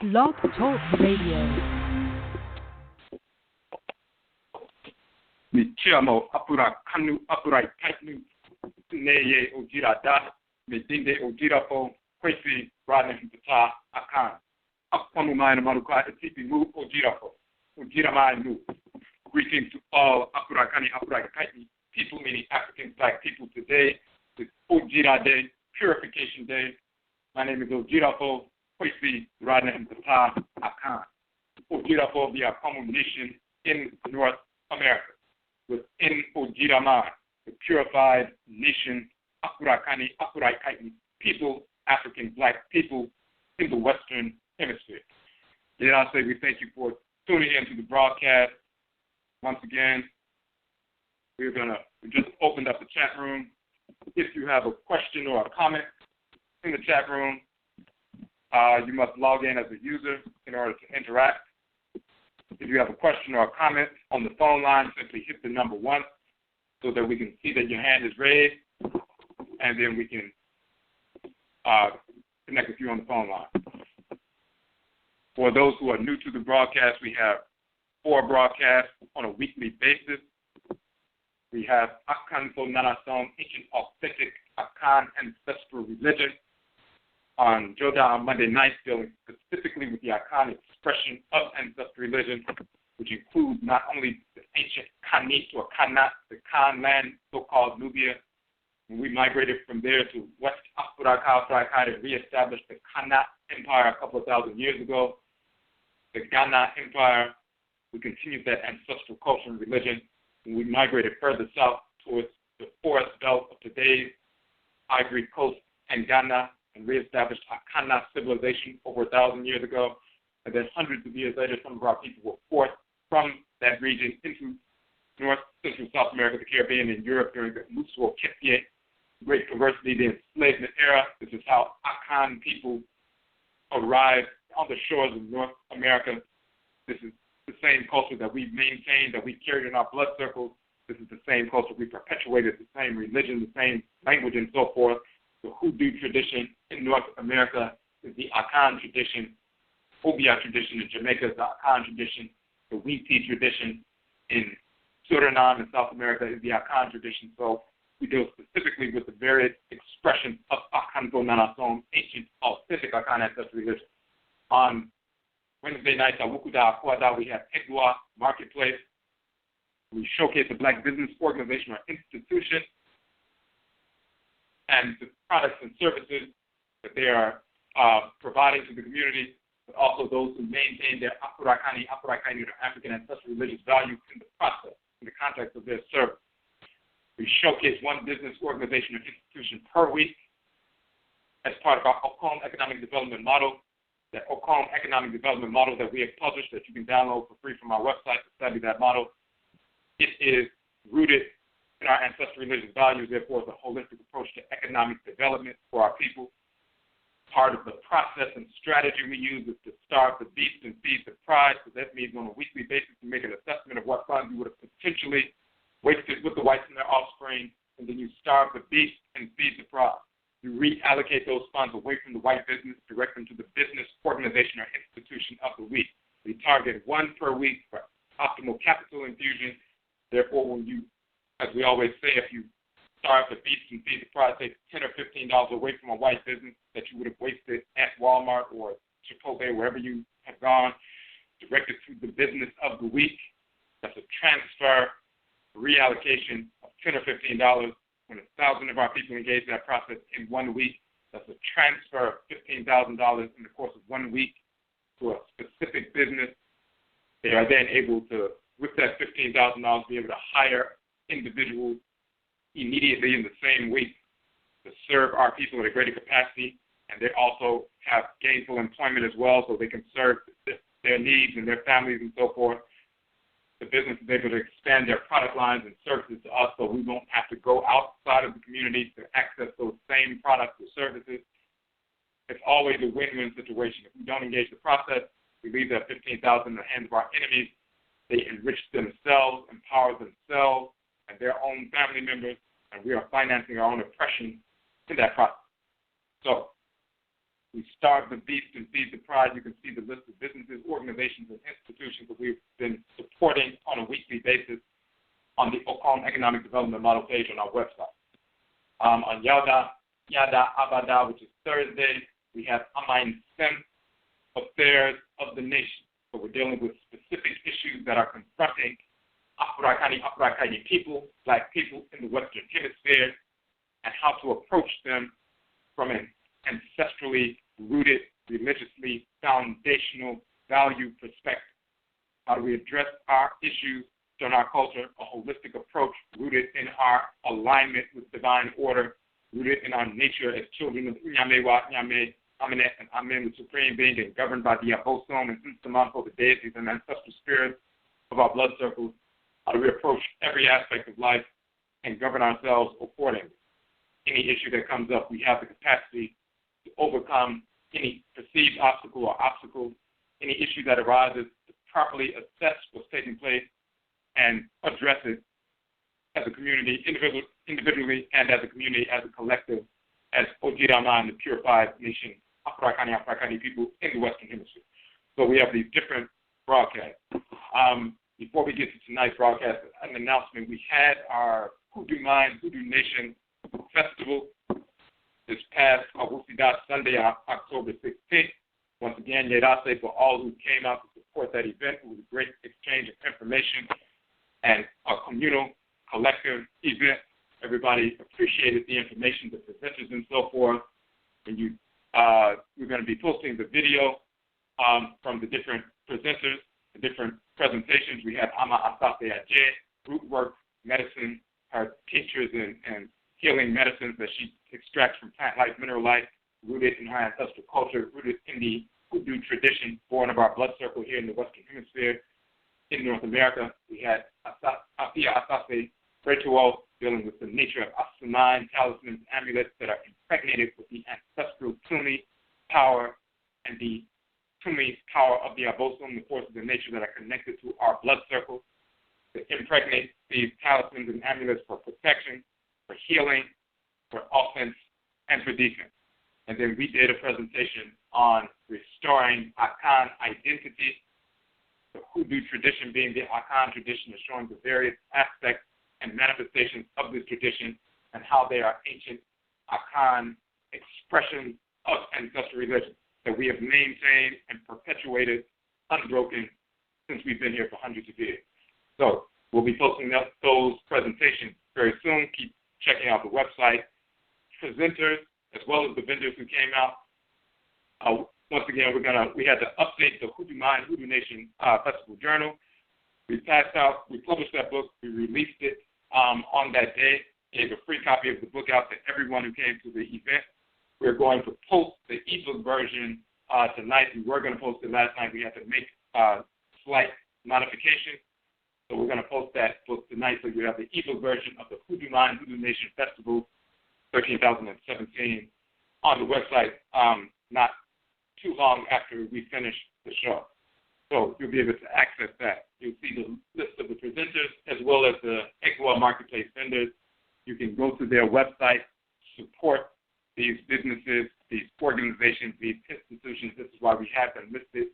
Blog Talk Radio. Mi chiamo Afuraitkaitnit, neye ojira da, mi dinde ojira po, kwesi rane mpata akan. Akwamu maina maruka etipi mu ojira po, ojira mai mu. Greetings to all Afurakani, Afuraitkaitnit people, meaning African Black people today. It's Ojira Day, Purification Day. My name is Ojirapo Kwesi Rane Mpata Akan. Ojirapo, the Akamu nation in North America. Within Ojirama, the purified nation, Afurakani, Afuraitkaitnit people, African Black people in the Western Hemisphere. Then I say we thank you for tuning in to the broadcast. Once again, we just opened up the chat room. If you have a question or a comment in the chat room, you must log in as a user in order to interact. If you have a question or a comment on the phone line, simply hit the number 1 so that we can see that your hand is raised, and then we can connect with you on the phone line. For those who are new to the broadcast, we have 4 broadcasts on a weekly basis. We have Akan Nanasom, ancient authentic Akan ancestral religion, on Joda on Monday nights, dealing specifically with the Akan expression of ancestral religion, which includes not only the ancient Khanit or Khanat, the Khan land, so-called Nubia. When we migrated from there to West Afurakani and reestablished the Khanat Empire a couple of thousand years ago, the Ghana Empire, we continued that ancestral culture and religion. When we migrated further south towards the forest belt of today's Ivory Coast and Ghana and reestablished Akana civilization over 1,000 years ago. And then hundreds of years later, some of our people were forced from that region into North, Central, South America, the Caribbean, and Europe during the Musuo Kepie, Great Conversity, the enslavement era. This is how Akan people arrived on the shores of North America. This is the same culture that we've maintained, that we carried in our blood circles. This is the same culture we perpetuated, the same religion, the same language, and so forth. The Hoodoo tradition in North America is the Akan tradition. Obia tradition in Jamaica is the Akan tradition. The Witi tradition in Suriname and South America is the Akan tradition. So we deal specifically with the various expressions of Akan Nanasom, ancient, authentic Akan ancestral religion. On Wednesday nights at Wukuda Akwada, we have Egwa Marketplace. We showcase a Black business organization or institution and the products and services that they are providing to the community, but also those who maintain their Afurakani, Afuraitkaitnit, or African ancestral religious values in the process, in the context of their service. We showcase one business organization or institution per week as part of our Okom economic development model. That Okom economic development model that we have published that you can download for free from our website to study that model. It is rooted in our ancestral religious values, therefore it's a holistic approach to economic development for our people. Part of the process and strategy we use is to starve the beast and feed the pride. So that means on a weekly basis you make an assessment of what funds you would have potentially wasted with the whites and their offspring, and then you starve the beast and feed the pride. You reallocate those funds away from the white business, direct them to the business organization or institution of the week. We target 1 per week for optimal capital infusion. Therefore, when you, as we always say, if you starve the beast and feed the pride, take $10 or $15 away from a white business that you would have wasted at Walmart or Chipotle, wherever you have gone, direct it to the business of the week. That's a transfer, reallocation of $10 or $15. When 1,000 of our people engage in that process in 1 week, that's a transfer of $15,000 in the course of 1 week to a specific business. They are then able to, with that $15,000, be able to hire individuals immediately in the same week to serve our people at a greater capacity, and they also have gainful employment as well, so they can serve their needs and their families and so forth. The business is able to expand their product lines and services to us, so we won't have to go outside of the community to access those same products or services. It's always a win-win situation. If we don't engage the process, we leave that $15,000 in the hands of our enemies. They enrich themselves, empower themselves and their own family members, and we are financing our own oppression in that process. So We starve the beast and feed the pride. You can see the list of businesses, organizations, and institutions that we've been supporting on a weekly basis on the Ocon Economic Development Model page on our website. On Yada Abada, which is Thursday, we have Amain Sem, Affairs of the Nation. So we're dealing with specific issues that are confronting Afuraitkaitnit people, Black people in the Western Hemisphere, and how to approach them from an ancestrally rooted, religiously foundational value perspective. How do we address our issues in our culture, a holistic approach rooted in our alignment with divine order, rooted in our nature as children of Nyamewa, Nyame, Amet, and Amen, the supreme being, and governed by the Abosom and Instamanto, the deities and ancestral spirits of our blood circles. How do we approach every aspect of life and govern ourselves accordingly? Any issue that comes up, we have the capacity to overcome any perceived obstacle or obstacle, any issue that arises, to properly assess what's taking place and address it as a community, individually and as a community, as a collective, as ODWIRA and the purified nation, Afurakani people in the Western Hemisphere. So we have these different broadcasts. Before we get to tonight's broadcast, an announcement. We had our Hoodoo Nation Festival this past Sunday, October 16th. Once again, Yedase for all who came out to support that event. It was a great exchange of information and a communal, collective event. Everybody appreciated the information, the presenters, and so forth. And we're going to be posting the video from the different presenters, the different presentations. We had Ama Asase Ajay, root work, medicine, her tinctures and healing medicines that she extracts from plant life, mineral life, rooted in her ancestral culture, rooted in the Hoodoo tradition, born of our blood circle here in the Western Hemisphere. In North America, we had Afia Asase ritual dealing with the nature of Asunan, talismans, amulets that are impregnated with the ancestral Tumi power and the Tumi power of the Abosom, the forces of nature that are connected to our blood circle, to impregnate these talismans and amulets for protection, for healing, for offense, and for defense. And then we did a presentation on restoring Akan identity, the Hoodoo tradition being the Akan tradition, is showing the various aspects and manifestations of this tradition and how they are ancient Akan expressions of ancestral religion that we have maintained and perpetuated unbroken since we've been here for hundreds of years. So we'll be posting up those presentations very soon. Keep checking out the website. Presenters, as well as the vendors who came out. Once again, we had to update the Hoodoo Nation Festival Journal. We published that book, we released it on that day, gave a free copy of the book out to everyone who came to the event. We're going to post the ebook version tonight. We were going to post it last night. We had to make slight modifications. So we're going to post that book tonight so you have the ebook version of the Hoodoo Nation Festival 13,017 on the website not too long after we finish the show. So you'll be able to access that. You'll see the list of the presenters as well as the Egua Marketplace vendors. You can go to their website, support these businesses, these organizations, these institutions. This is why we have them listed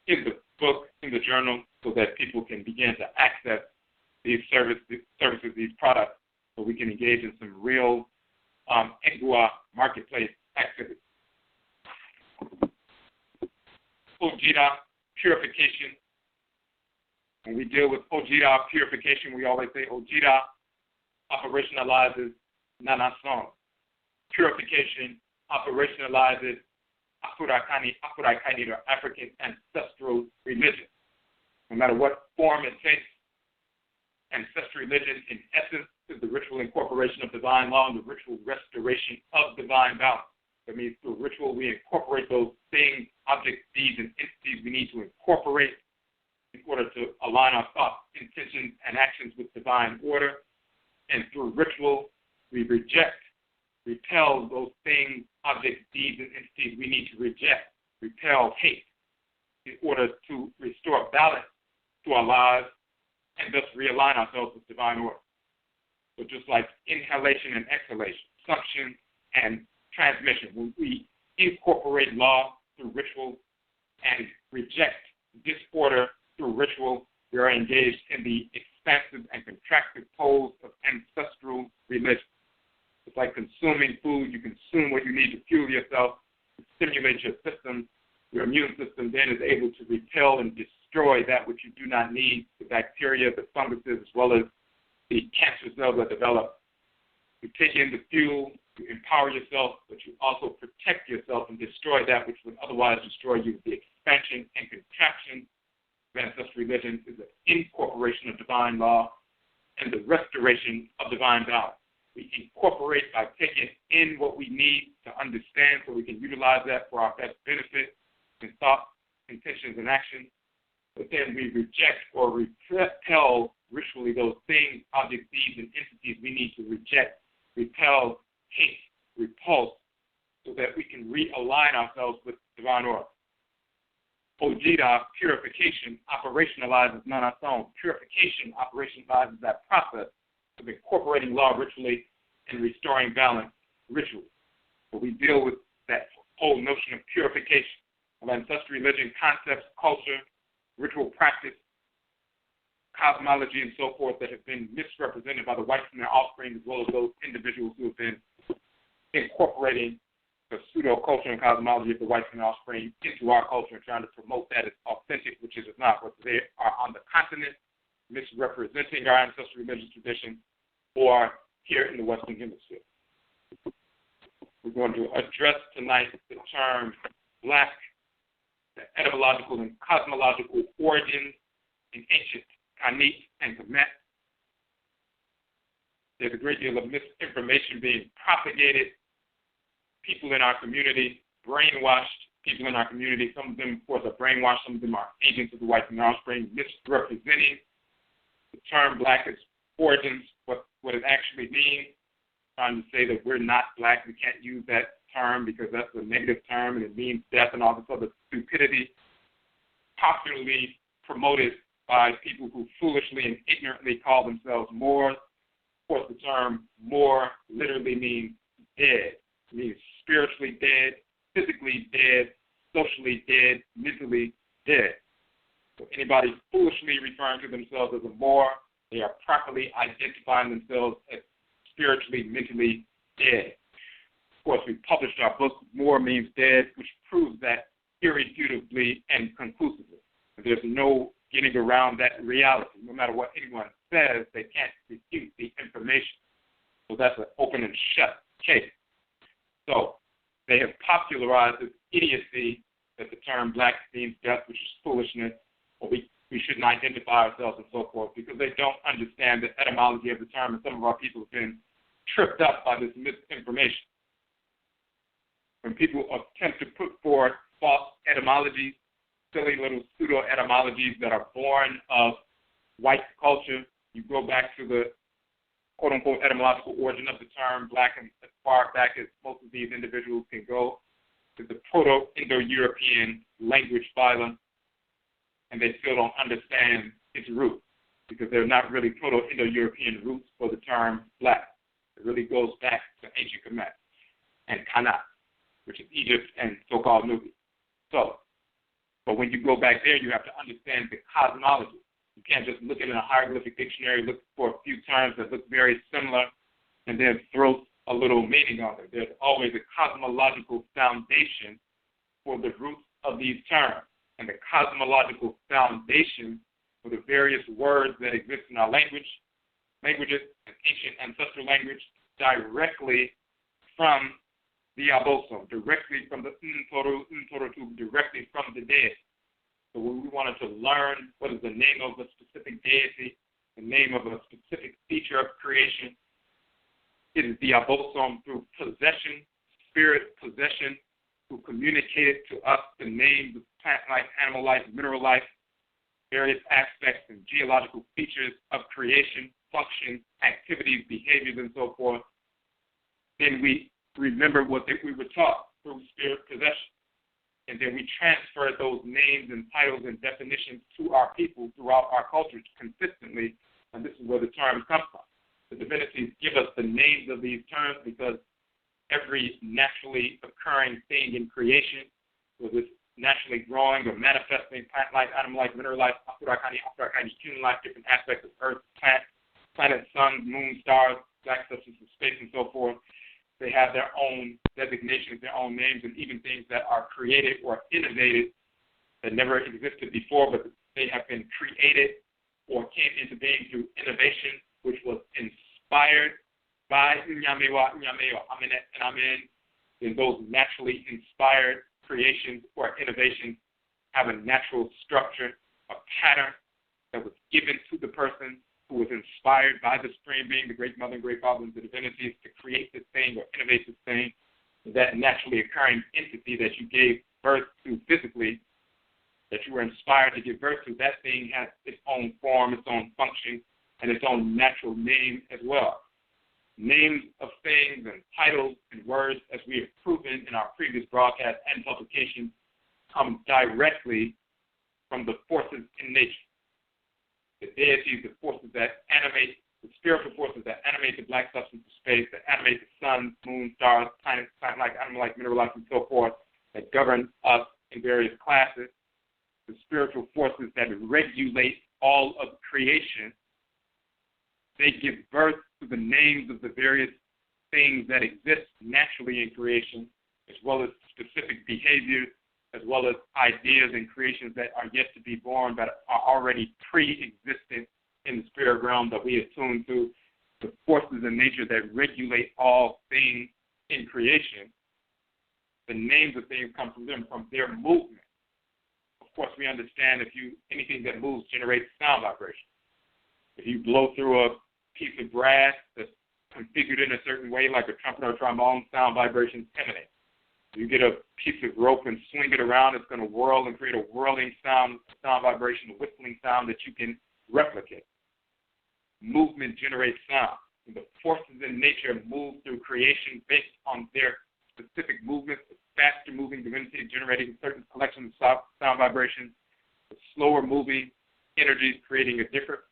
in the book, in the journal, so that people can begin to access these services, these products, so we can engage in some real Egua Marketplace activity. ODWIRA purification. When we deal with ODWIRA purification, we always say ODWIRA operationalizes Nanason. Purification operationalizes Afuraitkaitnit, or African ancestral religion. No matter what form it takes, ancestral religion in essence is the ritual incorporation of divine law and the ritual restoration of divine balance. That means through ritual we incorporate those things, objects, deeds, and entities we need to incorporate in order to align our thoughts, intentions, and actions with divine order. And through ritual we repel those things, objects, deeds, and entities we need to reject, repel, hate, in order to restore balance to our lives and thus realign ourselves with divine order. So just like inhalation and exhalation, suction and transmission, when we incorporate law through ritual and reject disorder through ritual. We are engaged in the expansive and contractive poles of ancestral religion. It's like consuming food. You consume what you need to fuel yourself, to stimulate your system. Your immune system then is able to repel and destroy that which you do not need, the bacteria, the funguses, as well as the cancer cells that develop. You take in the fuel, you empower yourself, but you also protect yourself and destroy that which would otherwise destroy you. The expansion and contraction of ancestral religion is the incorporation of divine law and the restoration of divine balance. We incorporate by taking in what we need to understand so we can utilize that for our best benefit in thought, intentions, and action. But then we reject or repel ritually those things, objects, deeds, and entities we need to reject, repel, hate, repulse, so that we can realign ourselves with divine order. ODWIRA, purification, operationalizes non-assault. Purification operationalizes that process of incorporating law ritually and restoring balance ritually. So we deal with that whole notion of purification of ancestral religion, concepts, culture, ritual practice, cosmology, and so forth that have been misrepresented by the whites and their offspring, as well as those individuals who have been incorporating the pseudo-culture and cosmology of the whites and their offspring into our culture and trying to promote that as authentic, which is not. What they are on the continent, misrepresenting our ancestral religious tradition, or here in the Western Hemisphere. We're going to address tonight the term Black, the etymological and cosmological origins in ancient Khanit and Amet. There's a great deal of misinformation being propagated. People in our community, brainwashed people in our community. Some of them, of course, are brainwashed. Some of them are agents of the whites and their offspring, misrepresenting the term Black as origins, what it actually means, trying to say that we're not Black. We can't use that term because that's a negative term and it means death and all this other stupidity, popularly promoted by people who foolishly and ignorantly call themselves Moors. Of course, the term Moor literally means dead. It means spiritually dead, physically dead, socially dead, mentally dead. So anybody foolishly referring to themselves as a Moor, they are properly identifying themselves as spiritually, mentally dead. Of course, we published our book, Moor Means Dead, which proves that irrefutably and conclusively. There's no getting around that reality. No matter what anyone says, they can't refute the information. So that's an open and shut case. So they have popularized this idiocy that the term Black means death, which is foolishness, or we shouldn't identify ourselves and so forth, because they don't understand the etymology of the term, and some of our people have been tripped up by this misinformation. When people attempt to put forth false etymologies, silly little pseudo-etymologies that are born of white culture, you go back to the quote-unquote etymological origin of the term Black, and as far back as most of these individuals can go, to the Proto-Indo-European language phylum, and they still don't understand its roots because they're not really Proto-Indo-European roots for the term Black. It really goes back to ancient Kamit and Khanit, which is Egypt and so-called Nubia. But when you go back there, you have to understand the cosmology. You can't just look at it in a hieroglyphic dictionary, look for a few terms that look very similar, and then throw a little meaning on it. There's always a cosmological foundation for the roots of these terms. And the cosmological foundation for the various words that exist in our languages, and ancient ancestral language, directly from the abosom, directly from the Ntoru, directly from the dead. So when we wanted to learn what is the name of a specific deity, the name of a specific feature of creation, it is the abosom through possession, spirit possession, who communicated to us the names of plant life, animal life, mineral life, various aspects and geological features of creation, function, activities, behaviors, and so forth. Then we remember what we were taught through spirit possession. And then we transfer those names and titles and definitions to our people throughout our culture consistently, and this is where the terms come from. The divinities give us the names of these terms because every naturally occurring thing in creation, whether it's naturally growing or manifesting, plant life, animal life, mineral life, Afurakani, human life, different aspects of earth, planets, sun, moon, stars, black substances, space, and so forth. They have their own designations, their own names, and even things that are created or innovated that never existed before, but they have been created or came into being through innovation, which was inspired by Nyamewa, Amenet, and Amen. And those naturally inspired creations or innovations have a natural structure, a pattern that was given to the person who was inspired by the Supreme Being, the Great Mother and Great Father, and the divinities to create this thing or innovate this thing. That naturally occurring entity that you gave birth to physically, that you were inspired to give birth to, that thing has its own form, its own function, and its own natural name as well. Names of things and titles and words, as we have proven in our previous broadcast and publications, come directly from the forces in nature. The deities, the forces that animate, the spiritual forces that animate the black substance of space, that animate the sun, moon, stars, planets, plant-like, animal-like, mineral-like, and so forth, that govern us in various classes. The spiritual forces that regulate all of creation, they give birth to the names of the various things that exist naturally in creation, as well as specific behaviors, as well as ideas and creations that are yet to be born, that are already pre-existent in the spirit realm that we attune to, the forces in nature that regulate all things in creation. The names of things come from them, from their movement. Of course, we understand anything that moves generates sound vibration. If you blow through a piece of brass that's configured in a certain way, like a trumpet or trombone, sound vibrations emanate. You get a piece of rope and swing it around, it's going to whirl and create a whirling sound vibration, a whistling sound that you can replicate. Movement generates sound. And the forces in nature move through creation based on their specific movements. The faster moving divinity generating certain collections of sound vibrations. The slower moving energies creating a different,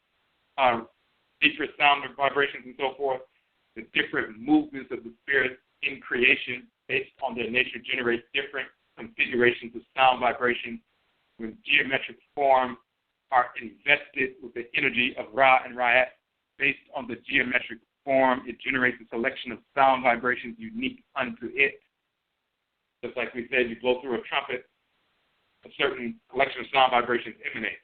deeper sound vibrations and so forth. The different movements of the spirit in creation based on their nature generate different configurations of sound vibrations. When geometric forms are invested with the energy of Ra and Ra'at, based on the geometric form, it generates a selection of sound vibrations unique unto it. Just like we said, you blow through a trumpet, a certain collection of sound vibrations emanate.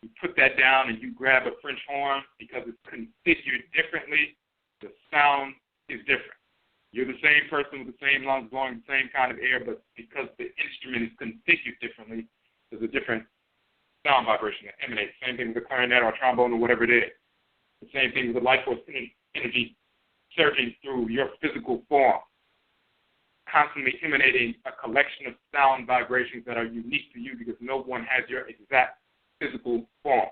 You put that down and you grab a French horn, because it's configured differently, the sound is different. You're the same person with the same lungs blowing the same kind of air, but because the instrument is configured differently, there's a different sound vibration that emanates. Same thing with the clarinet or trombone or whatever it is. The same thing with the life force energy surging through your physical form, constantly emanating a collection of sound vibrations that are unique to you, because no one has your exact physical form.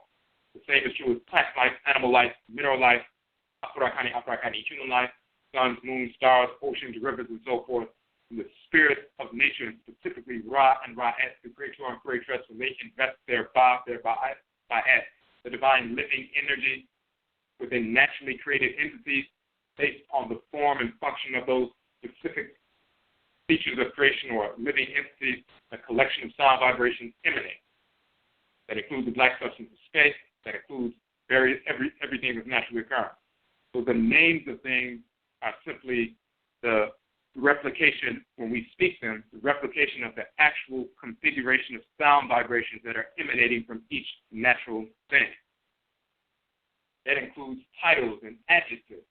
The same is true with plant life, animal life, mineral life, Afurakani, human life, suns, moons, stars, oceans, rivers, and so forth. And the spirit of nature, and specifically Ra and Ra'at, the creator and creatress, when they invest their Ba'at, the divine living energy within naturally created entities based on the form and function of those specific features of creation or living entities, a collection of sound vibrations emanate. That includes the black substance of space, that includes everything that's naturally occurring. So the names of things are simply the replication, when we speak them, the replication of the actual configuration of sound vibrations that are emanating from each natural thing. That includes titles and adjectives.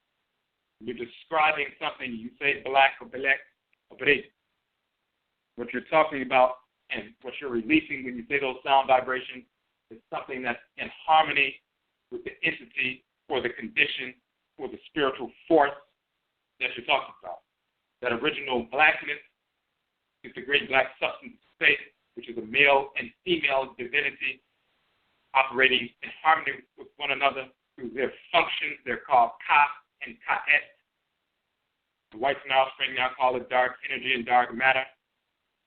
When you're describing something, you say black or belek or break. What you're talking about and what you're releasing when you say those sound vibrations is something that's in harmony with the entity or the condition or the spiritual force that you're talking about. That original blackness is the great black substance of space, which is a male and female divinity operating in harmony with one another through their functions. They're called Ka and Ka'et. The whites and offspring now call it dark energy and dark matter,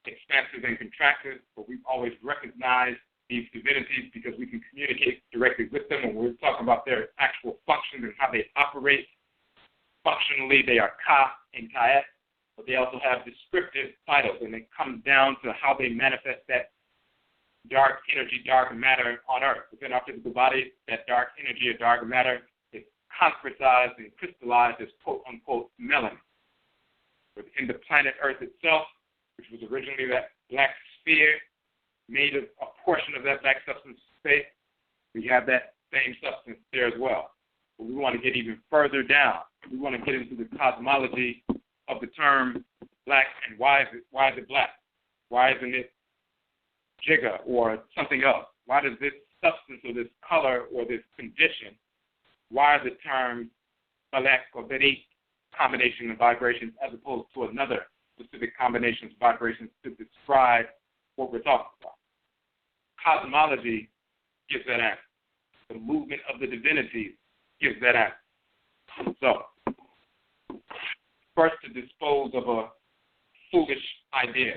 expansive and contractive, but we've always recognized these divinities because we can communicate directly with them when we're talking about their actual functions and how they operate. Functionally, they are Ka and Ka'et, but but they also have descriptive titles, and it comes down to how they manifest that dark energy, dark matter on Earth. Within our physical body, that dark energy or dark matter is concretized and crystallized as quote-unquote melanin. Within the planet Earth itself, which was originally that black sphere, made of a portion of that black substance space, we have that same substance there as well. But we want to get even further down. We want to get into the cosmology of the term black, and why is it black? Why isn't it jigga or something else? Why does this substance or this color or this condition, why are the terms balak or beri combination of vibrations as opposed to another specific combinations of vibrations to describe what we're talking about? Cosmology gives that answer. The movement of the divinities gives that answer. So, first, to dispose of a foolish idea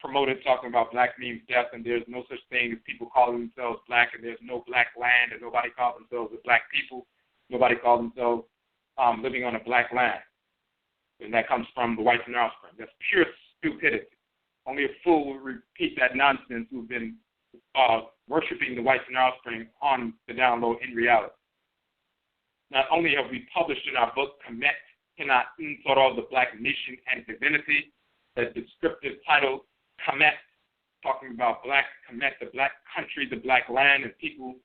promoted talking about black means death, and there's no such thing as people calling themselves black, and there's no black land, and nobody calls themselves a black people. Nobody calls themselves living on a black land. And that comes from the whites and their offspring. That's pure stupidity. Only a fool will repeat that nonsense who've been worshiping the whites and their offspring on the down low in reality. Not only have we published in our book, Amet, the Black Nation and Divinity, that descriptive title, Kamit, talking about black, Kamit, the black country, the black land, and people,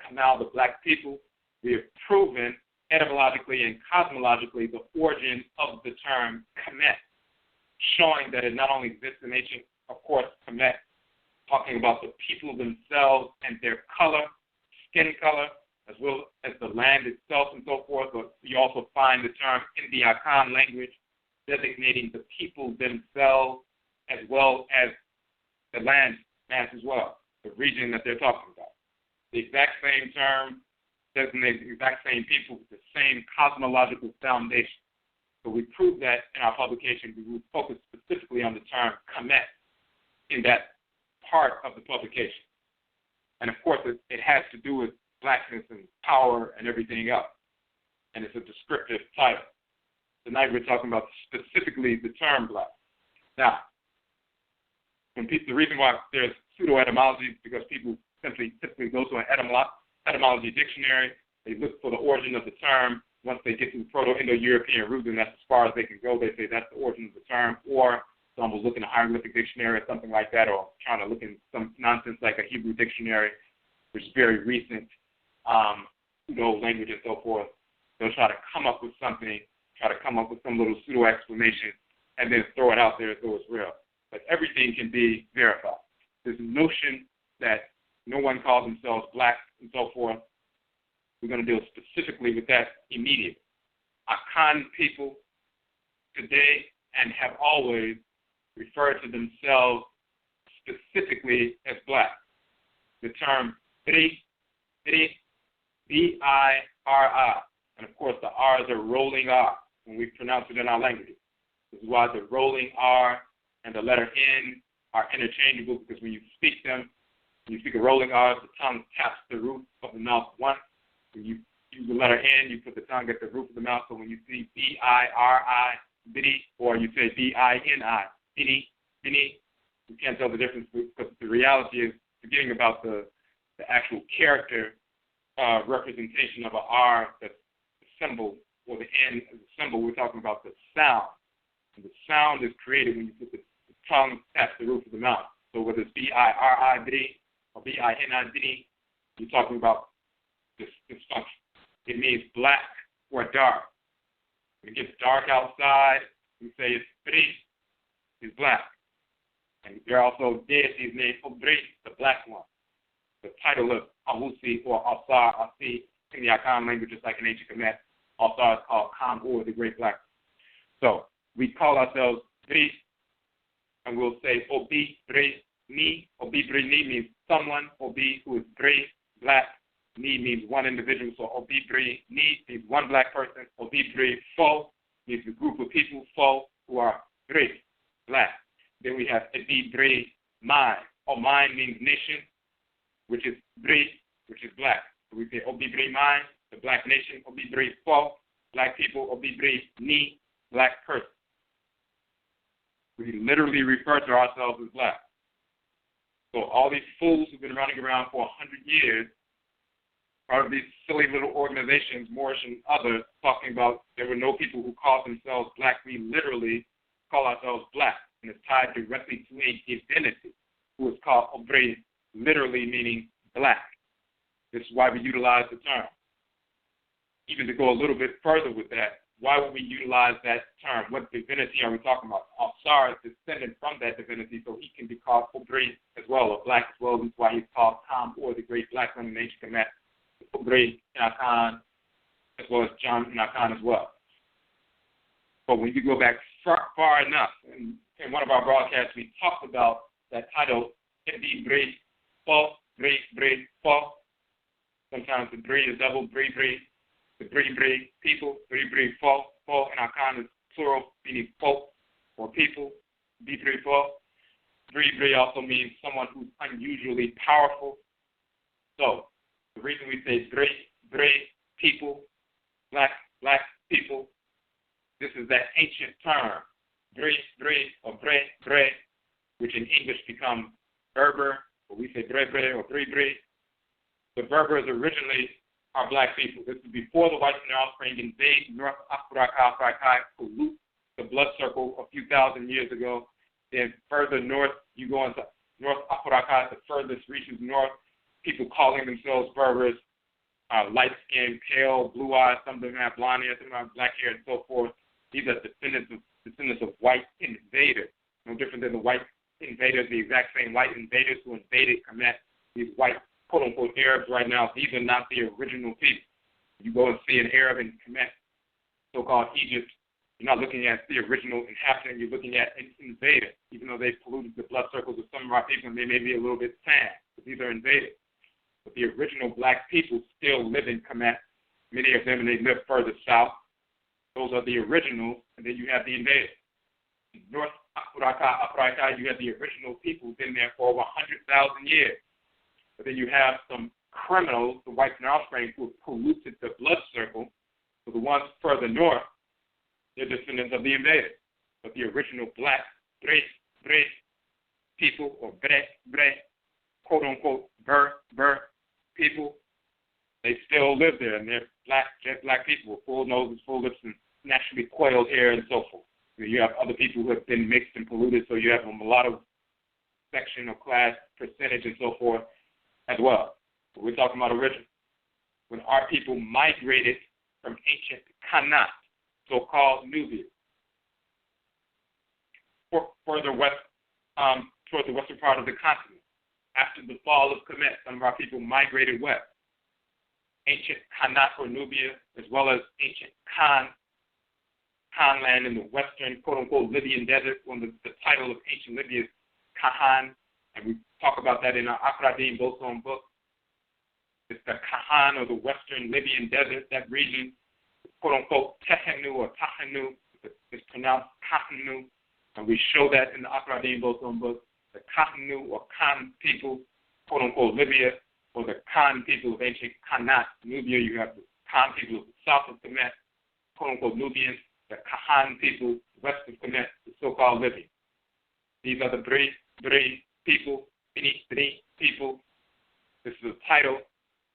Kamal, the black people. We have proven etymologically and cosmologically the origin of the term Kamit, showing that it not only exists in ancient, of course, Kamit, talking about the people themselves and their color, skin color, as well as the land itself and so forth, but we also find the term in the Akan language designating the people themselves as well as the land mass as well, the region that they're talking about. The exact same term designates the exact same people with the same cosmological foundation. So we proved that in our publication. We will focus specifically on the term Kamit in that part of the publication. And of course, it has to do with blackness and power and everything else. And it's a descriptive title. Tonight we're talking about specifically the term black. Now, the reason why there's pseudo-etymology is because people typically go to an etymology dictionary. They look for the origin of the term. Once they get to the Proto-Indo-European root, and that's as far as they can go, they say that's the origin of the term. Or someone will look in a hieroglyphic dictionary or something like that, or trying to look in some nonsense like a Hebrew dictionary, which is very recent, pseudo-language and so forth. They'll try to come up with something, try to come up with some little pseudo-explanation, and then throw it out there as though it's real. But everything can be verified. This notion that no one calls themselves black and so forth, we're going to deal specifically with that immediately. Akan people today and have always referred to themselves specifically as black. The term Biri, B-I-R-I, and of course the R's are rolling R when we pronounce it in our languages. This is why the rolling R and the letter N are interchangeable, because when you speak a rolling R, the tongue taps the roof of the mouth once. When you use the letter N, you put the tongue at the roof of the mouth. So when you see B-I-R-I, Bidi, or you say B-I-N-I, Bidi, Bini, you can't tell the difference, because the reality is forgetting about the actual character representation of an R, that's the symbol, or the N is a symbol. We're talking about the sound. And the sound is created when you put the tongue taps the roof of the mouth. So whether it's B-I-R-I, Bidi, or B-I-N-I, Bidi, you're talking about this function. It means black or dark. When it gets dark outside, we say it's Bri, it's black. And there are also deities named Obri, the black one. The title of Ahusi or Asar, Asi, in the Akan languages like in ancient Amet, Asar is called Kam, or the great black. So we call ourselves Bri, and we'll say Obi, Bri, Ni. Obi, Bri, Ni means someone. Obi, who is Bri, black. Ni means one individual, so Obi Bri Ni means one black person. Obi Bri Fo means a group of people, Fo, who are Bri, black. Then we have Obi Bri Mai, or Mai means nation, which is Bri, which is black. So we say Obi Bri Mai, the black nation. Obi Bri Fo, black people. Obi Bri Ni, black person. We literally refer to ourselves as black. So all these fools who've been running around for 100 years, part of these silly little organizations, Moorish and others, talking about there were no people who called themselves black. We literally call ourselves black, and it's tied directly to a divinity who is called Obre, literally meaning black. This is why we utilize the term. Even to go a little bit further with that, why would we utilize that term? What divinity are we talking about? Afsar is descended from that divinity, so he can be called Obre as well, or black as well. That's why he's called Tom, or the great black man in ancient Kamit, Obre Inakan, as well as John Inakan as well. But when you go back far enough, in one of our broadcasts, we talked about that title, Indi Bre, Fo, Bre, Bre, Fo. Sometimes the Bre is double, Bre, Bre. The Bre people, Bre Fo, Fo, and Akan is plural, meaning folk or people, Bre Fo. Bre also means someone who's unusually powerful. So the reason we say Bre people, black people, this is that ancient term, Bre or Bre, which in English becomes Berber, or we say Bre or Bre. The Berbers originally are black people. This is before the whites and their offspring invade North Afuraitkaitnit, pollute the blood circle a few thousand years ago. Then further north, you go into North Afuraitkaitnit, the furthest reaches north, people calling themselves Berbers, light-skinned, pale, blue-eyed, some of them have blonde hair, some of them have black hair, and so forth. These are descendants of white invaders, no different than the white invaders, the exact same white invaders who invaded Amet, these white quote-unquote Arabs right now. These are not the original people. You go and see an Arab in Kamit, so-called Egypt, you're not looking at the original inhabitant, you're looking at an invader, even though they've polluted the blood circles of some of our people and they may be a little bit tan, but these are invaders. But the original black people still live in Kamit, many of them, and they live further south. Those are the originals, and then you have the invaders. In North Afuraitkaitnit, you have the original people who've been there for over 100,000 years. But then you have some criminals, the whites and offspring, who have polluted the blood circle. So the ones further north, they're descendants of the invaders. But the original black, Bre people, or Bre, quote-unquote, Ber people, they still live there, and they're jet black people with full noses, full lips, and naturally coiled hair, and so forth. You have other people who have been mixed and polluted, so you have a mulatto section or class percentage and so forth as well. But we're talking about original. When our people migrated from ancient Khanit, so-called Nubia, further west, toward the western part of the continent, after the fall of Kamit, some of our people migrated west. Ancient Khanit or Nubia, as well as ancient Khanland in the western, quote-unquote, Libyan desert. The title of ancient Libya is Kahan, and we talk about that in our Afurakani book. It's the Kahan, or the western Libyan desert, that region, quote-unquote, Tehenu or Tahanu. It's pronounced Kahanu, and we show that in the Afurakani book. The Kahanu or Khan people, quote-unquote, Libya, or the Khan people of ancient Khanit, Nubia. You have the Khan people of the south of Amet, quote-unquote, Nubians. The Kahan people west of Khanit, the so-called Libya. These are the Bre people, Bre people. This is a title.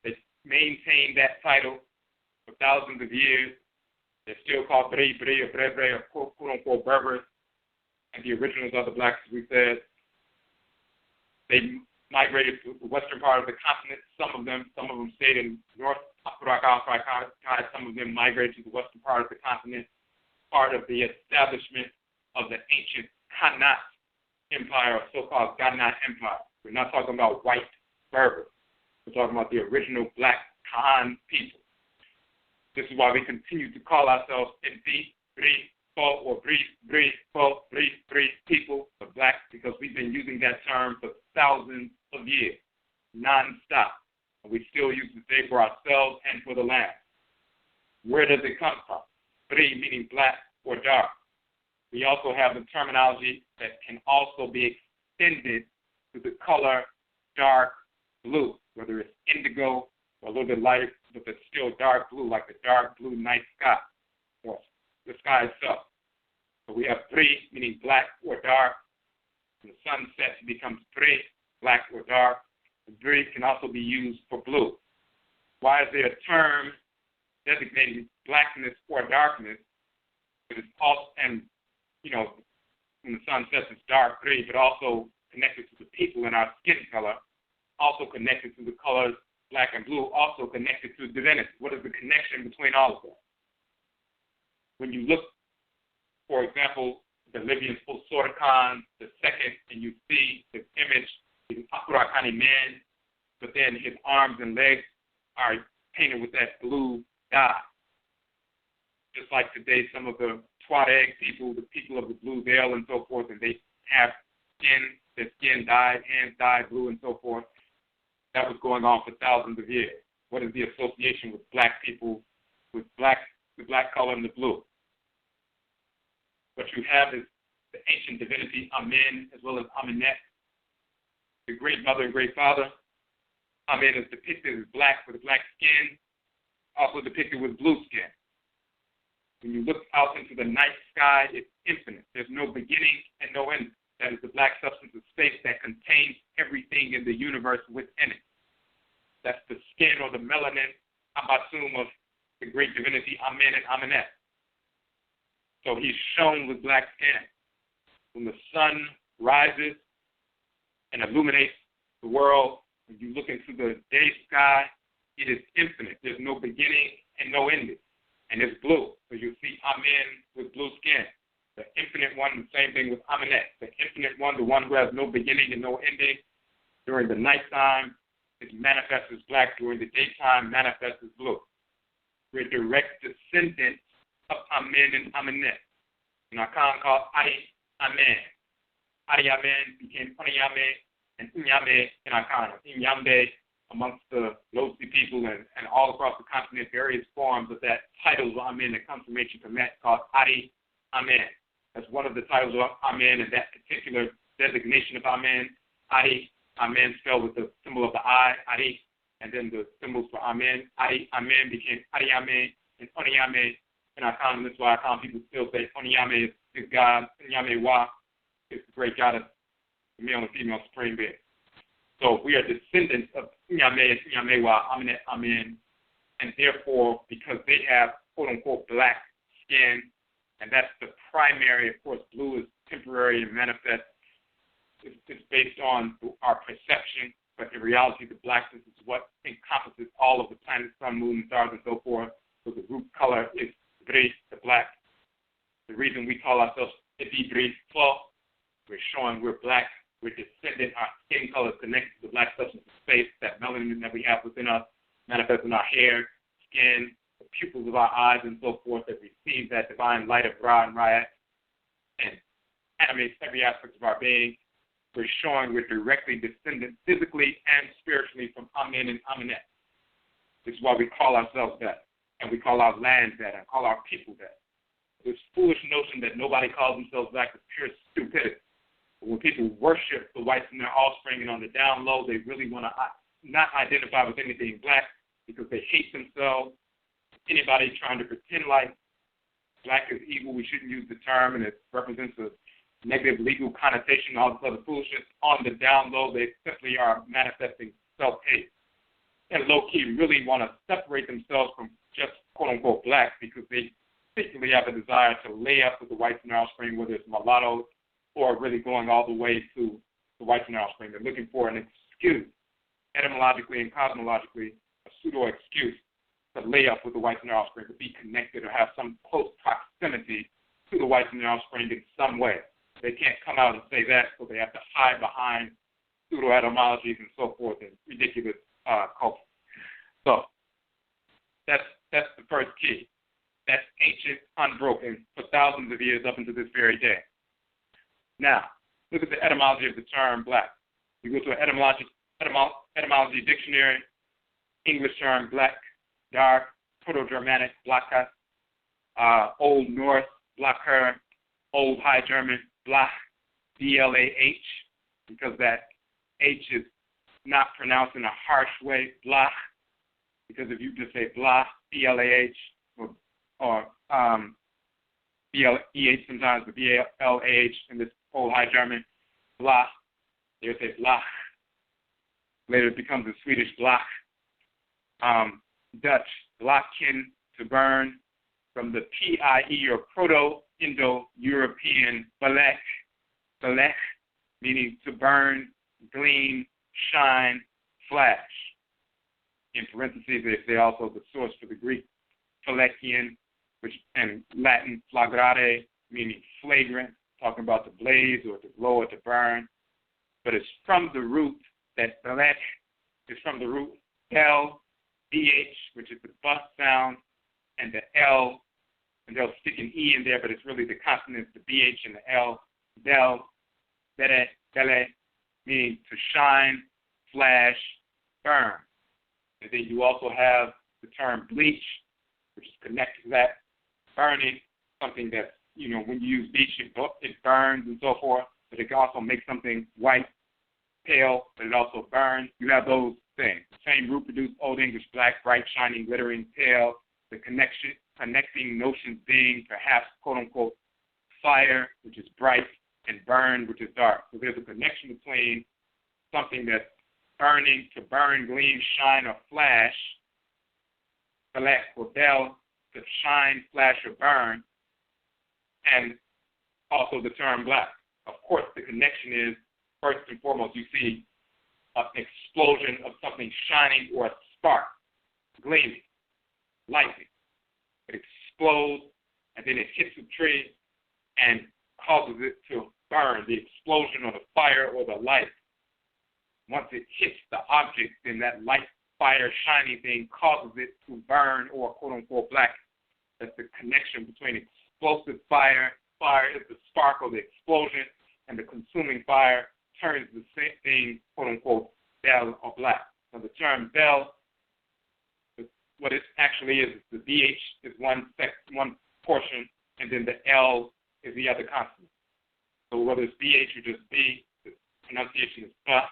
They maintained that title for thousands of years. They're still called Bre or Bre, or quote-unquote Berbers. And the originals are the blacks, as we said. They migrated to the western part of the continent. Some of them stayed in North Afuraitkaitnit. Some of them migrated to the western part of the continent, part of the establishment of the ancient Khanit Empire, or so-called Khanit Empire. We're not talking about white Berbers. We're talking about the original black Khan people. This is why we continue to call ourselves Bre or Bre people, the black, because we've been using that term for thousands of years, non-stop. And we still use the same for ourselves and for the land. Where does it come from? Bre meaning black or dark. We also have the terminology that can also be extended to the color dark blue, whether it's indigo or a little bit lighter, but it's still dark blue, like the dark blue night sky or the sky itself. So we have three, meaning black or dark. When the sun sets, it becomes three, black or dark. And three can also be used for blue. Why is there a term designating blackness or darkness? It is also, and when the sun sets, it's dark three, but also connected to the people in our skin color, also connected to the colors black and blue, also connected to divinity. What is the connection between all of them? When you look, for example, the Libyan Afurakani, the second, and you see his image, the Afurakani man, but then his arms and legs are painted with that blue dye. Just like today, some of the Tuareg people, the people of the blue veil and so forth, and they have their skin dyed, hands dyed blue and so forth. That was going on for thousands of years. What is the association with black people, with the black color and the blue? What you have is the ancient divinity Amen as well as Amenet, the great mother and great father. Amen is depicted as black with a black skin, also depicted with blue skin. When you look out into the night sky, it's infinite. There's no beginning and no end. That is the black substance of space that contains everything in the universe within it. That's the skin or the melanin, Abatum, of the great divinity Amen and Amenet. So he's shown with black skin. When the sun rises and illuminates the world, when you look into the day sky, it is infinite. There's no beginning and no ending. And it's blue. So you see Amen with blue skin. The infinite one, the same thing with Amenet. The infinite one, the one who has no beginning and no ending. During the nighttime, it manifests as black. During the daytime, manifests as blue. We're direct descendants of Amen and Amenet. In our Khan called Ari Amen. Ari Amen became Onyame and Inyame in our Khan. Inyambe amongst the Losi people and all across the continent, various forms of that title of Amen that comes from ancient Kamit called Ari Amen. That's one of the titles of Amen, and that particular designation of Amen. Ari Amen spelled with the symbol of the I, Ari, and then the symbols for Amen. Ari Amen became Ariame and Onyame. And I found that's why I found people still say Onyame is God, Onyame Wa is the great goddess, the male and female supreme being. So we are descendants of Onyame and Onyame Wa, Amenet, Amen, and therefore, because they have quote unquote black skin, and that's the primary, of course, blue is temporary and manifest. It's based on our perception, but in reality, the blackness is what encompasses all of the planets, sun, moon, stars, and so forth. So the root color is gris, the black. The reason we call ourselves Ibri, we're showing we're black, we're descendant, our skin color is connected to the black substance of space, that melanin that we have within us, manifests in our hair, skin, the pupils of our eyes, and so forth, that receive that divine light of Ra and Ra'at and animates every aspect of our being. We're showing we're directly descendant physically and spiritually from Amen and Amenet. This is why we call ourselves that, and we call our land that, and call our people that. This foolish notion that nobody calls themselves black is pure stupidity. But when people worship the whites and their offspring, and on the down low, they really want to not identify with anything black because they hate themselves. Anybody trying to pretend like black is evil, we shouldn't use the term, and it represents a negative legal connotation, all this other foolishness. On the down low, they simply are manifesting self-hate. And low-key really want to separate themselves from just quote-unquote black because they particularly have a desire to lay up with the whites and their offspring, whether it's mulattoes or really going all the way to the whites and their offspring. They're looking for an excuse, etymologically and cosmologically, a pseudo-excuse to lay up with the whites and their offspring, to be connected or have some close proximity to the whites and their offspring in some way. They can't come out and say that, so they have to hide behind pseudo-etymologies and so forth and ridiculous culture. So that's the first key. That's ancient, unbroken, for thousands of years up into this very day. Now, look at the etymology of the term black. You go to an etymology dictionary, English term black, dark, Proto-Germanic, blacka, Old Norse, blacker, Old High German, blach, B-L-A-H, because that H is not pronounced in a harsh way, blach, because if you just say blach, B-L-A-H, or B-L-E-H sometimes, but B-L-A-H in this Old High German. Blach. They would say Blach. Later it becomes the Swedish Blach. Dutch, Blacken, to burn, from the P-I-E or Proto-Indo-European Balek, meaning to burn, gleam, shine, flash. In parentheses, they say also the source for the Greek Phalekian, which and Latin flagrare, meaning flagrant, talking about to blaze or to glow or to burn. But it's from the root that Balek is from the root L, B-H, which is the bus sound, and the L, and they'll stick an E in there, but it's really the consonants, the B-H and the L, del, bele, meaning to shine, flash, burn. And then you also have the term bleach, which is connected to that, burning, something that, when you use bleach, it burns and so forth, but it can also make something white, pale, but it also burns. You have those things. The same root produced Old English black, bright, shining, glittering, pale, the connecting notions being perhaps, quote-unquote, fire, which is bright, and burn, which is dark. So there's a connection between something that's burning, to burn, gleam, shine, or flash, black or bell, to shine, flash, or burn, and also the term black. Of course, the connection is, first and foremost, you see an explosion of something shining or a spark, gleaming, lightning. It explodes, and then it hits the tree and causes it to burn, the explosion or the fire or the light. Once it hits the object, then that light, fire, shining thing causes it to burn or, quote-unquote, black. That's the connection between explosive fire is the spark or the explosion, and the consuming fire turns the same thing, quote-unquote, bell or black. Now, the term bell, what it actually is the BH is one portion, and then the L is the other consonant. So whether it's BH or just B, the pronunciation is ba.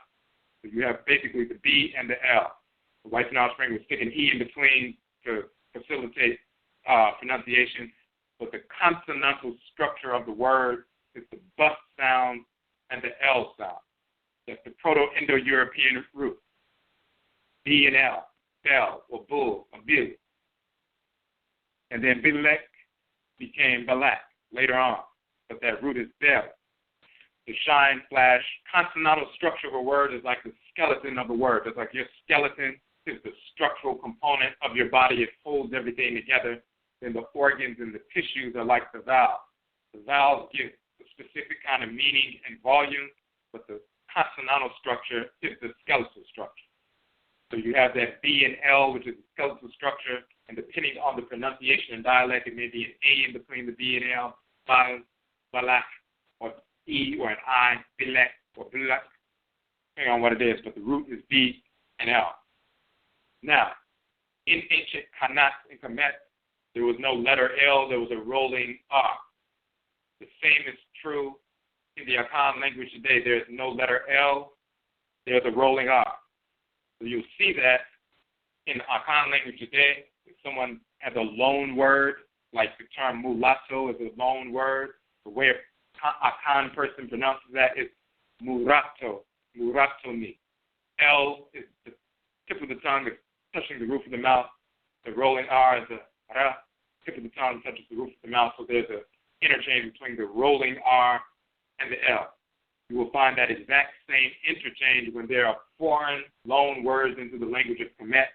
So you have basically the B and the L. The whites and offspring would stick an E in between to facilitate pronunciation, but the consonantal structure of the word is the bus sound and the L sound. That's the Proto-Indo-European root. B and L, bell or bull or bill. And then bilek became balak later on, but that root is bell. The shine, flash, consonantal structure of a word is like the skeleton of a word. It's like your skeleton is the structural component of your body. It holds everything together. Then the organs and the tissues are like the valves. The valves give a specific kind of meaning and volume, but the consonantal structure is the skeletal structure. So you have that B and L, which is the skeletal structure, and depending on the pronunciation and dialect, it may be an A in between the B and L, bal, balak, or E or an I, bilek or bilak, depending on what it is, but the root is B and L. Now, in ancient Khanit and Kamit, there was no letter L, there was a rolling R. The same is true in the Akan language today. There's no letter L, there's a rolling R. So you'll see that in the Akan language today, if someone has a loan word, like the term mulatto is a loan word, the way a Akan person pronounces that is murato, muratoni. L is the tip of the tongue is touching the roof of the mouth. The rolling R is the ra, tip of the tongue touches the roof of the mouth, so there's an interchange between the rolling R and the L. You will find that exact same interchange when there are foreign loan words into the language of Kamit.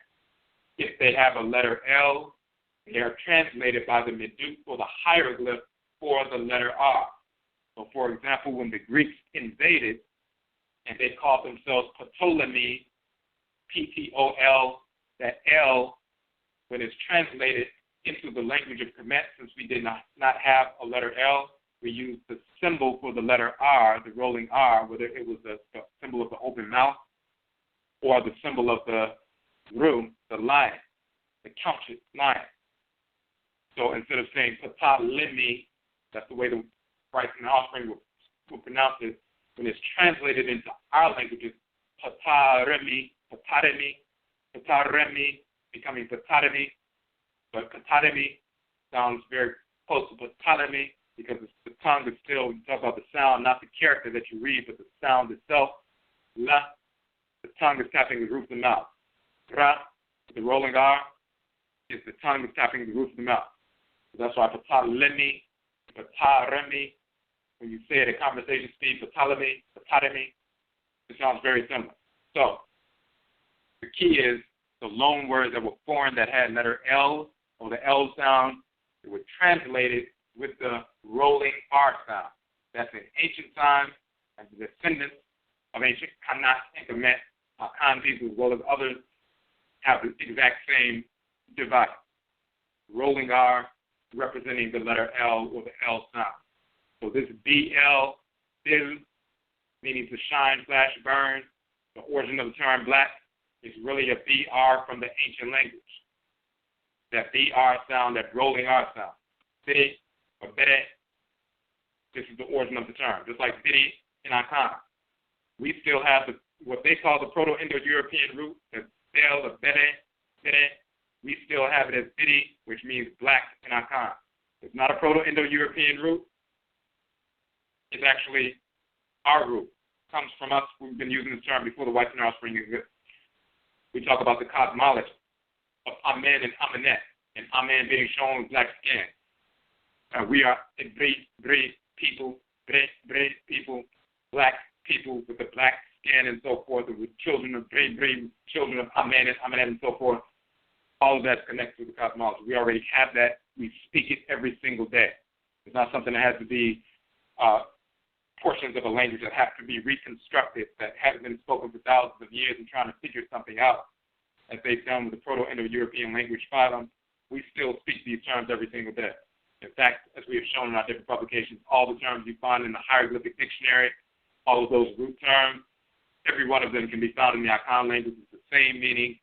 If they have a letter L, they are translated by the medut or the hieroglyph for the letter R. So, for example, when the Greeks invaded and they called themselves Ptolemy, P-T-O-L, that L, when it's translated into the language of Kamit, since we did not have a letter L, we used the symbol for the letter R, the rolling R, whether it was the symbol of the open mouth or the symbol of the room, the lion, the counted lion. So instead of saying Ptolemy, that's the way the whites and offspring will pronounce it. When it's translated into our languages, Ptaremi becoming Ptaremi, but Ptaremi sounds very opposed to Ptolemy, because the tongue is still, you talk about the sound, not the character that you read, but the sound itself. La, the tongue is tapping the roof of the mouth. Ra, the rolling R, is the tongue is tapping the roof of the mouth. So that's why Ptolemy, Ptolemy, when you say it at conversation speed, Ptolemy, it sounds very similar. So the key is the loan words that were foreign that had letter L or the L sound, it would translate it with the rolling R sound. That's in ancient times, and the descendants of ancient Khanit and Amet, Khan people, as well as others, have the exact same device. Rolling R representing the letter L or the L sound. So this BL, bil, meaning to shine, flash, burn, the origin of the term black, is really a BR from the ancient language. That BR sound, that rolling R sound. Bidi or bede, this is the origin of the term. Just like bidi in Akan. We still have what they call the Proto-Indo-European root, the bel or bede. We still have it as bidi, which means black in Akan. It's not a Proto-Indo-European root. It's actually our root. It comes from us. We've been using this term before the whites and offspring existed. We talk about the cosmology of Amen and Amenet, and Amen being shown with black skin. We are Bre people, black people with the black skin and so forth, and with children of Bre, children of Amen and Amenet and so forth. All of that's connected to the cosmology. We already have that. We speak it every single day. It's not something that has to be portions of a language that have to be reconstructed, that haven't been spoken for thousands of years and trying to figure something out, as they've done with the Proto-Indo-European language phylum. We still speak these terms every single day. In fact, as we have shown in our different publications, all the terms you find in the hieroglyphic dictionary, all of those root terms, every one of them can be found in the Akan language. It's the same meaning,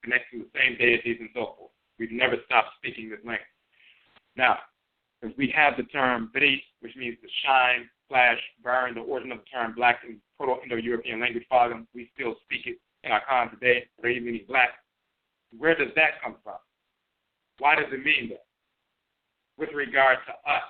connected to the same deities and so forth. We've never stopped speaking this language. Now, as we have the term Bri, which means to shine, flash, burn, the origin of the term black in Proto-Indo-European language phylum, we still speak it in Akan today, Bri meaning black. Where does that come from? Why does it mean that? With regard to us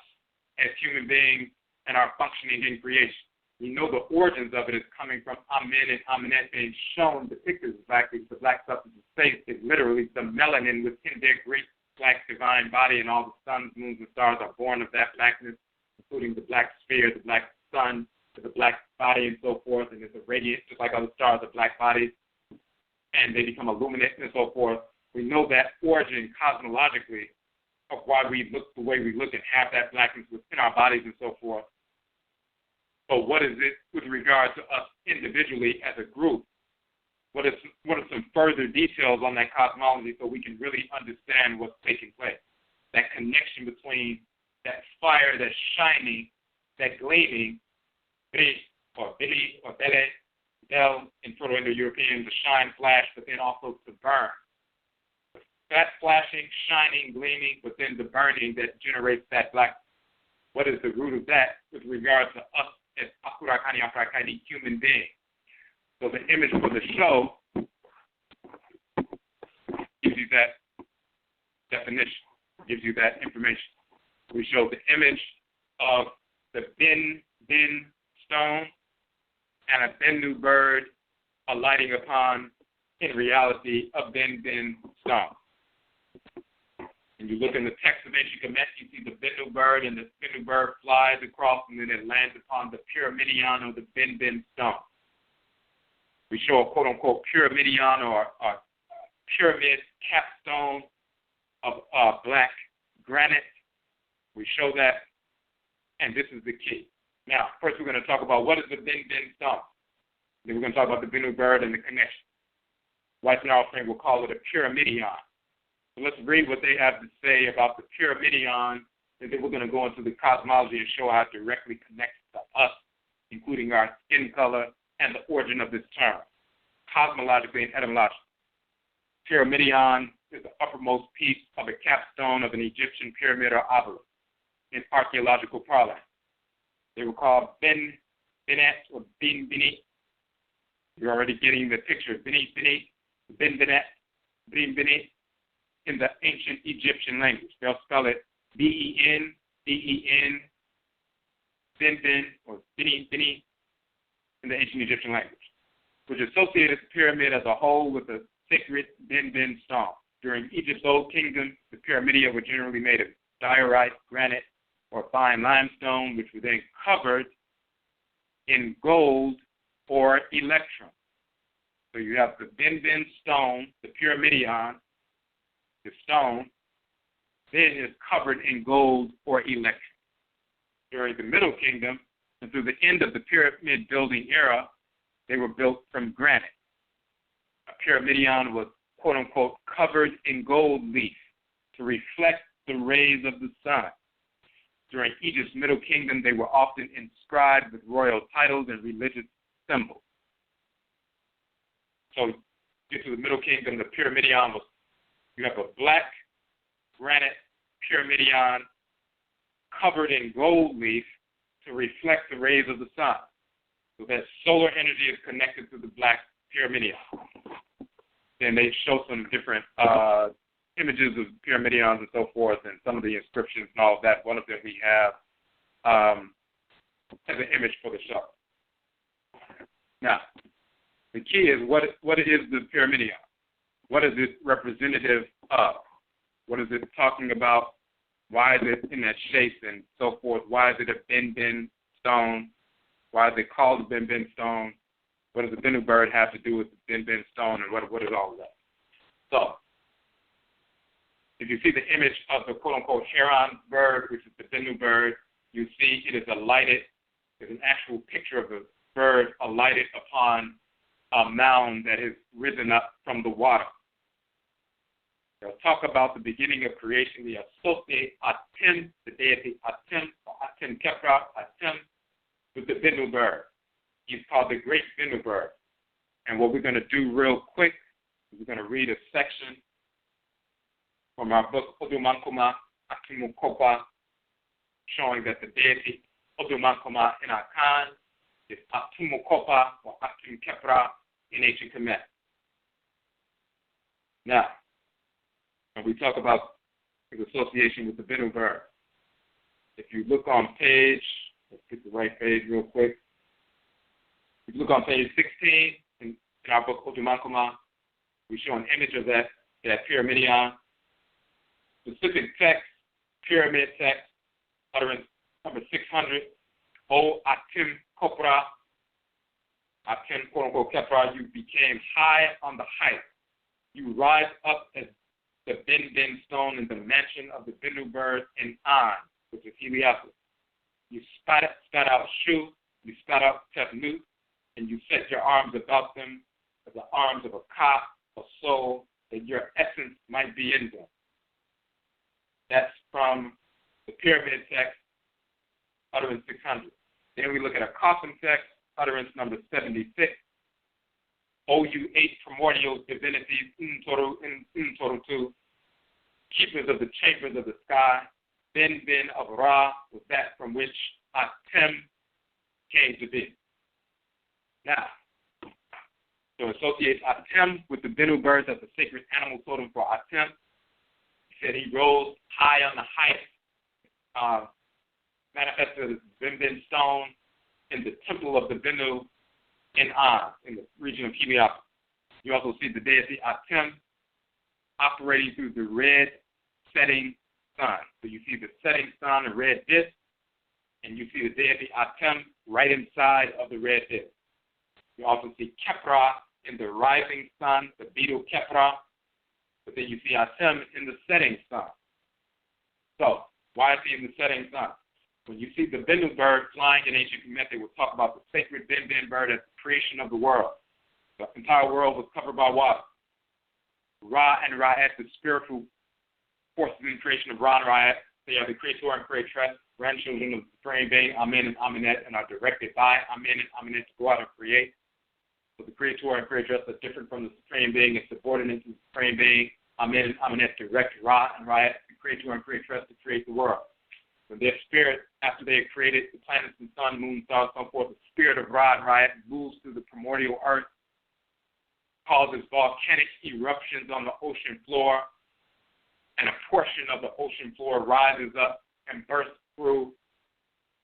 as human beings and our functioning in creation, we know the origins of it is coming from Amen and Amenet being shown, depicted as black, because the black substance of space is literally the melanin within their great black divine body, and all the suns, moons, and stars are born of that blackness, including the black sphere, the black sun, the black body, and so forth, and it's a radiant, just like other stars are black bodies, and they become illuminate and so forth. We know that origin cosmologically of why we look the way we look and have that blackness within our bodies and so forth. But what is it with regard to us individually as a group? What are some further details on that cosmology so we can really understand what's taking place? That connection between that fire that's shining, that gleaming, Bri or Bili or Bele, Bel in Proto-Indo-European, to shine, flash, but then also to burn. That flashing, shining, gleaming, but then the burning that generates that black. What is the root of that with regard to us as Afurakani, Afuraitkaitnit human beings? So the image for the show gives you that definition, gives you that information. We show the image of the Benben Stone and a Bennu bird alighting upon, in reality, a Benben Stone. And you look in the text of ancient Kamit, you see the Bennu bird, and the Bennu bird flies across, and then it lands upon the pyramidion or the Benben Stone. We show a quote-unquote pyramidion or a pyramid capstone of black granite. We show that, and this is the key. Now, first we're going to talk about what is the Benben Stone. Then we're going to talk about the Bennu bird and the connection. Whites and offspring will call it a pyramidion. So let's read what they have to say about the pyramidion, and then we're going to go into the cosmology and show how it directly connects to us, including our skin color and the origin of this term, cosmologically and etymologically. Pyramidion is the uppermost piece of a capstone of an Egyptian pyramid or obelisk in archaeological parlance. They were called Benbenet or Benbeni. You're already getting the picture. Benbenet, Benbenet, Benbeni in the ancient Egyptian language. They'll spell it B-E-N, B-E-N, Benben, or Bini, Bini, in the ancient Egyptian language, which associated the pyramid as a whole with the sacred Benben Stone. During Egypt's Old Kingdom, the pyramidia were generally made of diorite, granite, or fine limestone, which were then covered in gold or electrum. So you have the Benben Stone, the pyramidion, the stone, then is covered in gold or electrum. During the Middle Kingdom, and through the end of the pyramid building era, they were built from granite. A pyramidion was, quote unquote, covered in gold leaf to reflect the rays of the sun. During Egypt's Middle Kingdom, they were often inscribed with royal titles and religious symbols. So, get to the Middle Kingdom, the pyramidion was, you have a black granite pyramidion covered in gold leaf to reflect the rays of the sun. So that solar energy is connected to the black pyramidion. Then they show some different images of pyramidions and so forth, and some of the inscriptions and all of that. One of them we have as an image for the show. Now, the key is what is the pyramidion? What is it representative of? What is it talking about? Why is it in that shape and so forth? Why is it a Benben stone? Why is it called a Benben stone? What does the Bennu bird have to do with the Benben stone, and what is all of that? So, if you see the image of the quote-unquote heron bird, which is the Bennu bird, you see it is alighted. There's an actual picture of the bird alighted upon a mound that has risen up from the water. They'll talk about the beginning of creation. They associate Atem, the deity Atem, or Atem Kepra, Atem, with the Bennu bird. He's called the Great Bennu bird. And what we're going to do real quick is we're going to read a section from our book, Odumankuma Atimukopa, showing that the deity Odumankuma in Akan is Atumukopa or Atum Kepra in ancient Kamit. Now, when we talk about his association with the Bennu bird, if you look on page, let's get the right page real quick. If you look on page 16 in our book, Odumankuma, we show an image of that pyramidion. Specific text, pyramid text, utterance number 600, O Atim Kopra, Atim quote unquote Kepra, you became high on the height. You rise up as the Benben Stone in the mansion of the Bennu bird in An, which is Heliopsis. You spat out Shu, you spat out Tefnut, and you set your arms about them as the arms of a Ka, a soul, that your essence might be in them. That's from the pyramid text, utterance 600. Then we look at a coffin text, utterance number 76. O you eight primordial divinities, Toru 2, keepers of the chambers of the sky, Ben of Ra was that from which Atem came to be. Now, to associate Atem with the Bennu birds as the sacred animal totem for Atem, he said he rose high on the height, manifested as Benben Stone in the temple of the Bennu in An, in the region of Heliopsis. You also see the deity Atem operating through the red setting sun. So you see the setting sun, the red disk, and you see the deity Atem right inside of the red disk. You also see Kepra in the rising sun, the beetle Kepra, but then you see Atem in the setting sun. So, why is he in the setting sun? When you see the Bennu bird flying in ancient Kamit, they will talk about the sacred Benben bird as the creation of the world. The entire world was covered by water. Ra and Ra'et, the spiritual forces in creation of Ra and Ra'et, they are the creator and creatress, grandchildren of the Supreme Being, Amen and Amenet, and are directed by Amen and Amenet to go out and create. So the creator and creatress are different from the Supreme Being and subordinate to the Supreme Being. Amen and Amenet direct Ra and Ra'et, the creator and creatress, to create the world. When their spirit, after they have created the planets and sun, moon, stars, so forth, the spirit of Ra and Ra'et moves through the primordial earth, causes volcanic eruptions on the ocean floor, and a portion of the ocean floor rises up and bursts through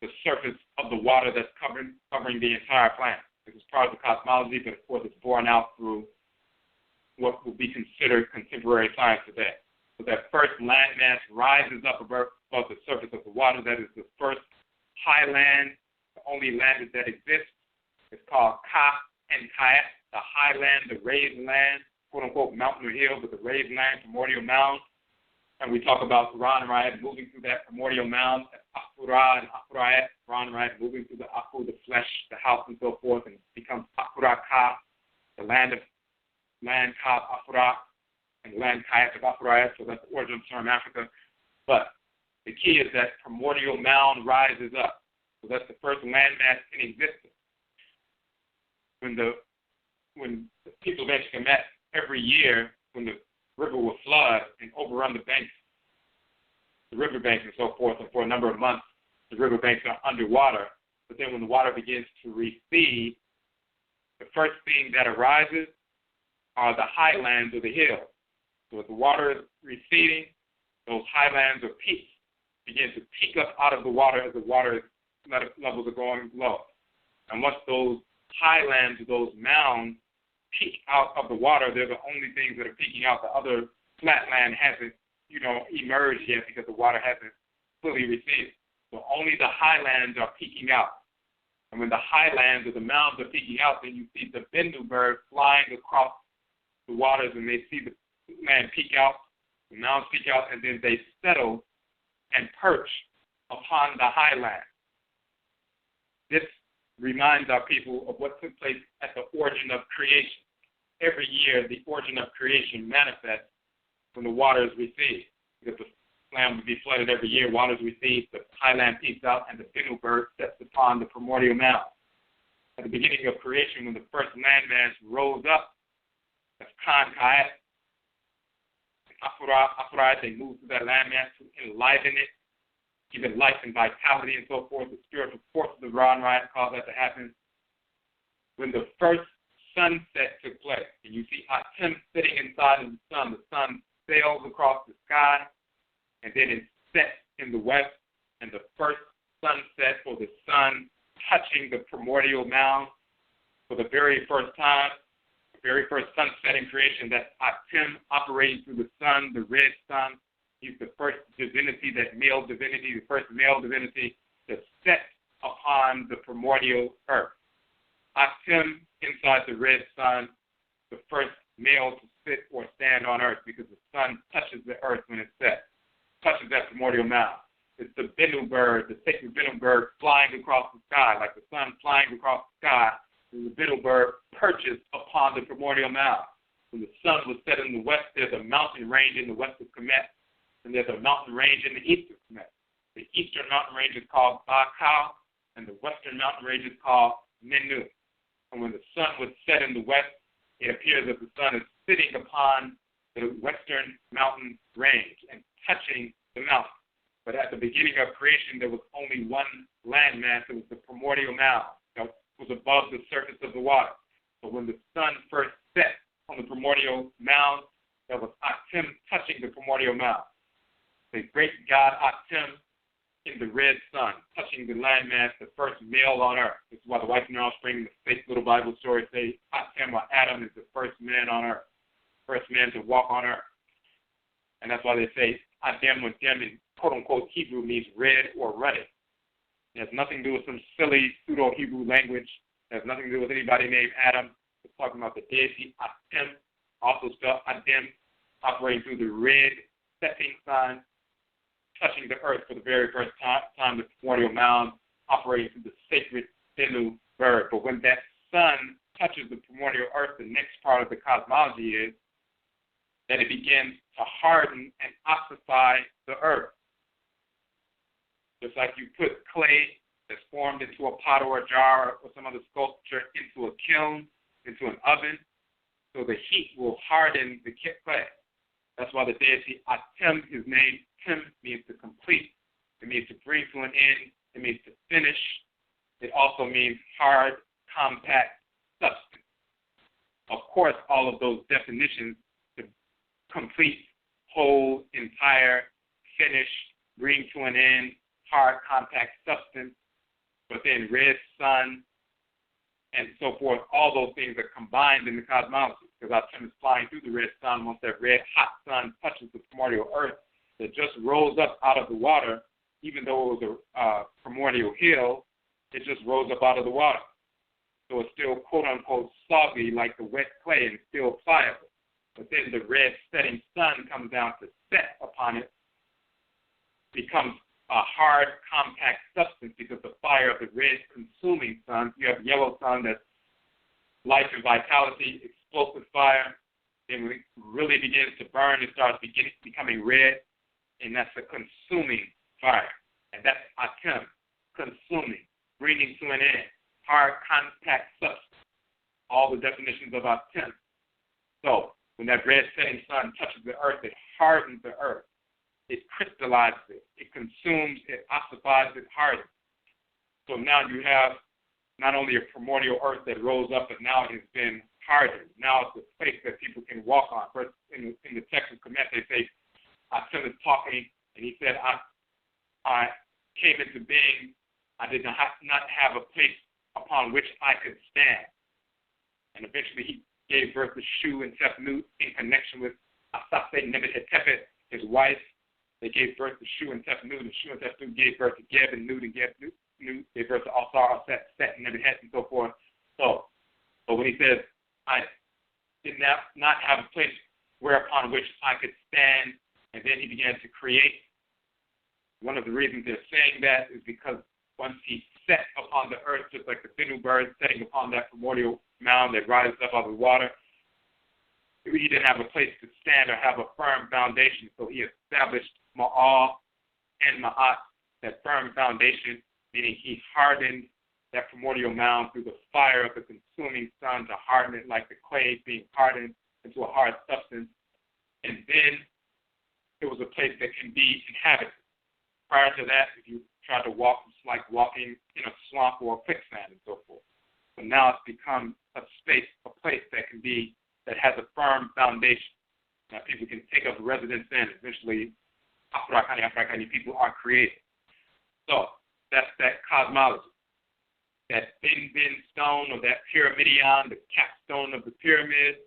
the surface of the water that's covering the entire planet. This is part of the cosmology, but of course it's borne out through what will be considered contemporary science today. So that first landmass rises up above the surface of the water. That is the first high land, the only land that exists. It's called Ka and Kayat, the high land, the raised land, quote-unquote mountain or hill, but the raised land, primordial mound. And we talk about Ran and Rayat moving through that primordial mound, Afura and Afurayat, Ran and Rayat moving through the Afu, the flesh, the house, and so forth, and it becomes Afuraka, the land Ka of Afura, and land Kayat of Afurayat, so that's the origin of the term Africa. But the key is that primordial mound rises up. So that's the first landmass in existence. When the people of ancient Amet, every year, when the river will flood and overrun the banks, the riverbanks and so forth, and for a number of months, the riverbanks are underwater. But then when the water begins to recede, the first thing that arises are the highlands or the hills. So as the water is receding, those highlands or peaks begin to peak up out of the water as the water levels are going low. And once those highlands, those mounds, peak out of the water, they're the only things that are peeking out. The other flat land hasn't, emerged yet because the water hasn't fully receded. So only the highlands are peeking out. And when the highlands or the mounds are peeking out, then you see the Bendu bird flying across the waters, and they see the land peek out, the mounds peek out, and then they settle and perch upon the highland. This reminds our people of what took place at the origin of creation. Every year, the origin of creation manifests when the waters recede. Because the land would be flooded every year, waters recede, the highland peaks out, and the Bendu bird steps upon the primordial mound. At the beginning of creation, when the first landmass rose up, that's Khan Kayat, Afurayat, they moved through that landmass to enliven it, give it life and vitality and so forth. The spiritual forces of Ra and Rayat caused that to happen. When the first sunset took place, and you see Atem sitting inside of the sun sails across the sky, and then it sets in the west, and the first sunset, or the sun touching the primordial mound for the very first time, the very first sunset in creation, that's Atem operating through the sun, the red sun. He's the first divinity, that male divinity, the first male divinity that set upon the primordial earth. Atem inside the red sun, the first male to sit or stand on earth, because the sun touches the earth when it sets, touches that primordial mound. It's the Bendu bird, the sacred Bendu bird flying across the sky, like the sun flying across the sky. The Bendu bird perches upon the primordial mound. When the sun was set in the west, there's a mountain range in the west of Kamit, and there's a mountain range in the east of Kamit. The eastern mountain range is called Bakau, and the western mountain range is called Menu. And when the sun was set in the west, it appears that the sun is sitting upon the western mountain range and touching the mountain. But at the beginning of creation, there was only one landmass. It was the primordial mound that was above the surface of the water. So when the sun first set on the primordial mound, there was Atem touching the primordial mound. The great god Atem in the red sun, touching the landmass, the first male on earth. This is why the wife and her offspring, the fake little Bible story, say Atem or Adam is the first man on earth, first man to walk on earth. And that's why they say Adam or Dem in quote-unquote Hebrew means red or ruddy. It has nothing to do with some silly pseudo-Hebrew language. It has nothing to do with anybody named Adam. It's talking about the deity Atem, also spelled Adam, operating through the red setting sun, touching the earth for the very first time, the primordial mound, operating through the sacred Bendu bird. But when that sun touches the primordial earth, the next part of the cosmology is that it begins to harden and ossify the earth. Just like you put clay that's formed into a pot or a jar or some other sculpture into a kiln, into an oven, so the heat will harden the clay. That's why the deity Atem is named. Tem means to complete. It means to bring to an end. It means to finish. It also means hard, compact substance. Of course, all of those definitions to complete, whole, entire, finished, bring to an end, hard, compact substance. But then red sun and so forth, all those things are combined in the cosmology, because our sun is flying through the red sun. Once that red hot sun touches the primordial earth, that just rose up out of the water, even though it was a primordial hill, it just rose up out of the water. So it's still, quote-unquote, soggy like the wet clay and still pliable. But then the red setting sun comes down to set upon it, becomes a hard, compact substance because the fire of the red consuming sun. You have yellow sun that's life and vitality, explosive fire. Then when it really begins to burn, it starts becoming red, and that's a consuming fire. And that's atem, consuming, bringing to an end, hard, compact substance. All the definitions of atem. So when that red setting sun touches the earth, it hardens the earth. It crystallizes it. It consumes, it ossifies, it hardens. So now you have not only a primordial earth that rose up, but now it has been hardened. Now it's a place that people can walk on. First, in the text of Kamit, they say, Atem is talking, and he said, I came into being. I did not have a place upon which I could stand. And eventually he gave birth to Shu and Tefnut in connection with Asase Nebuchadnezzar, his wife. They gave birth to Shu and Tefnut, and Shu and Tefnut gave birth to Geb and Nut, and Geb and Nut gave birth to Asar, Set, and Nebuchadnezzar, and so forth. So when he says, I did not have a place whereupon which I could stand, and then he began to create. One of the reasons they're saying that is because once he set upon the earth, just like the Bennu bird setting upon that primordial mound that rises up out of the water, he didn't have a place to stand or have a firm foundation, so he established Ma'al and Ma'at, that firm foundation, meaning he hardened that primordial mound through the fire of the consuming sun to harden it like the clay being hardened into a hard substance. And then it was a place that can be inhabited. Prior to that, if you try to walk, it's like walking in a swamp or a quicksand and so forth. But now it's become a space, a place that can be, that has a firm foundation. Now people can take up residence in. Eventually, Afurakani people are created. So that's that cosmology. That Benben Stone, or that pyramidion, the capstone of the pyramid,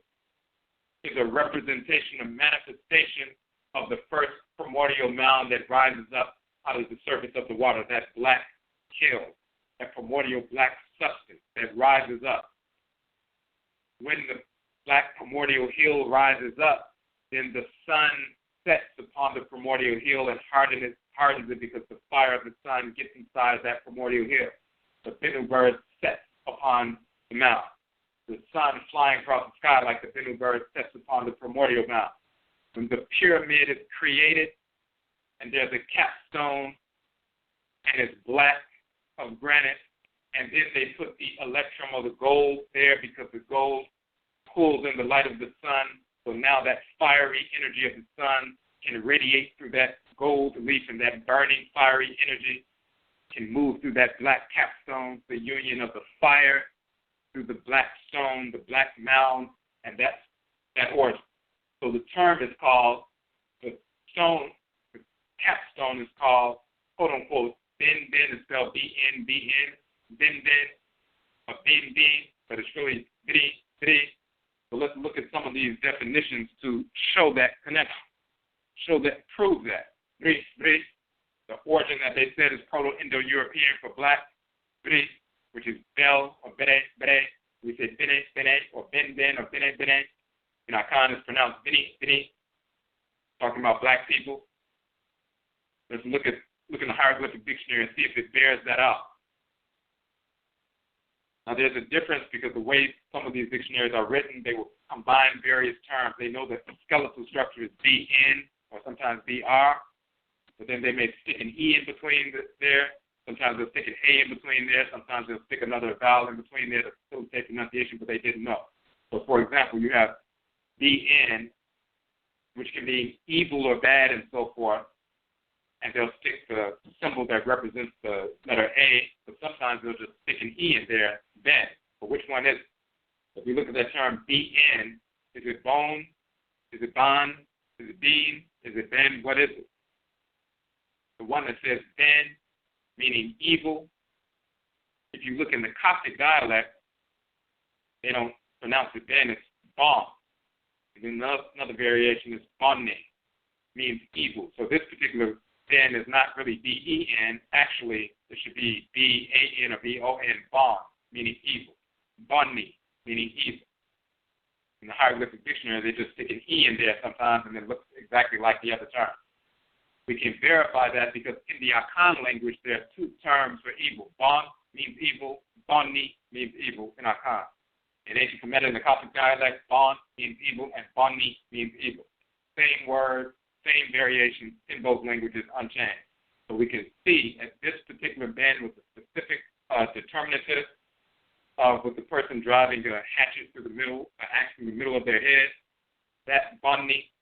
is a representation, a manifestation of the first primordial mound that rises up out of the surface of the water, that black hill, that primordial black substance that rises up. When the black primordial hill rises up, then the sun sets upon the primordial hill and hardens it because the fire of the sun gets inside that primordial hill. The Bennu bird sets upon the mound. The sun flying across the sky like the Bennu bird sets upon the primordial mound. When the pyramid is created, and there's a capstone, and it's black of granite, and then they put the electrum or the gold there because the gold pulls in the light of the sun. So now that fiery energy of the sun can radiate through that gold leaf, and that burning fiery energy can move through that black capstone, the union of the fire through the black stone, the black mound, and that's that origin. So the term is called, the stone, the capstone is called, quote unquote, Benben, is spelled B-N-B-N, Benben, or Ben-Ben, but it's really Bidi. So let's look at some of these definitions to show that connection, prove that. Bri, the origin that they said is Proto-Indo-European for black, Bri, which is Bel or Bere. We say Bene, or Ben, or Bene. In Akan, it's pronounced Bini, talking about black people. Let's look in the hieroglyphic dictionary and see if it bears that out. Now, there's a difference because the way some of these dictionaries are written, they will combine various terms. They know that the skeletal structure is BN or sometimes BR, but then they may stick an E in between there. Sometimes they'll stick an A in between there. Sometimes they'll stick another vowel in between there to facilitate pronunciation, but they didn't know. So, for example, you have BN, which can mean evil or bad and so forth, and they'll stick the symbol that represents the letter A, but sometimes they'll just stick an E in there, Ben. But which one is it? If you look at that term BN, is it bone? Is it bond? Is it being? Is it ben? What is it? The one that says ben, meaning evil. If you look in the Coptic dialect, they don't pronounce it ben, it's bon. And then another variation is bonne, means evil. So this particular ben is not really B-E-N. Actually, it should be B-A-N or B-O-N, bon, meaning evil. Bonne, meaning evil. In the hieroglyphic dictionary, they just stick an E in there sometimes and it looks exactly like the other term. We can verify that because in the Akan language, there are two terms for evil. Bon means evil, bonni means evil in Akan. In ancient Kemet, in the Coptic dialect, bon means evil and bonni means evil. Same word, same variation in both languages, unchanged. So we can see that this particular band with a specific determinative with the person driving a hatchet through the middle, axe in the middle of their head. That bonni,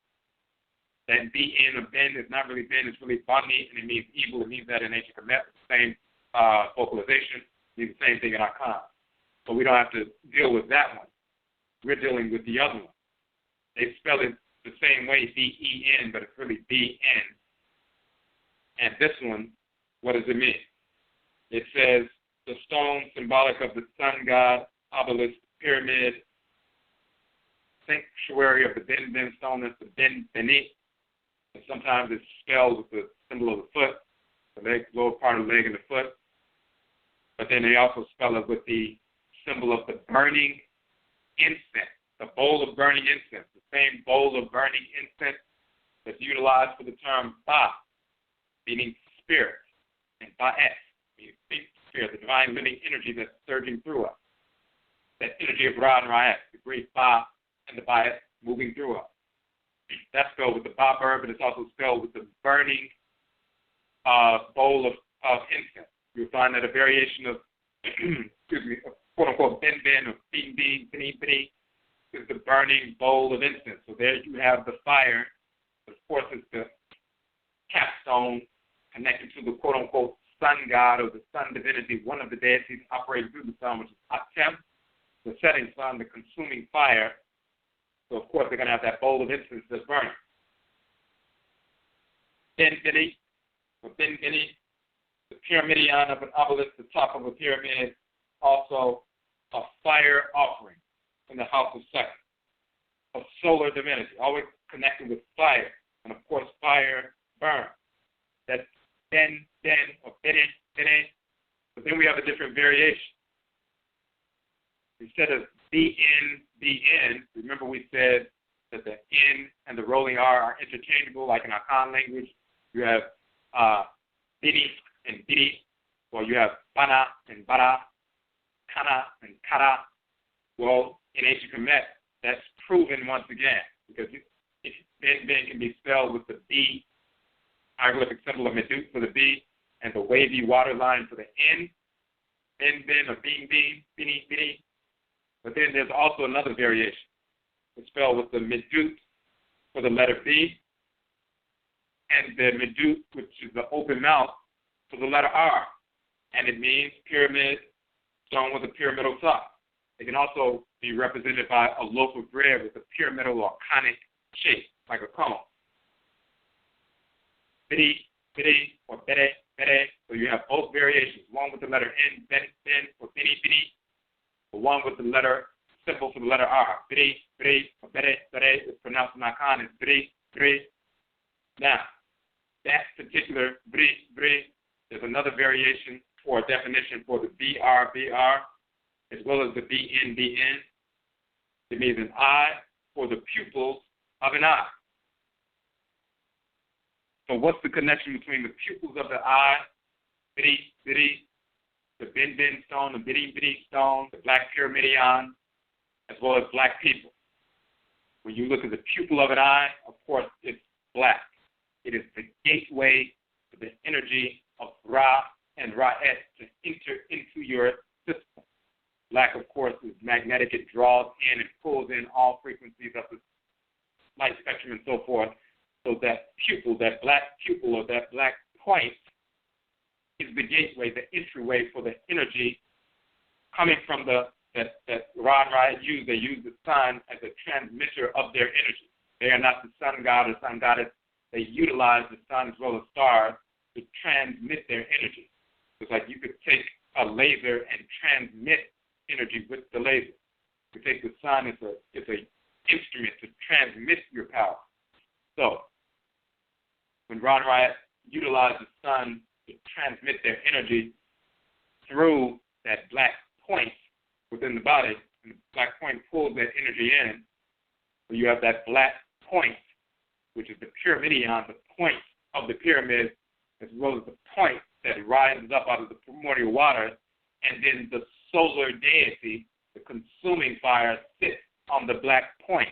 that B-N of ben is not really ben, it's really bonni, and it means evil. It means that in ancient Kemet, the same vocalization, it means the same thing in Akan. So we don't have to deal with that one. We're dealing with the other one. They spell it the same way, B-E-N, but it's really B-N. And this one, what does it mean? It says, the stone symbolic of the sun god, obelisk, pyramid, sanctuary of the Benben Stone, that's the Benbenit. And sometimes it's spelled with the symbol of the foot, the leg, lower part of the leg and the foot. But then they also spell it with the symbol of the burning incense, the bowl of burning incense, the same bowl of burning incense that's utilized for the term Ba, meaning spirit, and Ba'et, meaning spirit, the divine living energy that's surging through us. That energy of Ra and Ra'et, the great Ba and the Ba'et moving through us. That's spelled with the Ba verb, but it's also spelled with the burning bowl of incense. You'll find that a variation of, quote-unquote, ben-ben, or bean-bean, bini-bini, is the burning bowl of incense. So there you have the fire. Of course, it's the capstone connected to the quote-unquote sun god or the sun divinity, one of the deities operating through the sun, which is Atem, the setting sun, the consuming fire. So, of course, they're going to have that bowl of incense that's burning. Ben-bini, or ben-bini, the pyramidion of an obelisk, the top of a pyramid, also a fire offering in the house of Set, a solar divinity, always connected with fire. And, of course, fire burns. That's ben, or bene. But then we have a different variation. Instead of BN, remember we said that the N and the rolling R are interchangeable, like in Akan language. You have bini and bidi, or you have bana and bara, kana and kara. Well, in ancient Kemet, that's proven once again, because Ben can be spelled with the B, hieroglyphic symbol of Medut for the B, and the wavy water line for the N, Ben, or bean, bini. But then there's also another variation. It's spelled with the Medut for the letter B, and the Medut, which is the open mouth, for the letter R. And it means pyramid, stone with a pyramidal top. It can also be represented by a loaf of bread with a pyramidal or Khanit shape, like a cone. Bidi, or bede. So you have both variations, one with the letter N, ben, or bini, or one with the letter symbol for the letter R. Bidi, or bede, is pronounced in Akan as bidi. Now, that particular bri, there's another variation or definition for the BR, as well as the BN. It means an eye or the pupils of an eye. So what's the connection between the pupils of the eye, bidi, the Benben Stone, the bidi stone, the Black Pyramidion, as well as black people? When you look at the pupil of an eye, of course, it's black. It is the gateway to the energy of Ra and Ra'et to enter into your system. Black, of course, is magnetic. It draws in and pulls in all frequencies of the light spectrum and so forth. So that pupil, that black pupil or that black point is the gateway, the entryway for the energy coming from that Ra and Ra'et use. They use the sun as a transmitter of their energy. They are not the sun god or sun goddess. They utilize the sun as well as stars to transmit their energy. It's like you could take a laser and transmit energy with the laser. You take the sun, it's an instrument to transmit your power. So when Ron Riot utilized the sun to transmit their energy through that black point within the body, and the black point pulls that energy in, so you have that black point, which is the pyramidion, the point of the pyramid, as well as the point that rises up out of the primordial water, and then the solar deity, the consuming fire, sits on the black point.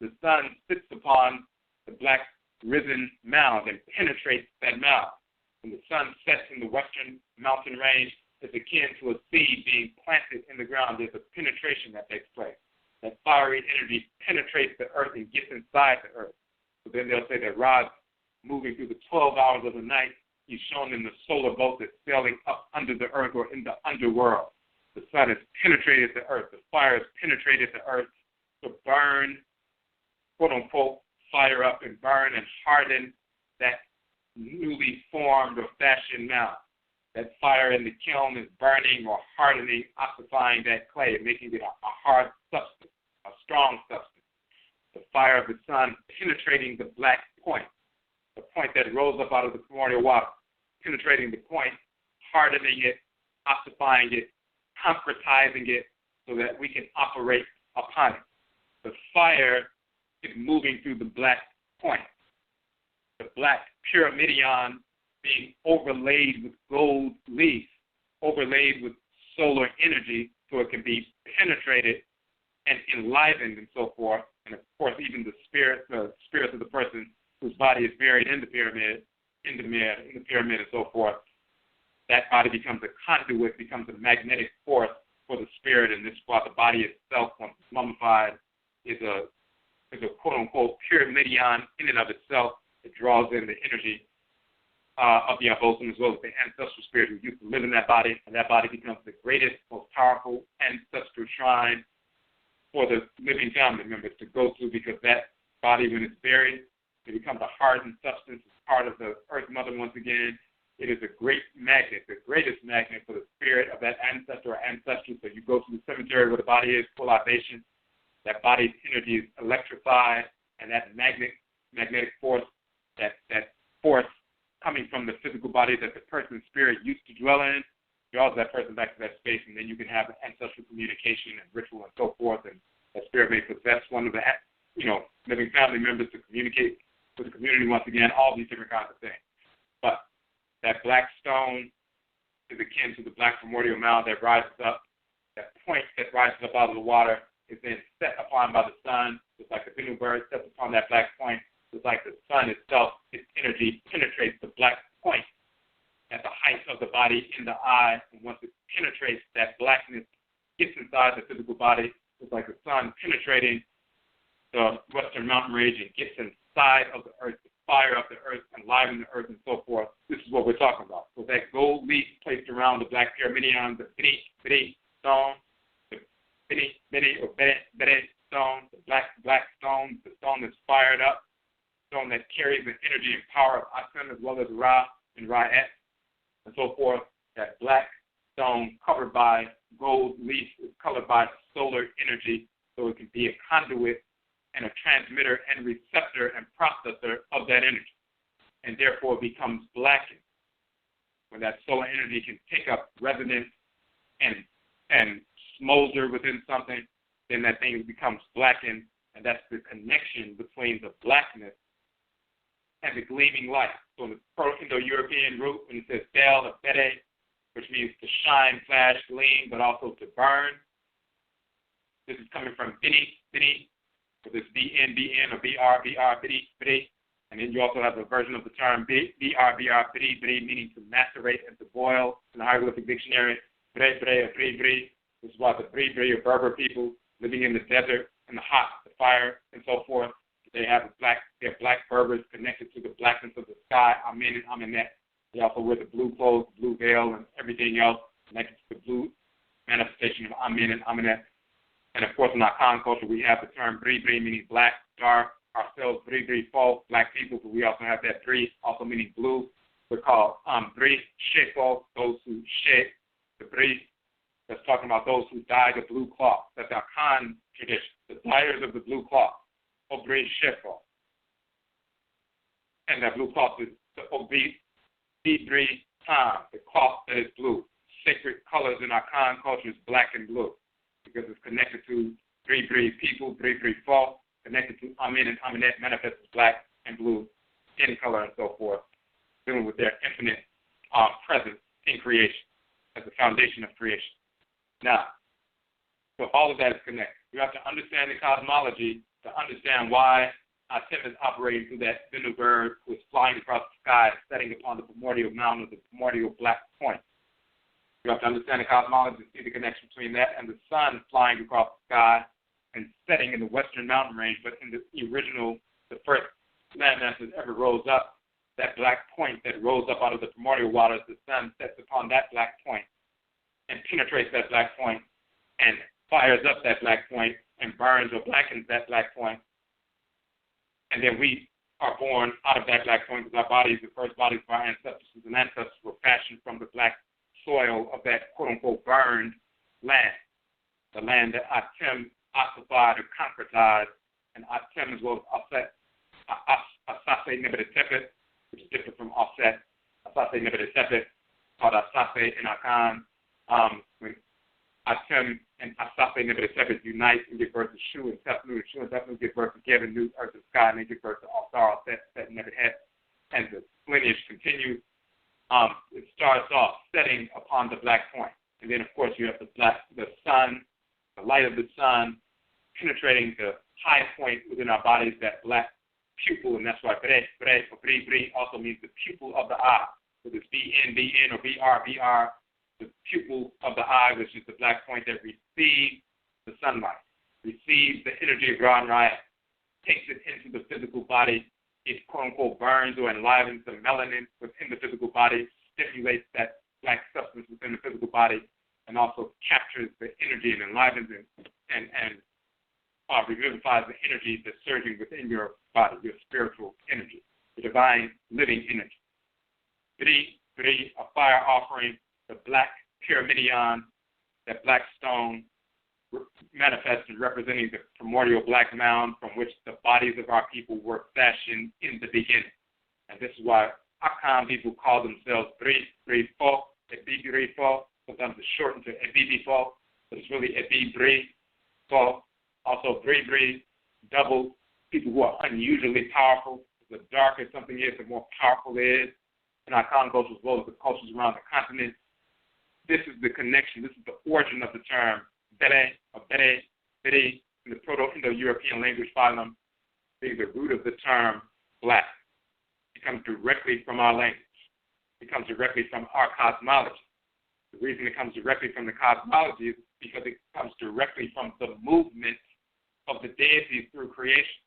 The sun sits upon the black risen mound and penetrates that mound. When the sun sets in the western mountain range, it's akin to a seed being planted in the ground. There's a penetration that takes place. That fiery energy penetrates the earth and gets inside the earth. So then they'll say that Ra's moving through the 12 hours of the night, he's shown in the solar boat that's sailing up under the earth or in the underworld. The sun has penetrated the earth. The fire has penetrated the earth to burn, quote unquote, fire up and burn and harden that newly formed or fashioned mound. That fire in the kiln is burning or hardening, ossifying that clay, making it a hard substance, a strong substance. The fire of the sun penetrating the black point, the point that rose up out of the primordial water, penetrating the point, hardening it, ossifying it, concretizing it so that we can operate upon it. The fire is moving through the black point. The black pyramidion being overlaid with gold leaf, overlaid with solar energy so it can be penetrated and enlivened and so forth. And of course, even the spirit of the person whose body is buried in the pyramid, and so forth, that body becomes a conduit, becomes a magnetic force for the spirit. And this is why the body itself, once it's mummified, is a quote-unquote pyramidion in and of itself. It draws in the energy of the Abosom as well as the ancestral spirit who used to live in that body, and that body becomes the greatest, most powerful ancestral shrine for the living family members to go to, because that body, when it's buried, it becomes a hardened substance. It's part of the earth mother once again. It is a great magnet, the greatest magnet for the spirit of that ancestor or ancestry. So you go to the cemetery where the body is, full libation. That body's energy is electrified, and that magnetic force, that force coming from the physical body that the person's spirit used to dwell in, draws that person back to that space, and then you can have ancestral communication and ritual and so forth, and that spirit may possess one of the living family members to communicate with the community once again, all these different kinds of things. But that black stone is akin to the black primordial mound that rises up. That point that rises up out of the water is then set upon by the sun, just like the Bennu bird sets upon that black point. It's like the sun itself, its energy penetrates the black point at the height of the body in the eye, and once it penetrates, that blackness gets inside the physical body. It's like the sun penetrating the western mountain range and gets inside of the earth, to fire up the earth, enliven the earth, and so forth. This is what we're talking about. So that gold leaf placed around the black pyramidion, the Bene stone, the Bene stone, the black stone, the stone that's fired up, stone that carries the energy and power of Atum as well as Ra and Ra'et and so forth. That black stone covered by gold leaf is colored by solar energy, so it can be a conduit and a transmitter and receptor and processor of that energy, and therefore becomes blackened. When that solar energy can take up resonance and smolder within something, then that thing becomes blackened, and that's the connection between the blackness and the gleaming light. So in the Proto-Indo-European root, when it says bel or bede, which means to shine, flash, gleam, but also to burn, this is coming from bini, with this bn or br, bidi, and then you also have a version of the term br, bidi, meaning to macerate and to boil in the hieroglyphic dictionary. Bre, or bri. This is why the bri or Berber people living in the desert, in the hot, the fire, and so forth, they have black Berbers connected to the blackness of the sky, Amen and Amenet. They also wear the blue clothes, the blue veil, and everything else connected to the blue manifestation of Amen and Amenet. And of course, in our Khan culture, we have the term Bri, meaning black, dark, ourselves Bri Fo, black people, but we also have that Bri, also meaning blue. We're called Bri Shefo, those who shed the Bri. That's talking about those who dye the blue cloth. That's our Khan tradition, the dyers of the blue cloth, Bri Shefo. And that blue cloth is the Bri Tam, the cloth that is blue. Sacred colors in our Khan culture is black and blue because it's connected to Bri people, Bri Fo, connected to Amet and Amet, manifest as black and blue in color and so forth, dealing with their infinite presence in creation as the foundation of creation. Now, so all of that is connected. You have to understand the cosmology to understand why Atem is operating through that Bennu bird who is flying across the sky, setting upon the primordial mountain of the primordial black point. You have to understand the cosmology to see the connection between that and the sun flying across the sky and setting in the western mountain range, but in the original, the first landmass that ever rose up, that black point that rose up out of the primordial waters, the sun sets upon that black point and penetrates that black point and fires up that black point and burns or blackens that black point. And then we are born out of that black point because our bodies, the first bodies of our ancestors and ancestors were fashioned from the black soil of that quote-unquote burned land, the land that Atem occupied or concretized, and Atem as well as Asase Nebet-Tepet, which is different from Offset. Asase Nebet-Tepet, called Asase in Akan. When Atem and Asase Nebet-Tepet unite and give birth to Shu and Tefnu give birth to Geb and New Earth and Sky, and they give birth to All-Star, Set, Nebet-Het, and the lineage continues. It starts off setting upon the black point. And then, of course, you have the sun, the light of the sun, penetrating the high point within our bodies, that black pupil, and that's why Bri also means the pupil of the eye. So this BN or BR, the pupil of the eye, which is the black point that receives the sunlight, receives the energy of Ra and Ra, takes it into the physical body. It quote-unquote burns or enlivens the melanin within the physical body, stimulates that black substance within the physical body, and also captures the energy and enlivens and revivifies the energy that's surging within your body, your spiritual energy, the divine living energy. Bri, a fire offering, the black pyramidion, that black stone, manifests and representing the primordial black mound from which the bodies of our people were fashioned in the beginning. And this is why Akan people call themselves Bri Fo, Bri Fo. Sometimes it's shortened to Bri Fo, but it's really Bri Fo. Also Bri, double, people who are unusually powerful. The darker something is, the more powerful it is. In our Akan culture as well as the cultures around the continent, this is the connection, this is the origin of the term Bere, or Bere, in the Proto-Indo-European language phylum, being the root of the term black. It comes directly from our language. It comes directly from our cosmology. The reason it comes directly from the cosmology is because it comes directly from the movement of the deities through creation.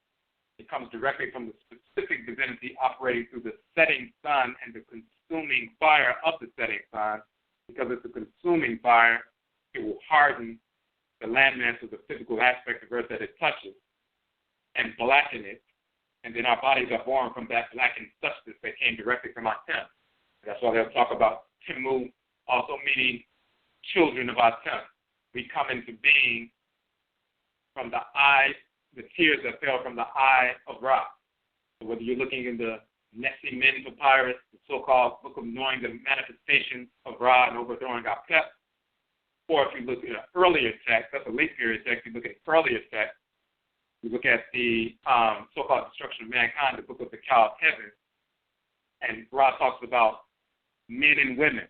It comes directly from the specific divinity operating through the setting sun and the consuming fire of the setting sun. Because it's a consuming fire, it will harden the landmass of the physical aspect of earth that it touches and blacken it. And then our bodies are born from that blackened substance that came directly from Atem. That's why they'll talk about Timu also meaning children of Atem. We come into being from the eye, the tears that fell from the eye of Ra. So whether you're looking in the Nessie Men Papyrus, the so-called Book of Knowing the Manifestations of Ra and Overthrowing Apep, or if you look at an earlier text, that's a late period text, you look at earlier text, you look at the so-called destruction of mankind, the Book of the Cow of Heaven, and Ra talks about men and women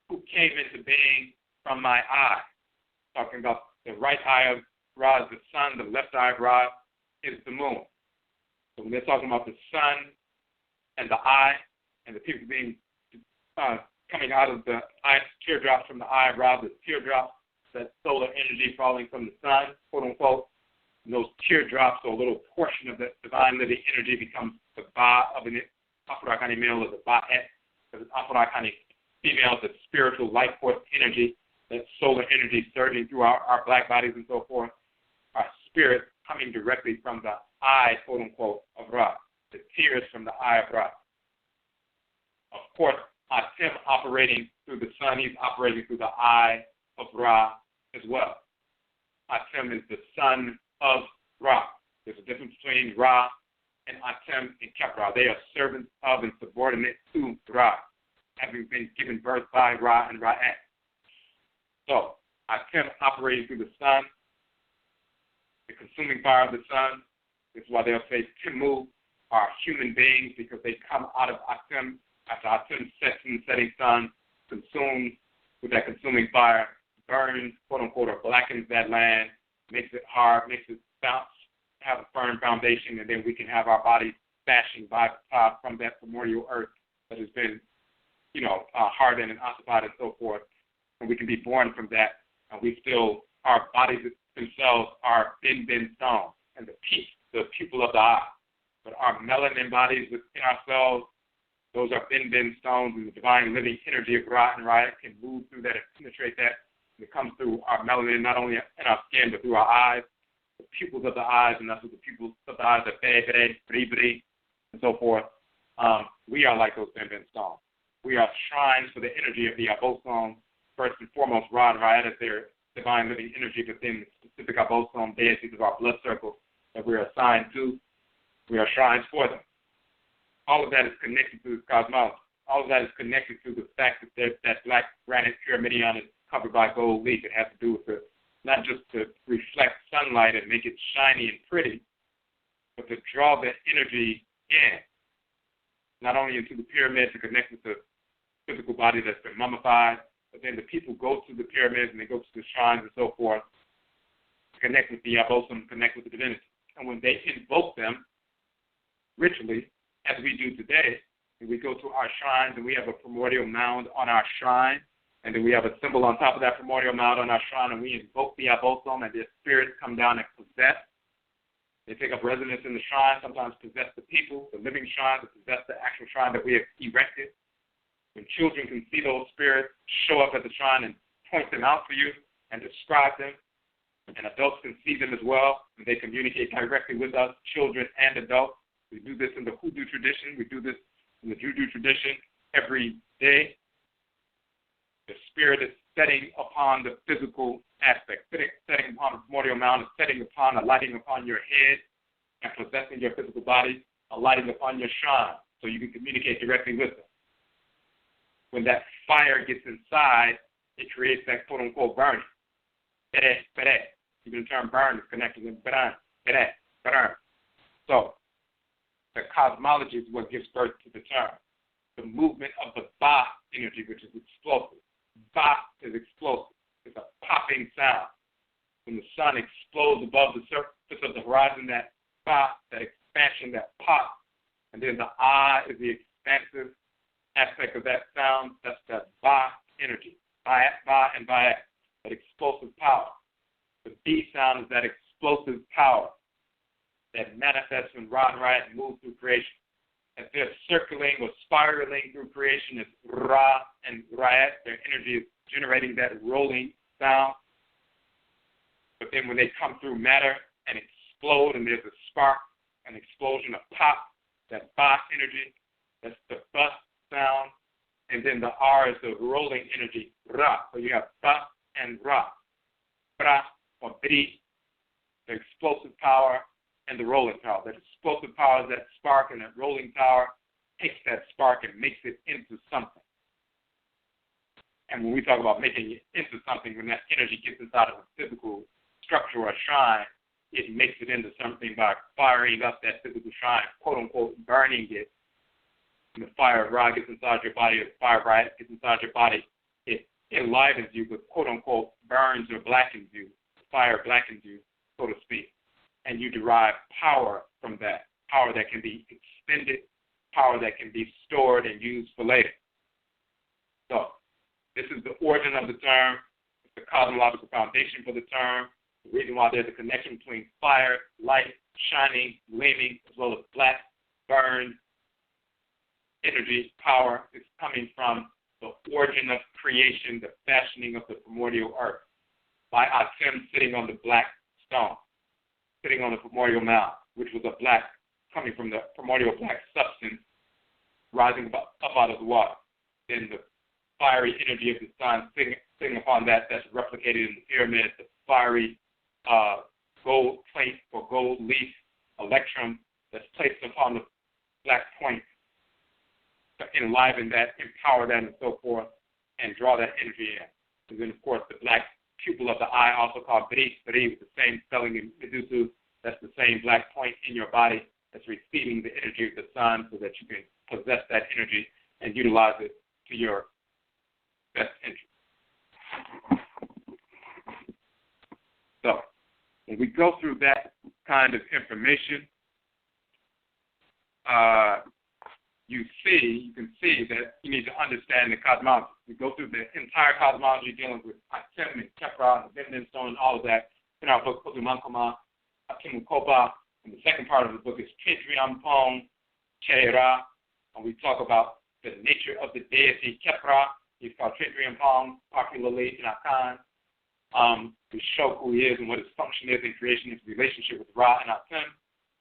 who came into being from my eye, talking about the right eye of Ra is the sun, the left eye of Ra is the moon. So when they're talking about the sun and the eye, and the people being coming out of the eye, teardrops from the eye of Ra, the teardrops, that solar energy falling from the sun, quote unquote, and those teardrops, or a little portion of that divine living energy, becomes the Ba of an Afurakani male, or the Ba-et, because Afurakani female, the spiritual life force energy, that solar energy surging through our black bodies and so forth. Our spirit coming directly from the eye, quote unquote, of Ra, the tears from the eye of Ra. Of course, Atem operating through the sun, he's operating through the eye of Ra as well. Atem is the son of Ra. There's a difference between Ra and Atem and Kepra. They are servants of and subordinate to Ra, having been given birth by Ra and Ra'at. So, Atem operating through the sun, the consuming fire of the sun. This is why they'll say Timu are human beings, because they come out of Atem after Atem sets in the setting sun, consumed with that consuming fire, burns, quote unquote, or blackens that land, makes it hard, makes it bounce, have a firm foundation, and then we can have our bodies fashioned by from that primordial earth that has been, hardened and ossified and so forth, and we can be born from that, and we still, our bodies themselves are Benben Stone and the pupil of the eye. But our melanin bodies within ourselves, those are Benben Stones, and the divine living energy of Ra and Ra'at can move through that and penetrate that. And it comes through our melanin, not only in our skin, but through our eyes, the pupils of the eyes, and that's what the pupils of the eyes are, Bri, and so forth. We are like those Benben Stones. We are shrines for the energy of the Abosom, first and foremost, Ra and Ra'at as their divine living energy, but then the specific Abosom deities of our blood circle that we are assigned to. We are shrines for them. All of that is connected to cosmology. All of that is connected to the fact that that black granite pyramidion is covered by gold leaf. It has to do with not just to reflect sunlight and make it shiny and pretty, but to draw that energy in, not only into the pyramid to connect with the physical body that's been mummified, but then the people go to the pyramids and they go to the shrines and so forth to connect with the Abosom, connect with the divinity. And when they invoke them ritually, as we do today, and we go to our shrines and we have a primordial mound on our shrine, and then we have a symbol on top of that primordial mound on our shrine, and we invoke the Abosom, and their spirits come down and possess. They take up residence in the shrine, sometimes possess the people, the living shrine, to possess the actual shrine that we have erected. When children can see those spirits show up at the shrine and point them out for you and describe them, and adults can see them as well, and they communicate directly with us, children and adults. We do this in the Hoodoo tradition. We do this in the Juju tradition every day. The spirit is setting upon the physical aspect, setting upon the primordial mound, setting upon, alighting upon your head and possessing your physical body, alighting upon your shrine so you can communicate directly with them. When that fire gets inside, it creates that quote-unquote burning. Even the term burn is connected with burn. So, the cosmology is what gives birth to the term. The movement of the Ba energy, which is explosive. Ba is explosive. It's a popping sound. When the sun explodes above the surface of the horizon, that Ba, that expansion, that pop, and then the Ah is the expansive aspect of that sound. That's that Ba energy. Ba and Ba, that explosive power. The B sound is that explosive power that manifests when Ra and Ra'at move through creation. As they're circling or spiraling through creation, as Ra and Ra'at, their energy is generating that rolling sound. But then when they come through matter and explode, and there's a spark, an explosion, a pop, that Ba energy, that's the Ba sound. And then the R is the rolling energy, Ra. So you have Ba and Ra. Bra or Bri, the explosive power, and the rolling power. That explosive power is that spark, and that rolling power takes that spark and makes it into something. And when we talk about making it into something, when that energy gets inside of a physical structure or a shrine, it makes it into something by firing up that physical shrine, quote-unquote, burning it. When the fire of Ra gets inside your body, or the fire of Ra gets inside your body, it enlivens you, but quote-unquote, burns or blackens you. The fire blackens you, so to speak. And you derive power from that, power that can be expended, power that can be stored and used for later. So, this is the origin of the term, the cosmological foundation for the term, the reason why there's a connection between fire, light, shining, gleaming, as well as black, burned, energy, power is coming from the origin of creation, the fashioning of the primordial earth, by Atem sitting on the black stone. sitting on the primordial mound, which was a black, coming from the primordial black substance rising up out of the water. Then the fiery energy of the sun sitting upon that, that's replicated in the pyramid, the fiery gold plate or gold leaf electrum that's placed upon the black point to enliven that, empower that, and so forth, and draw that energy in. And then, of course, the black pupil of the eye, also called Bri, with the same spelling in Medusa, that's the same black point in your body that's receiving the energy of the sun so that you can possess that energy and utilize it to your best interest. So, when we go through that kind of information, you can see that you need to understand the cosmology. We go through the entire cosmology dealing with Atem and Kepra and Benben Stone and all of that in our book, Cosmological, Afurakani, and the second part of the book is Triampong, Cheira, and we talk about the nature of the deity Kepra. He's called Triampong, popularly in Akan. We show who he is and what his function is in creation, his relationship with Ra and Atem.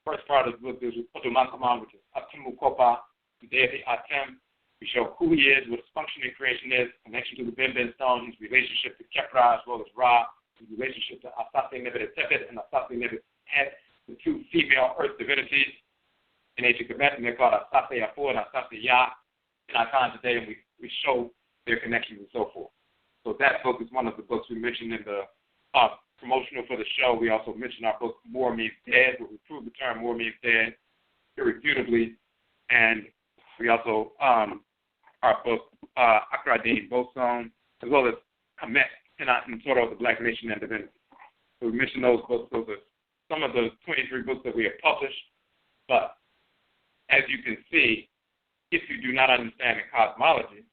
First part of the book is Cosmological, which is Atem, the deity Atem. We show who he is, what his function in creation is, connection to the Benben Stone, his relationship to Kepra as well as Ra, his relationship to Asate Nebet Tepet and Asate Nebet Het, the two female earth divinities in ancient Kamit, and they're called Asate Afur and Asate Ya in our time today, and we show their connections and so forth. So that book is one of the books we mentioned in the promotional for the show. We also mentioned our book, More Means Dead, where we prove the term More Means Dead irrefutably, and we also, our book, Afurakani, Boston, as well as Amet, and sort of the Black Nation and Divinity. So we mentioned those books. Those are some of the 23 books that we have published. But as you can see, if you do not understand the cosmology,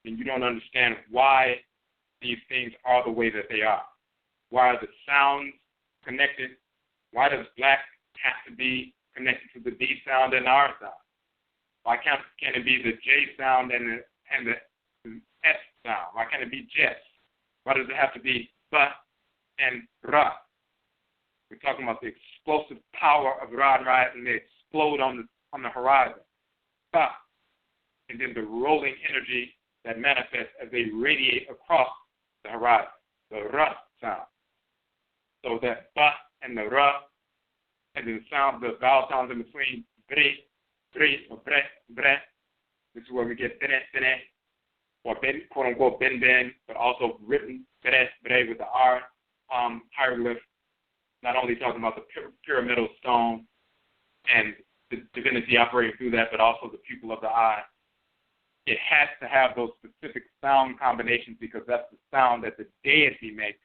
then you don't understand why these things are the way that they are. Why are the sounds connected? Why does black have to be connected to the D sound and the R sound? Why can't it be the J sound and the S sound? Why can't it be Jess? Why does it have to be Ba and Ra? We're talking about the explosive power of Ra and Ra, and they explode on the horizon. Ba, and then the rolling energy that manifests as they radiate across the horizon, the Ra sound. So that Ba and the Ra, and then the vowel sounds in between, Bre, or Bre, Bre. This is where we get Bene, Bene, or Ben, quote unquote Ben, but also written Bre, Bre with the R hieroglyph. Not only talking about the pyramidal stone and the divinity operating through that, but also the pupil of the eye. It has to have those specific sound combinations because that's the sound that the deity makes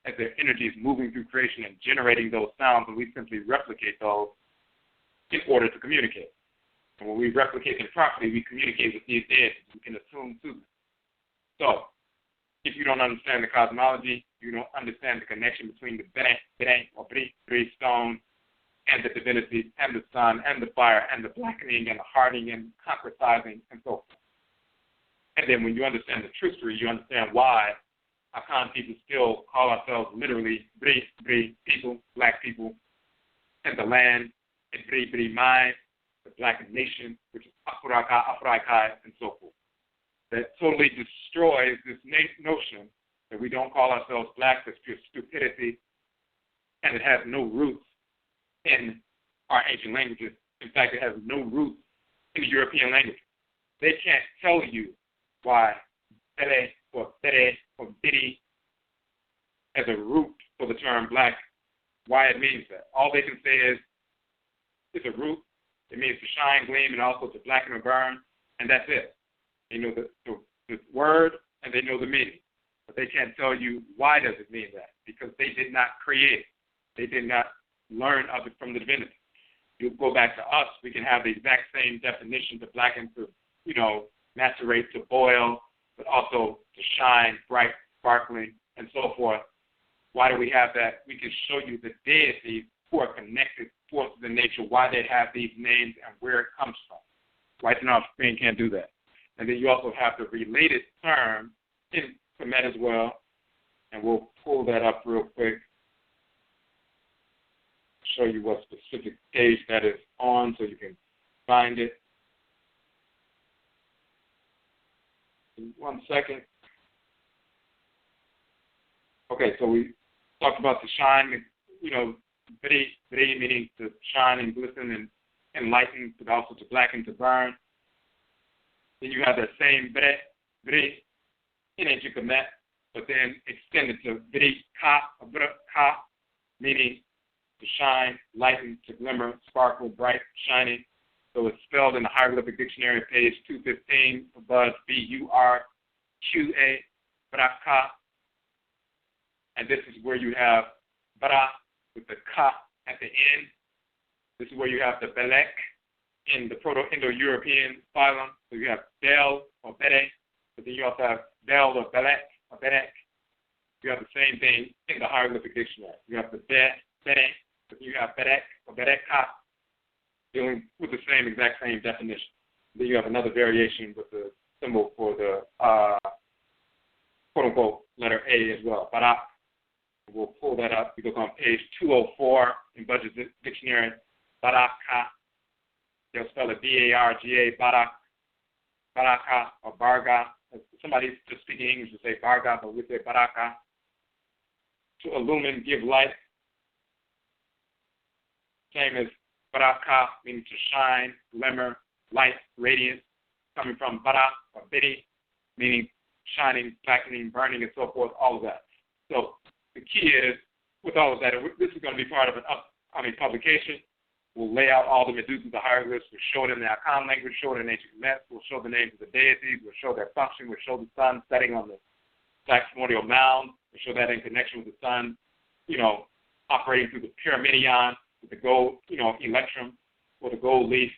as their energy is moving through creation and generating those sounds, and we simply replicate those in order to communicate. And when we replicate them properly, we communicate with these deities. We can attune to them. So, if you don't understand the cosmology, you don't understand the connection between the Bene, or Bri stone, and the divinity, and the sun, and the fire, and the blackening, and the hardening, and concretizing, and so forth. And then when you understand the truthfully, you understand why Akan people still call ourselves literally Bri people, black people, and the land, and Bri mind, the black nation, which is Afuraitkaitnit, and so forth. That totally destroys this notion that we don't call ourselves black, that's pure stupidity, and it has no roots in our ancient languages. In fact, it has no roots in the European languages. They can't tell you why Bere or Bere or Biddy as a root for the term black, why it means that. All they can say is it's a root. It means to shine, gleam, and also to blacken or burn, and that's it. They know the word, and they know the meaning. But they can't tell you why does it mean that, because they did not create it. They did not learn of it from the divinity. You go back to us, we can have the exact same definition to blacken, to, macerate, to boil, but also to shine, bright, sparkling, and so forth. Why do we have that? We can show you the deities who are connected forces in nature, why they have these names and where it comes from. Whites and offspring can't do that. And then you also have the related term in Kamit as well, and we'll pull that up real quick. show you what specific page that is on so you can find it. 1 second. Okay, so we talked about the shine, very meaning to shine and glisten and lighten, but also to blacken, to burn. Then you have that same bre in Kamet, but then extended to bre ka, meaning to shine, lighten, to glimmer, sparkle, bright, shining. So it's spelled in the Hieroglyphic Dictionary, page 215, above B-U-R-Q-A, braka. And this is where you have bara with the ka at the end. This is where you have the belek in the Proto-Indo-European phylum. So you have bel or bere, but then you also have bel or belek or berek. You have the same thing in the Hieroglyphic Dictionary. You have the bere, but you have berek or bereka, dealing with the exact same definition. Then you have another variation with the symbol for the quote-unquote letter A as well, barak. We'll pull that up. We look on page 204 in Budget Dictionary, baraka. They'll spell it B-A-R-G-A, barak, baraka, or barga. Somebody just speaking English would say barga, but we say baraka. To illumine, give light. Same as baraka, meaning to shine, glimmer, light, radiance, coming from bara or bidi, meaning shining, blackening, burning, and so forth, all of that. So the key is, with all of that, and this is going to be part of an upcoming publication. We'll lay out all the medusas, the hieroglyphs. We'll show it in the Akan language, show it in ancient Amet. We'll show the names of the deities. We'll show their function. We'll show the sun setting on the black primordial mound. We'll show that in connection with the sun, operating through the pyramidion, with the gold, electrum, or the gold leaf,